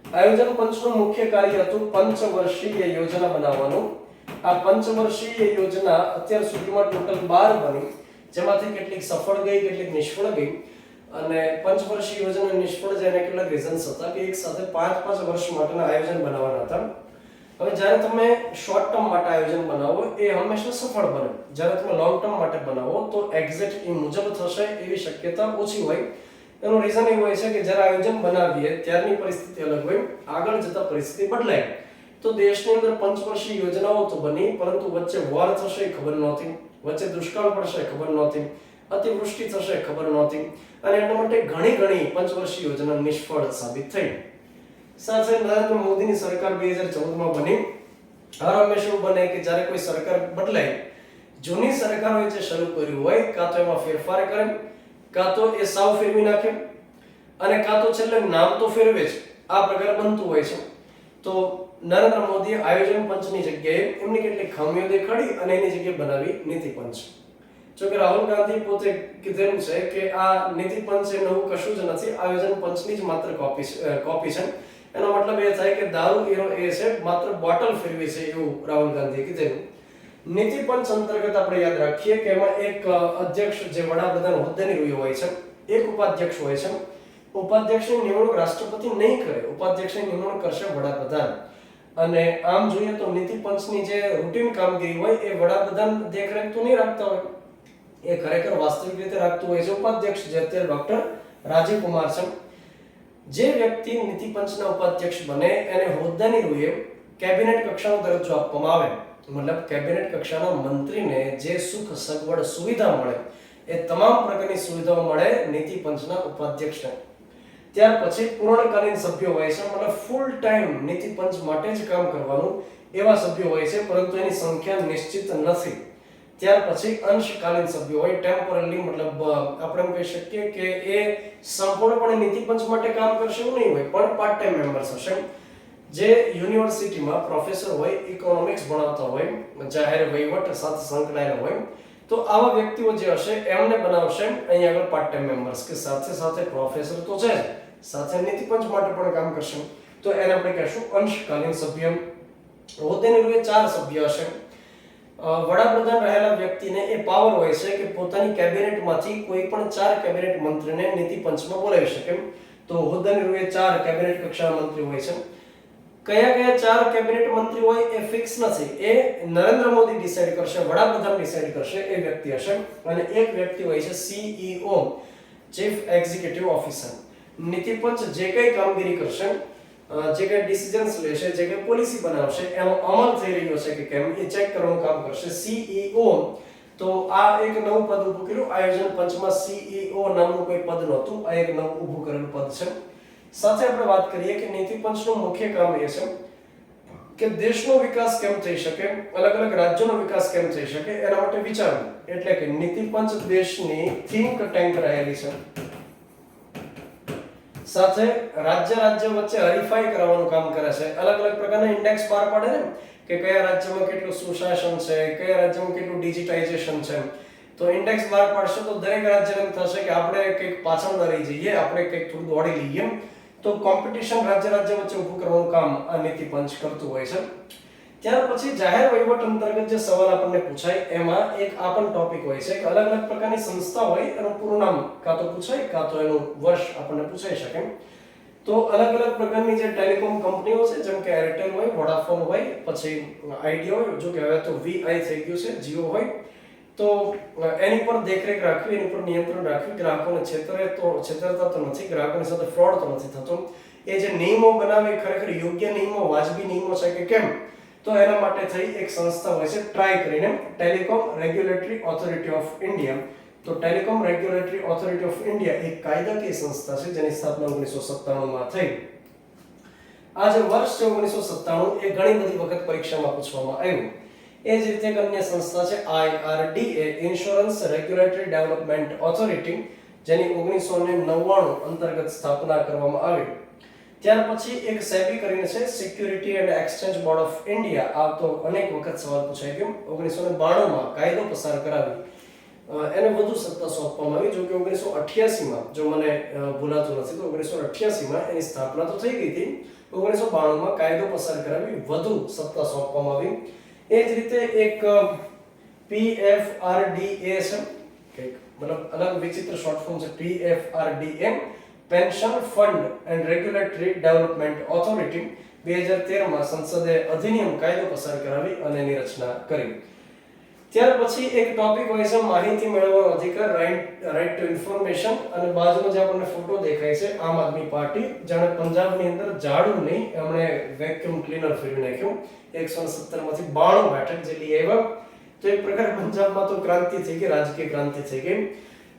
આયોજન પંચનું મુખ્ય કાર્ય હતું પંચવર્ષીય યોજના બનાવવાનું. આ પંચવર્ષીય યોજના અત્યાર સુધીમાં ટોટલ 12 બની, જેમાંથી કેટલીક સફળ ગઈ, કેટલીક નિષ્ફળ ગઈ. અને પંચવર્ષીય યોજના નિષ્ફળ જઈને કેટલાક રીઝન્સ હતા કે એક સાથે 5-5 વર્ષ માટેના આયોજન બનાવવાના હતા. હવે જ્યારે તમે શોર્ટ ટર્મ માટે આયોજન બનાવો એ હંમેશા સફળ બને, જ્યારે તમે લોંગ ટર્મ માટે બનાવો તો એક્ઝેક્ટ એ મુજબ થશે એવી શક્યતા ઓછી હોય. એનું રીઝન એવું હોય છે કે જ્યારે આયોજન બનાવીએ ત્યારની પરિસ્થિતિ અલગ હોય, આગળ જતા પરિસ્થિતિ બદલાય. તો દેશની અંદર પંચવર્ષીય યોજનાઓ તો બની, પરંતુ વચ્ચે વોર થશે એ ખબર નહોતી, વચ્ચે દુષ્કાળ પડશે ખબર નહોતી, અતિવૃષ્ટિ થશે ખબર નહોતી, અને એટલા માટે ઘણી પંચવર્ષીય યોજના નિષ્ફળ સાબિત થઈ. સાથે નરેન્દ્ર મોદીની સરકાર 2014 માં બની. હર હંમેશા એવું બને કે જ્યારે કોઈ સરકાર બદલાય, જૂની સરકારોએ જે શરૂ કર્યું હોય કાં તો એમાં ફેરફાર કરે, કાં તો એ સાવ ફેરવી નાખે, અને કાં તો છેલ્લે નામ તો ફેરવે જ. આ પ્રકાર બનતું હોય છે. તો નરેન્દ્ર મોદીએ આયોજન પંચની જગ્યાએ એમની કેટલીક ખામીઓ દેખાડી અને એની જગ્યાએ બનાવી નીતિ પંચ. જો કે રાહુલ ગાંધી પોતે કીધેલું છે કે આ નીતિ પંચ એ નવું કશું જ નથી, આયોજન પંચની જ માત્ર કોપી છે. એનો મતલબ એ થાય કે દારૂ એ છે, માત્ર બોટલ ફેરવી છે, એવું રાહુલ ગાંધીએ કીધેલું. નીતિ પંચ અંતર્ગત આપણે યાદ રાખીએ કે એમાં એક અધ્યક્ષ જે વડાપ્રધાન હોદ્દેની રૂએ હોય છે, એક ઉપાધ્યક્ષ હોય છે. ઉપાધ્યક્ષની નિમણૂક રાષ્ટ્રપતિ નહીં કરે, ઉપાધ્યક્ષની નિમણૂક કરશે વડાપ્રધાન. અને આમ જોઈએ તો નીતિ પંચની જે રૂટીન કામગીરી હોય એ વડાપ્રધાન દેખરેખ તો નહીં રાખતા હોય, એ ખરેખર વાસ્તવિક રીતે રાખતું હોય છે ઉપાધ્યક્ષ, જે અત્યારે ડોક્ટર રાજીવ કુમાર છે. જે વ્યક્તિ નીતિ પંચના ઉપાધ્યક્ષ બને એને હોદ્દાની રૂએ કેબિનેટ કક્ષાનો દરજ્જો આપવામાં આવે. મતલબ કેબિનેટ કક્ષાના મંત્રીને જે સુખ સગવડ સુવિધા મળે એ તમામ પ્રકારની સુવિધાઓ મળે નીતિ પંચના ઉપાધ્યક્ષને. ત્યાર પછી પૂર્ણકાલીન સભ્યો હોય છે, મતલબ ફૂલ ટાઈમ નીતિ પંચ માટે જ કામ કરવાનું એવા સભ્યો હોય છે, પરંતુ એની સંખ્યા નિશ્ચિત નથી. ત્યાર પછી અંશકાલીન સભ્યો હોય, ટેમ્પરરી, મતલબ આપણે એમ કહી શકીએ કે એ સંપૂર્ણપણે નીતિ પંચ માટે કામ કરશે એવું નહીં હોય, પણ પાર્ટ ટાઈમ મેમ્બર્સ હશે. જે યુનિવર્સિટીમાં પ્રોફેસર હોય, ઇકોનોમિક્સ ભણાવતા હોય, જાહેર વહીવટ સાથે સંકળાયેલા હોય, તો આવા વ્યક્તિઓ જે હશે એમને બનાવશે અહીં આગળ પાર્ટ ટાઈમ મેમ્બર્સ, કે સાથે સાથે પ્રોફેસર તો છે, સાથે નીતિ પંચ માટે પણ કામ કરશે. તો એને આપણે કહીશું અંશકાલીન સભ્ય. હોદ્દેની રૂએ 4 સભ્ય હશે. વડાપ્રધાન રહેલા વ્યક્તિને એ પાવર હોય છે કે પોતાની કેબિનેટમાંથી કોઈ પણ 4 કેબિનેટ મંત્રીને નીતિ પંચમાં બોલાવી શકે. તો હોદ્દાની રૂએ 4 કેબિનેટ કક્ષાના મંત્રી હોય છે. કયા કયા 4 કેબિનેટ મંત્રી હોય એ ફિક્સ નથી. એ નરેન્દ્ર મોદી ડિસાઈડ કરશે, વડાપ્રધાન ડિસાઈડ કરશે, એ વ્યક્તિ હશે. અને એક વ્યક્તિ હોય છે CEO, ચીફ એક્ઝિક્યુટિવ ઓફિસર. નીતિ પંચ જે કઈ કામગીરી કરશે, જે કઈ ડિસિઝન્સ લેશે, જે કઈ પોલિસી બનાવશે, એનો અમલ થઈ રહ્યો છે કે કેમ એ ચેક કરવાનું કામ કરશે CEO. તો આ એક નવું પદ ઊભું કર્યું. આયોજન પંચમાં CEO નામનું કોઈ પદ નહોતું, આ એક નવું ઊભું કરેલું પદ છે. સાથે આપણે વાત કરીએ કે નીતિ પંચનું મુખ્ય કામ એ છે કે દેશનો વિકાસ કેમ થઈ શકે, અલગ અલગ રાજ્યોનો વિકાસ કેમ થઈ શકે, એના માટે વિચારવું. એટલે કે નીતિ પંચ દેશની થિંક ટેન્ક રહેલી છે. સાથે રાજ્ય વચ્ચે હરીફાઈ કરવાનું કામ કરે છે. અલગ અલગ પ્રકારના ઇન્ડેક્સ બહાર પાડે ને કે કયા રાજ્યમાં કેટલું સુશાસન છે, કયા રાજ્યમાં કેટલું ડિજિટાઇઝેશન છે. તો ઇન્ડેક્સ બહાર પાડશે તો દરેક રાજ્યને એમ થશે કે આપણે કંઈક પાછળ ન રહી જઈએ, આપણે કંઈક થોડું દોડી લઈએ. તો કોમ્પિટિશન રાજ્ય વચ્ચે ઊભું કરવાનું કામ આ નીતિ પંચ કરતું હોય છે. ત્યાર પછી જાહેર વહીવટ અંતર્ગત જે સવાલ આપણને પૂછાય એમાં એક આ પણ ટોપિક હોય છે કે અલગ અલગ પ્રકારની સંસ્થા હોય એનું પૂરું નામ કાં તો પૂછાય કાં તો એનું વર્ષ આપણને પૂછાઈ શકે. તો અલગ અલગ પ્રકારની જે ટેલિકોમ કંપનીઓ છે, જેમ કે એરટેલ હોય, વોડાફોન હોય, પછી આઈડિયા હોય, જો કે હવે તો વીઆઈ થઈ ગયું છે, જીઓ હોય. તો એની પર દેખરેખ રાખવી, એની પર નિયંત્રણ રાખવી, ગ્રાહકોને છેતરતા તો નથી, ગ્રાહકોની સાથે ફ્રોડ તો નથી થતો, એ જે નિયમો બનાવે ખરેખર યોગ્ય નિયમો, વાજબી નિયમો છે કે કેમ, તો એના માટે થઈ એક સંસ્થા હોય છે ટ્રાય કરીને, Telecom Regulatory Authority of India. તો Telecom Regulatory Authority of India એક કાયદાકીય સંસ્થા છે જેની સ્થાપના 1997 માં થઈ. આ જે વર્ષ છે 1997 એ ઘણી બધી વખત પરીક્ષામાં પૂછવામાં આવ્યું. એ જ રીતે એક અન્ય સંસ્થા છે IRDA, insurance regulatory development authority, જેની 1999 અંતર્ગત સ્થાપના કરવામાં આવી. ત્યાર પછી એક સેબી કરીને છે, security and exchange board of India. આ તો અનેક વખત સવાલ પૂછાઈ ગયો. 1992 માં કાયદો પસાર કરાવી એને વધુ સત્તા સોંપવામાં આવી. જો કે 1988 માં, જો મને ભૂલાતું નથી તો 1988 માં એની સ્થાપના તો થઈ ગઈ હતી. 1992 માં કાયદો પસાર કરાવી, વધુ સત્તા સોંપવામાં આવી. એ જ રીતે એક PFRDA છે, મતલબ અલગ વિચિત્ર શોર્ટ ફોર્મ છે PFRDA, pension fund and regulatory development authority. 2013 માં સંસદે અધિનિયમ કાયદો પસાર કરાવી અને એની રચના કરી. ત્યાર પછી એક ટોપિક હોય છે માહિતી મેળવવાનો અધિકાર, રાઈટ ટુ ઇન્ફોર્મેશન. અને બાજુમાં જે આપણને ફોટો દેખાય છે આમ આદમી પાર્ટી, જાણે પંજાબની અંદર ઝાડુ નહીં, એમણે વેક્યુમ ક્લીનર ફેરવી નાખ્યું. 170 માંથી 92 બેઠક જે લઈ આવ્યા. તો એક પ્રકારે પંજાબમાં તો ક્રાંતિ થઈ ગઈ, રાજકીય ક્રાંતિ થઈ ગઈ.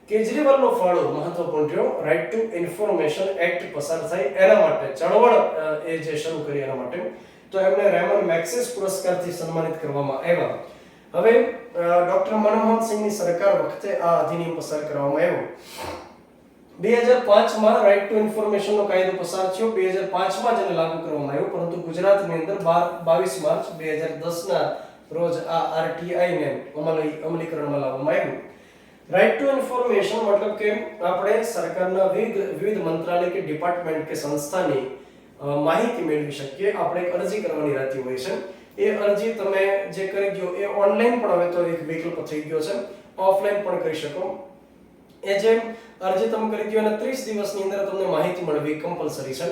કેજરીવાલનો ફાળો મહત્વપૂર્ણ રહ્યો. રાઈટ ટુ ઇન્ફોર્મેશન એક્ટ પસાર થાય એના માટે ચળવળ એ જે શરૂ કરી એના માટે. તો એમને રેમન મેક્સેસ પુરસ્કારથી સન્માનિત કરવામાં આવ્યા. હવે ડોક્ટર મનમોહન સિંહની સરકાર વખતે આ અધિનિયમ પસાર કરવામાં આવ્યો. 2005 માં રાઈટ ટુ ઇન્ફોર્મેશનનો કાયદો પસાર થયો. 2005 માં જેને લાગુ કરવામાં આવ્યો, પરંતુ ગુજરાતની અંદર 22 માર્ચ 2010 ના રોજ આ RTI ને અમલીકરણમાં લાવવામાં આવ્યું. રાઈટ ટુ ઇન્ફોર્મેશન મતલબ કે આપણે સરકારના વિવિધ મંત્રાલય કે ડિપાર્ટમેન્ટ કે સંસ્થાની માહિતી મેળવી શકીએ. આપણે એક અરજી કરવાની રહેતી હોય છે. એ અરજી તમે જે કરી દો એ ઓનલાઈન પણ હવે તો એક વિકલ્પ થઈ ગયો છે, ઓફલાઈન પણ કરી શકો. એ જે અરજી તમે કરી દો અને 30 દિવસની અંદર તમને માહિતી મળવી કમ્પલસરી છે.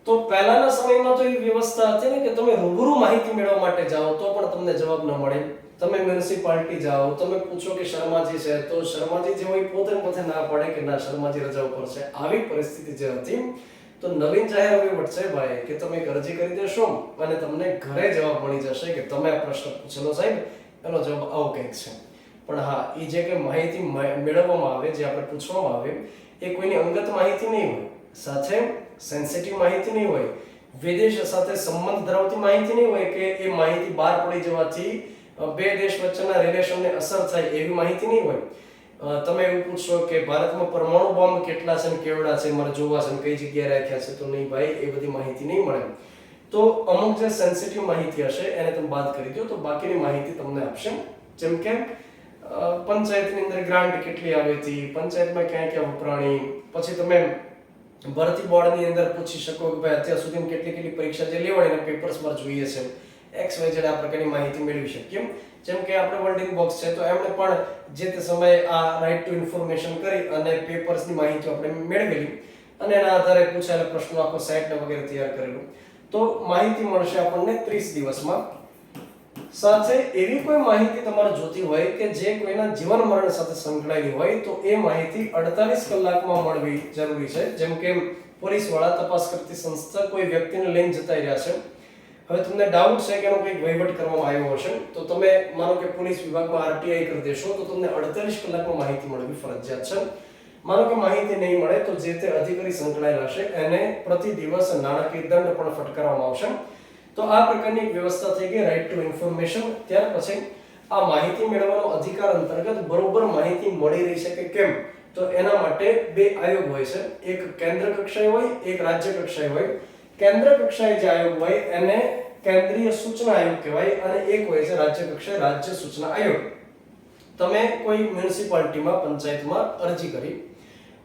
તો પહેલાના સમયમાં તો એ વ્યવસ્થા હતી ને કે તમે રૂબરૂ માહિતી મેળવવા માટે જાઓ તો પણ તમને જવાબ ન મળે. તમે મ્યુનિસિપાલિટી જાઓ, તમે પૂછો કે શર્માજી છે, તો શર્માજી જે હોય પોતે ના પડે કે ના શર્માજી રજા ઉપર છે. આવી પરિસ્થિતિ જે હતી. તો નવીન જાહેર વહીવટ છે ભાઈ કે તમે એક અરજી કરી દેશો અને તમને ઘરે જવાબ મળી જશે કે તમે આ પ્રશ્ન પૂછેલો સાહેબ, એનો જવાબ આવો કંઈક છે. પણ હા, એ જે કંઈ માહિતી મેળવવામાં આવે, જે આપણે પૂછવામાં આવે, એ કોઈની અંગત માહિતી નહીં હોય, સાથે સેન્સિટિવ માહિતી નહીં હોય, વિદેશ સાથે સંબંધ ધરાવતી માહિતી નહીં હોય કે એ માહિતી બહાર પડી જવાથી બે દેશ વચ્ચેના રિલેશનને અસર થાય એવી માહિતી નહીં હોય. તમે એવું પૂછશો કે ભારતમાં પરમાણુ બોમ્બ કેટલા છે ને કેવડા છે, મારે જોવા છે ને કઈ જગ્યાએ રાખ્યા છે, તો નહીં ભાઈ, એ બધી માહિતી નહીં મળે. તો અમુક જે સેન્સિટિવ માહિતી હશે એને તમે બાદ કરી દો, તો બાકીની માહિતી તમને આપશે. જેમ કે પંચાયતની અંદર ગ્રાન્ટ કેટલી આવી હતી, પંચાયતમાં ક્યાં ક્યાં વપરાણી. પછી તમે ભરતી બોર્ડની અંદર પૂછી શકો કે ભાઈ અત્યાર સુધીમાં કેટલી પરીક્ષા જે લેવાય એના પેપર્સ મારે જોઈએ છે, XYZ આ પ્રકારની માહિતી મેળવી શકીએ. જેમ કે આપણે વર્લ્ડિંગ બોક્સ છે તો એમણે પણ જે તે સમયે આ રાઇટ ટુ ઇન્ફોર્મેશન કરી અને પેપર્સની માહિતી આપણે મેળવેલી અને એના આધારે પૂછાયેલા પ્રશ્નો આખો સેટ ને વગેરે તૈયાર કરેલું. તો માહિતી મળશે આપણને 30 દિવસમાં. સાથે એવી કોઈ માહિતી તમારે જોતી હોય કે જે કોઈના જીવન મરણ સાથે સંકળાયેલી હોય તો એ માહિતી 48 કલાકમાં મળવી જરૂરી છે. જેમ કે પોલીસ વાળા તપાસ કરતી સંસ્થા કોઈ વ્યક્તિને લઈને જતા રહ્યા છે. હવે તમને ડાઉટ છે કે એનો કંઈક વહીવટ કરવામાં આવ્યો હશે તો તમે માનો કે પોલીસ વિભાગમાં RTI કરી દેશો તો તમને 48 કલાકમાં માહિતી મળવી ફરજિયાત છે. માનો કે માહિતી નહીં મળે તો જે તે અધિકારી સંકળાયેલા હશે એને પ્રતિ દિવસ નાણાકીય દંડ પણ ફટકારવામાં આવશે. તો આ પ્રકારની વ્યવસ્થા થઈ ગઈ રાઇટ ટુ ઇન્ફોર્મેશન. ત્યાર પછી આ માહિતી મેળવવાનો અધિકાર અંતર્ગત બરોબર માહિતી મળી રહી છે કે કેમ તો એના માટે બે આયોગ હોય છે. એક કેન્દ્ર કક્ષાએ હોય, એક રાજ્ય કક્ષાએ હોય. કેન્દ્ર કક્ષાએ જે આયોગ હોય એને કેન્દ્રીય સૂચના આયોગ કહેવાય અને એક હોય છે રાજ્ય કક્ષાએ રાજ્ય સૂચના આયોગ. તમે કોઈ મ્યુનિસિપાલિટીમાં પંચાયતમાં અરજી કરી,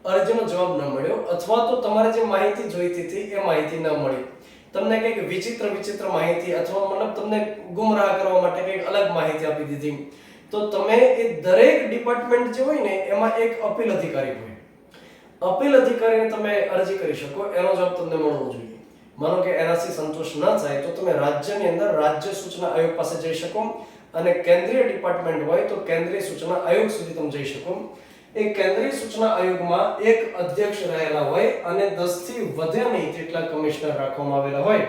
અરજીનો જવાબ ન મળ્યો અથવા તો તમારે જે માહિતી જોઈતી હતી એ માહિતી ન મળી, તમને કંઈક વિચિત્ર માહિતી અથવા મતલબ તમને ગુમરાહ કરવા માટે કંઈક અલગ માહિતી આપી દીધી તો તમે એ દરેક ડિપાર્ટમેન્ટ જે હોય ને એમાં એક અપીલ અધિકારી હોય. અપીલ અધિકારીને તમે અરજી કરી શકો, એનો જવાબ તમને મળવો જોઈએ. માનો કે એનાથી સંતોષ ન થાય તો તમે રાજ્યની અંદર રાજ્ય સૂચના આયોગ પાસે જઈ શકો અને કેન્દ્રીય ડિપાર્ટમેન્ટ હોય તો કેન્દ્રીય સૂચના આયોગ સુધી તમે જઈ શકો. એ કેન્દ્રીય સૂચના આયોગમાં એક અધ્યક્ષ રહેલા હોય અને 10 થી વધે નહીં તેટલા કમિશનર રાખવામાં આવેલા હોય.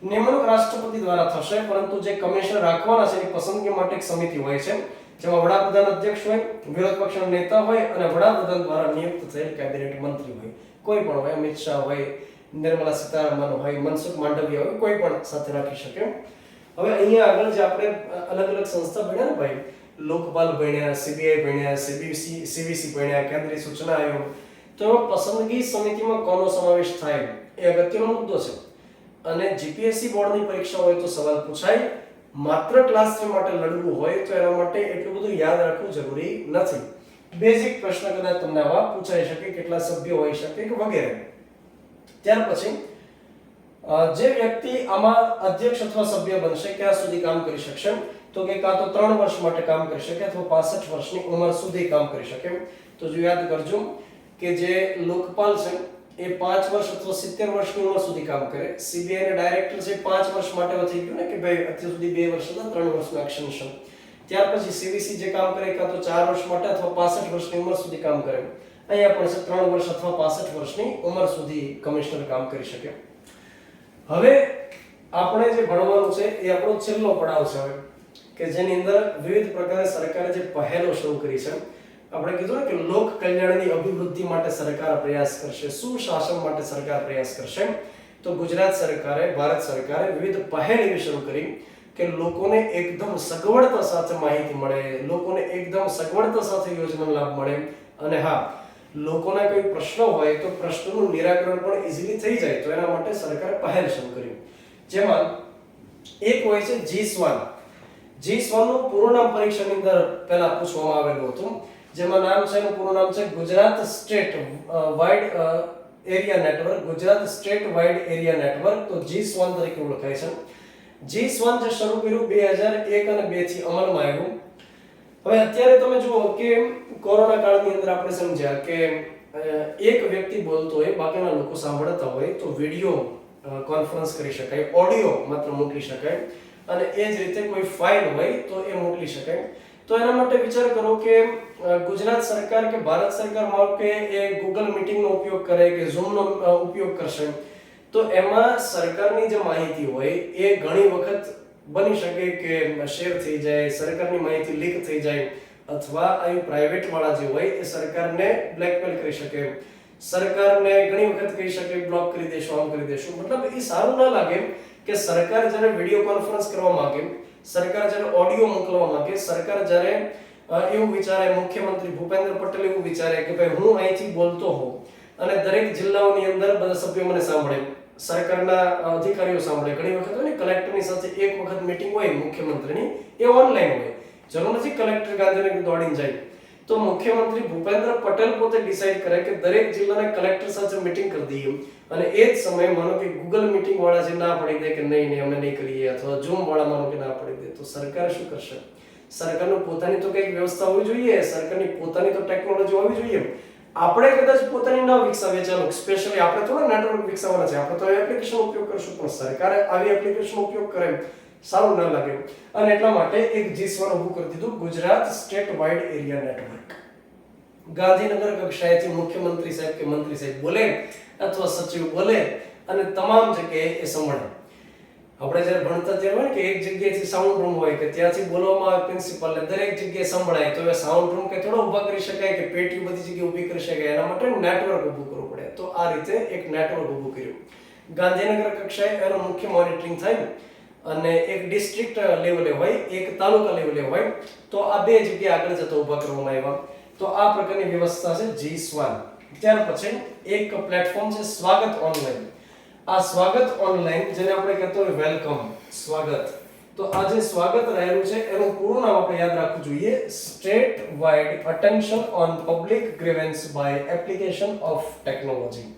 નિમણૂક રાષ્ટ્રપતિ દ્વારા થશે પરંતુ જે કમિશનર રાખવાના છે એની પસંદગી માટે એક સમિતિ હોય છે જેમાં વડાપ્રધાન અધ્યક્ષ હોય, વિરોધ પક્ષના નેતા હોય અને વડાપ્રધાન દ્વારા નિયુક્ત થયેલ કેબિનેટ મંત્રી હોય. કોઈ પણ હોય, અમિત શાહ હોય, નિર્મલા સીતારામન હોય, મનસુખ માંડવિયા હોય, કોઈ પણ સાથે રાખી શકે. હવે અહીંયા આગળ જે આપણે અલગ અલગ સંસ્થા ભણ્યા ને ભાઈ, લોકપાલ ભણ્યા, CBI ભણ્યા, CVC ભણ્યા, કેન્દ્રીય સૂચના આયોગ, તો પસંદગી સમિતિમાં કોનો સમાવેશ થાય એ અગત્યનો મુદ્દો છે. અને GPSC બોર્ડની પરીક્ષા હોય તો સવાલ પૂછાય. માત્ર ક્લાસ 3 માટે લડવું હોય તો એના માટે એટલું બધું યાદ રાખવું જરૂરી નથી. બેઝિક પ્રશ્ન કદાચ તમને આવા પૂછાઈ શકે, કેટલા સભ્યો હોઈ શકે કે વગેરે. ત્યાર પછી જે વ્યક્તિ આમાં અધ્યક્ષ અથવા સભ્ય બનશે ક્યાં સુધી કામ કરી શકશે તો કે કાં તો 3 વર્ષ માટે કામ કરી શકે અથવા 65 વર્ષની ઉંમર સુધી કામ કરી શકે. તો જો યાદ કરજો કે જે લોકપાલ છે એ 5 વર્ષ અથવા 70 વર્ષની ઉંમર સુધી કામ કરે. CBI ના ડાયરેક્ટર છે 5 વર્ષ માટે થઈ ગયું ને કે ભાઈ અત્યાર સુધી 2 વર્ષ હતા, 3 વર્ષનું એક્સટેન્શન. ત્યાર પછી CVC જે કામ કરે કાં તો 4 વર્ષ માટે અથવા 65 વર્ષની ઉંમર સુધી કામ કરે. અહીંયા પણ છે 3 વર્ષ અથવા 65 વર્ષની ઉંમર સુધી કમિશનર કામ કરી શકે. હવે આપણે જે ભણવાનું છે એ આપણો છેલ્લો પડાવ છે હવે કે જેની અંદર વિવિધ પ્રકારે સરકારે જે પહેલો શરૂ કરી છે. આપણે કીધું કે લોક કલ્યાણની અભિવૃદ્ધિ માટે સરકાર પ્રયાસ કરશે, સુશાસન માટે સરકાર પ્રયાસ કરશે. તો ગુજરાત સરકારે, ભારત સરકારે વિવિધ પહેલ એવી શરૂ કરી કે લોકોને એકદમ સગવડતા સાથે માહિતી મળે, લોકોને એકદમ સગવડતા સાથે યોજનાનો લાભ મળે અને હા, લોકોના કોઈ પ્રશ્નો હોય તો પ્રશ્નોનું નિરાકરણ પણ ઈઝીલી થઈ જાય તો એના માટે સરકારે પહેલ શરૂ કરી. જેમાં એક હોય છે G-SWAN. G-SWAN નું પૂરું નામ પરીક્ષાની અંદર પહેલા પૂછવામાં આવેલું હતું. જેમાં નામ છે, એનું પૂરું નામ છે Gujarat state wide area network. Gujarat state wide area network, તો G-SWAN તરીકે ઓળખાય છે. G-SWAN જે શરૂ કર્યું 2001 અને 2 થી અમલમાં આવ્યું. હવે અત્યારે તમે જુઓ કે કોરોના કાળની અંદર આપણે સમજ્યા કે એક વ્યક્તિ બોલતો હોય, બાકીના લોકો સાંભળતા હોય તો વિડિયો કોન્ફરન્સ કરી શકાય, ઓડિયો માત્ર મોકલી શકાય અને એ જ રીતે કોઈ ફાઇલ હોય તો એ મોકલી શકાય. તો એના માટે વિચાર કરો કે ગુજરાત સરકાર કે ભારત સરકાર માં કે એ Google મીટિંગ નો ઉપયોગ કરે કે Zoom નો ઉપયોગ કરશે તો એમાં સરકારની જે માહિતી હોય એ ઘણી વખત બની શકે કે શેર થઈ જાય, સરકારની માહિતી લીક થઈ જાય અથવા આ પ્રાઇવેટ વાળા જે હોય એ સરકારને બ્લેકમેલ કરી શકે, સરકારને ઘણી વખત કહી શકે બ્લોક કરી દેશો, આમ કરી દેશો. મતલબ એ સારું ના લાગે કે સરકાર જ્યારે વિડિયો કોન્ફરન્સ કરવા માંગે, સરકાર જ્યારે ઓડિયો મોકલવા માંગે, સરકાર જ્યારે એવું વિચારે, મુખ્યમંત્રી ભૂપેન્દ્ર પટેલ એવું વિચારે કે ભાઈ હું અહીંથી બોલતો હોઉં અને દરેક જિલ્લાઓની અંદર બધા સભ્યો મને સાંભળે, સરકારના અધિકારીઓ સાંભળે. ઘણી વખત હોય ને કલેક્ટરની સાથે એક વખત મીટિંગ હોય મુખ્યમંત્રીની, એ ઓનલાઈન હોય, જરૂર નથી કલેક્ટર ગાંધીનગર દોડીને જાય. તો મુખ્યમંત્રી ભૂપેન્દ્ર પટેલ પોતે ડિસાઈડ કરે કે દરેક જિલ્લાના કલેક્ટર સાથે મીટિંગ કરી દઈએ અને એ જ સમયે માનો કે ગૂગલ મીટિંગ વાળા જે ના પડી દે કે નહીં અમે નહીં કરીએ અથવા ઝૂમ વાળા માનો કે ના પડી દે તો સરકાર શું કરશે? સરકારનું પોતાની તો કંઈક વ્યવસ્થા હોવી જોઈએ, સરકારની પોતાની તો ટેકનોલોજી હોવી જોઈએ. આપણે કદાચ પોતાની ન વિકસાવીએ, ચાલો સ્પેશિયલી આપણે થોડા નેટવર્ક વિકસાવવાના છે, આપણે તો એપ્લિકેશન ઉપયોગ કરશું, પણ સરકારે આવી એપ્લિકેશન ઉપયોગ કરે સારું ન લાગે અને એટલા માટે એક GSWAN ઊભું કરી દીધું, Gujarat state wide area network. Gandhinagar કક્ષાએથી મુખ્યમંત્રી સાહેબ કે મંત્રી સાહેબ બોલે અથવા સચિવ બોલે અને તમામ જગ્યાએ એ સંભળાય. આપણે જ્યારે ભણતા ત્યારે હોય કે એક જગ્યાએથી સાઉન્ડ રૂમ હોય કે ત્યાંથી બોલવામાં આવે પ્રિન્સિપલને, દરેક જગ્યાએ સંભળાય. તો એ સાઉન્ડ રૂમ કે થોડો ઊભા કરી શકાય કે પેટી બધી જગ્યાએ ઊભી કરી શકાય, એના માટે નેટવર્ક ઊભું કરવું પડે. તો આ રીતે એક નેટવર્ક ઊભું કર્યું. ગાંધીનગર કક્ષાએ એનું મુખ્ય મોનિટરિંગ થાય અને એક ડિસ્ટ્રિક્ટ લેવલે હોય, એક તાલુકા લેવલે હોય, તો આ બે જગ્યાએ આગળ જતા ઊભા કરવામાં આવ્યા. તો આ પ્રકારની વ્યવસ્થા છે GSWAN. ત્યાર પછી એક પ્લેટફોર્મ છે સ્વાગત ઓનલાઈન. આ સ્વાગત ઓનલાઈન જેને આપણે કહેતો હોય વેલકમ, સ્વાગત. તો આ જે સ્વાગત રહેલું છે એનું પૂરું નામ આપણે યાદ રાખવું જોઈએ, state wide attention on public grievance by application of technology.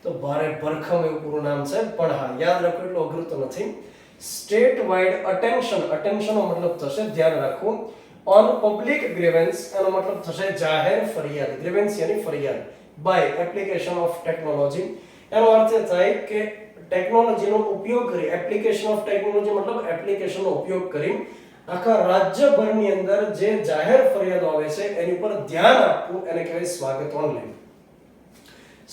તો ભારે ભરખમ એવું પૂરું નામ છે, પણ હા યાદ રાખવું એટલું અઘરું તો નથી. સ્ટેટ વાઇડ અટેન્શન, અટેન્શનનો મતલબ થશે ધ્યાન રાખવું, ઓન પબ્લિક ગ્રીવન્સ એનો મતલબ થશે જાહેર ફરિયાદ, ગ્રીવન્સ યાની ફરિયાદ, બાય એપ્લિકેશન ઓફ ટેકનોલોજી. એનો અર્થ એ થાય કે ટેકનોલોજીનો ઉપયોગ કરી, એપ્લિકેશન ઓફ ટેકનોલોજી મતલબ એપ્લિકેશનનો ઉપયોગ કરી આખા રાજ્યભરની અંદર જે જાહેર ફરિયાદો આવે છે એની પર ધ્યાન આપવું, એને કહેવાય સ્વાગત ઓનલાઈન.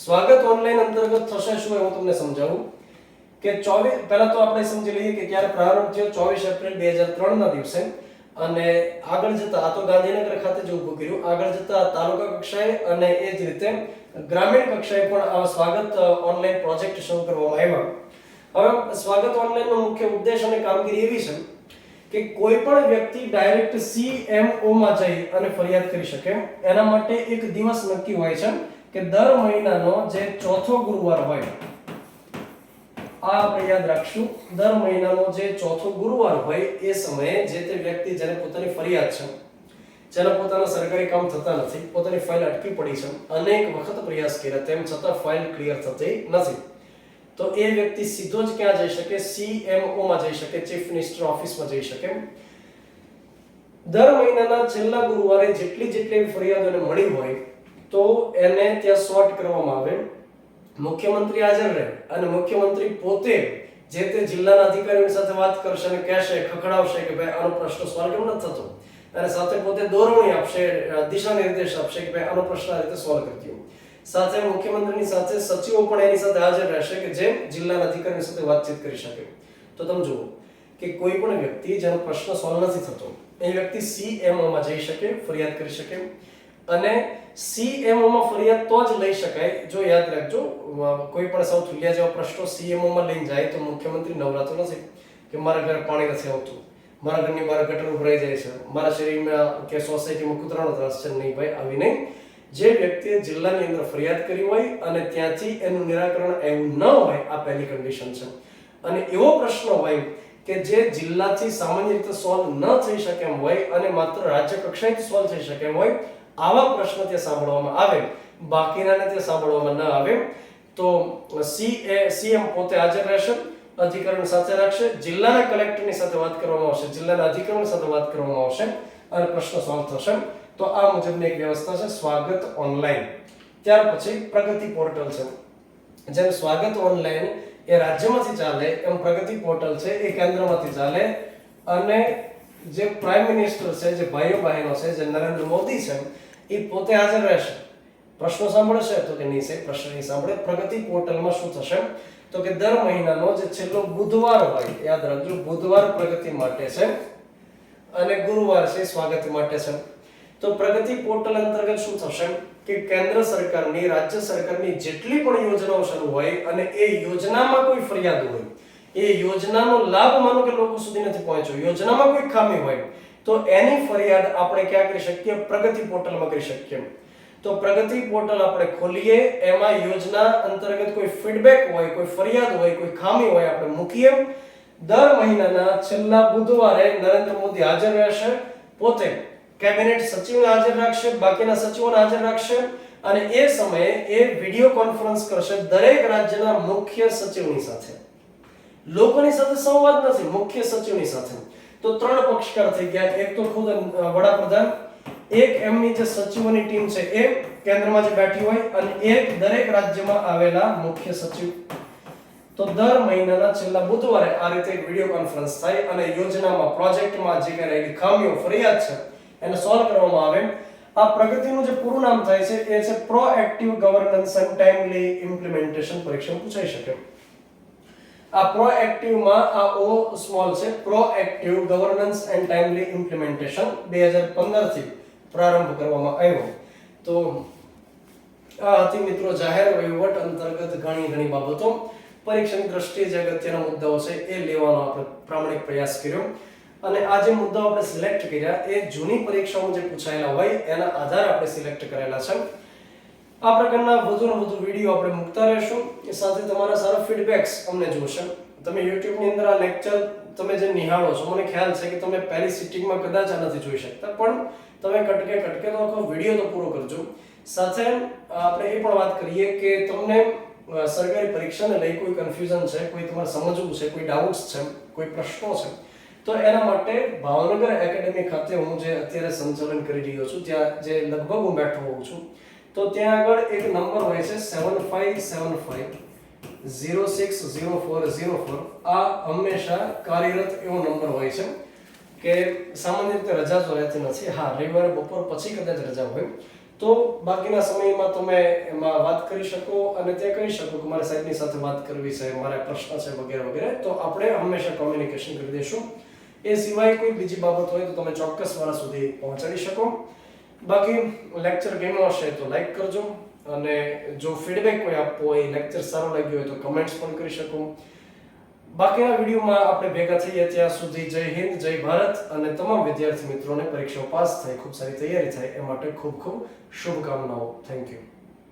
સ્વાગત ઓનલાઈન અંતર્ગત થશે શું હું તમને સમજાવું કે 24 પહેલા તો આપણે સમજી લઈએ કે ક્યારે પ્રારંભ થયો, 24 એપ્રિલ 2003 ના દિવસે. અને આગળ જતા આ તો ગાંધીનગર ખાતે જ ઊભું કર્યું, આગળ જતા તાલુકા કક્ષાએ અને એ જ રીતે ગ્રામીણ કક્ષાએ પણ આ સ્વાગત ઓનલાઈન પ્રોજેક્ટ શરૂ કરવામાં આવ્યા. હવે સ્વાગત ઓનલાઈન નો મુખ્ય ઉદ્દેશ અને કામગીરી એવી છે કે કોઈ પણ વ્યક્તિ ડાયરેક્ટ CMO માં જઈ અને ફરિયાદ કરી શકે. એના માટે એક દિવસ નક્કી હોય છે કે દર મહિનાનો જે ચોથો ગુરુવાર હોય, આ આપણે યાદ રાખશું, દર મહિનાનો જે ચોથો ગુરુવાર હોય એ સમયે જે તે વ્યક્તિ જેને પોતાની ફરિયાદ છે, જેને પોતાના સરકારી કામ થતા નથી, પોતાની ફાઇલ અટકી પડી છે, અનેક વખત પ્રયાસ કર્યા તેમ છતાં ફાઇલ ક્લિયર થતી નથી, તો એ વ્યક્તિ સીધો જ ક્યાં જઈ શકે? CMO માં જઈ શકે, ચીફ મિનિસ્ટર ઓફિસમાં જઈ શકે. દર મહિનાના છેલ્લા ગુરુવારે જેટલી ફરિયાદોને મળી હોય તો એને ત્યાં સોર્ટ કરવામાં આવે. મુખ્યમંત્રી હાજર રહે અને મુખ્યમંત્રી પોતે જે તે જિલ્લાના અધિકારીઓ સાથે વાત કરશે અને કહેશે, ખખડાવશે કે ભાઈ આનો પ્રશ્ન સોલ્વ કેમ નથી થતો, અને સાથે પોતે દોરવણી આપશે, દિશા નિર્દેશ આપશે કે ભાઈ આનો પ્રશ્ન આ રીતે સોલ્વ કરી દો. સાથે મુખ્યમંત્રીની સાથે સચિવો પણ એની સાથે હાજર રહેશે કે જે જિલ્લાના અધિકારીઓ સાથે વાતચીત કરી શકે. તો તમે જુઓ કે કોઈ પણ વ્યક્તિ જેનો પ્રશ્ન સોલ્વ નથી થતો એ વ્યક્તિ CMO માં જઈ શકે, ફરિયાદ કરી શકે. અને CMO માં ફરિયાદ તો જ લઈ શકાય, જો યાદ રાખજો કોઈ પણ સાઉથ ઇન્ડિયા જેવા પ્રશ્નો CMO માં લઈને જાય તો મુખ્યમંત્રી નવરાતો નથી કે મારા ઘરે પાણી નથી આવતું, મારા ઘરની બહાર ગટર ઉભરાઈ જાય છે, મારા શરીરમાં કે સોસાયટીમાં કૂતરાનો ત્રાસ છે. નહીં ભાઈ, આવી નહીં. જે વ્યક્તિએ જિલ્લાની અંદર ફરિયાદ કરી હોય અને ત્યાંથી એનું નિરાકરણ એવું ન હોય, આ પહેલી કન્ડિશન છે. અને એવો પ્રશ્ન હોય કે જે જિલ્લાથી સામાન્ય રીતે સોલ્વ ન થઈ શકે એમ હોય અને માત્ર રાજ્ય કક્ષાએથી સોલ્વ થઈ શકે એમ હોય, આવા પ્રશ્ન ત્યાં સાંભળવામાં આવે, બાકીનાને ત્યાં સાંભળવામાં ન આવે. તો CM પોતે હાજર રહેશે, અધિકારીઓ સાથે રાખશે, જિલ્લાના કલેક્ટરની સાથે વાત કરવામાં આવશે, જિલ્લાના અધિકારીઓ સાથે વાત કરવામાં આવશે અને પ્રશ્ન સોલ્વ થશે. તો આ મુજબની એક વ્યવસ્થા છે સ્વાગત ઓનલાઈન. ત્યાર પછી પ્રગતિ પોર્ટલ છે. જેમ સ્વાગત ઓનલાઈન એ રાજ્યમાંથી ચાલે એમ પ્રગતિ પોર્ટલ છે એ કેન્દ્રમાંથી ચાલે. અને જે પ્રાઇમ મિનિસ્ટર છે, જે ભાઈઓ બહેનો છે, જે નરેન્દ્ર મોદી છે, એ પોતે હાજર રહેશે. પ્રશ્નો સાંભળશે તો કે નહીં સાહેબ પ્રશ્ન નહીં સાંભળે. પ્રગતિ પોર્ટલમાં શું થશે તો કે દર મહિનાનો જે છેલ્લો બુધવાર હોય, યાદ રાખજો બુધવાર પ્રગતિ માટે છે અને ગુરુવાર છે સ્વાગત માટે છે. તો પ્રગતિ પોર્ટલ અંતર્ગત શું થશે કે કેન્દ્ર સરકારની, રાજ્ય સરકારની જેટલી પણ યોજનાઓ શરૂ હોય અને એ યોજનામાં કોઈ ફરિયાદ હોય, એ યોજનાનો લાભ માનો કે લોકો સુધી નથી પહોંચ્યો, યોજનામાં કોઈ ખામી હોય, તો એની ફરિયાદ આપણે ક્યાં કરી શકીએ? પ્રગતિ પોર્ટલમાં કરી શકીએ. તો પ્રગતિ પોર્ટલ આપણે ખોલીએ, એમાં યોજના અંતર્ગત કોઈ ફીડબેક હોય, કોઈ ફરિયાદ હોય, કોઈ ખામી હોય, આપણે મૂકીએ. દર મહિનાના છેલ્લા બુધવારે નરેન્દ્ર મોદી હાજર રહેશે પોતે કેબિનેટ સચિવને હાજર રાખશે, બાકીના સચિવોને હાજર રાખશે અને એ સમયે એ વિડિયો કોન્ફરન્સ કરશે દરેક રાજ્યના મુખ્ય સચિવની સાથે. લોકોની સાથે સંવાદ નથી, મુખ્ય સચિવની સાથે. તો 3 પક્ષકાર થઈ ગયા. એક તો ખુદ વડાપ્રધાન, એક એમની જે સચિવોની ટીમ છે એ કેન્દ્રમાં જે બેઠી હોય અને એક દરેક રાજ્યમાં આવેલા મુખ્ય સચિવ. તો દર મહિનાના છેલ્લા બુધવારે આ રીતે એક વિડિયો કોન્ફરન્સ થાય અને યોજનામાં, પ્રોજેક્ટમાં જે કઈ રહેલી ખામીઓ, ફરિયાદ છે એને સોલ્વ કરવામાં આવે. આ પ્રગતિનું જે પૂરું નામ થાય છે એ છે પ્રોએક્ટિવ ગવર્નન્સ એન્ડ ટાઇમલી ઇમ્પ્લિમેન્ટેશન. પરીક્ષામાં પૂછાઈ શકે. આ પ્રોએક્ટિવમાં આ ઓ સ્મોલ છે, પ્રોએક્ટિવ ગવર્નન્સ એન્ડ ટાઇમલી ઇમ્પ્લિમેન્ટેશન 2015 થી પ્રારંભ કરવામાં આવ્યો. તો આ હતી મિત્રો જાહેર વહીવટ અંતર્ગત ઘણી બાબતો. પરીક્ષાની દ્રષ્ટિએ જે અગત્યના મુદ્દાઓ છે એ લેવાનો આપણે પ્રામાણિક પ્રયાસ કર્યો અને આ જે મુદ્દાઓ આપણે સિલેક્ટ કર્યા એ જૂની પરીક્ષાઓમાં જે પૂછાયેલા હોય એના આધારે આપણે સિલેક્ટ કરેલા છે. આ પ્રકારના વધુ ને વધુ વિડીયો આપણે મૂકતા રહેશું. એ સાથે તમારા સારા ફીડબેક્સ અમને જોશે. તમે YouTube ની અંદર આ લેક્ચર તમે જે નિહાળો છો, મને ખ્યાલ છે કે તમે પહેલી સિટિંગમાં કદાચ આ નથી જોઈ શકતા, પણ તમે કટકે તો આખો વિડીયો તો પૂરો કરજો. સાથે આપણે એ પણ વાત કરીએ કે તમને સરકારી પરીક્ષાને લઈ કોઈ કન્ફ્યુઝન છે, કોઈ તમારે સમજવું છે, કોઈ ડાઉટ્સ છે, કોઈ પ્રશ્નો છે, તો એના માટે ભાવનગર એકેડેમી ખાતે હું જે અત્યારે સંચાલન કરી રહ્યો છું, ત્યાં જે લગભગ હું બેઠો હોઉં છું, તો ત્યાં આગળ એક નંબર હોય છે 7575060404. આ હંમેશા કાર્યરત એવો નંબર હોય છે કે સામાન્ય રીતે રજા તો રહેતી નથી. હા, રવિવારે બપોર પછી કદાચ રજા હોય તો બાકીના સમયમાં તમે એમાં વાત કરી શકો અને તે કહી શકો કે મારે સાહેબની સાથે વાત કરવી છે, મારે પ્રશ્ન છે વગેરે વગેરે. તો આપણે હંમેશા કોમ્યુનિકેશન કરી દઈશું. એ સિવાય કોઈ બીજી બાબત હોય તો તમે ચોક્કસ મારા સુધી પહોંચાડી શકો. બાકી લેક્ચર ગમ્યો હશે તો લાઈક કરજો અને જો ફીડબેક કોઈ આપવો હોય, લેક્ચર સારો લાગ્યો હોય તો કમેન્ટ્સ પણ કરી શકો. બાકીના વિડીયોમાં આપણે ભેગા થઈએ ત્યાં સુધી જય હિન્દ, જય ભારત અને તમામ વિદ્યાર્થી મિત્રોને પરીક્ષાઓ પાસ થાય, ખૂબ સારી તૈયારી થાય એ માટે ખૂબ શુભકામનાઓ. Thank you.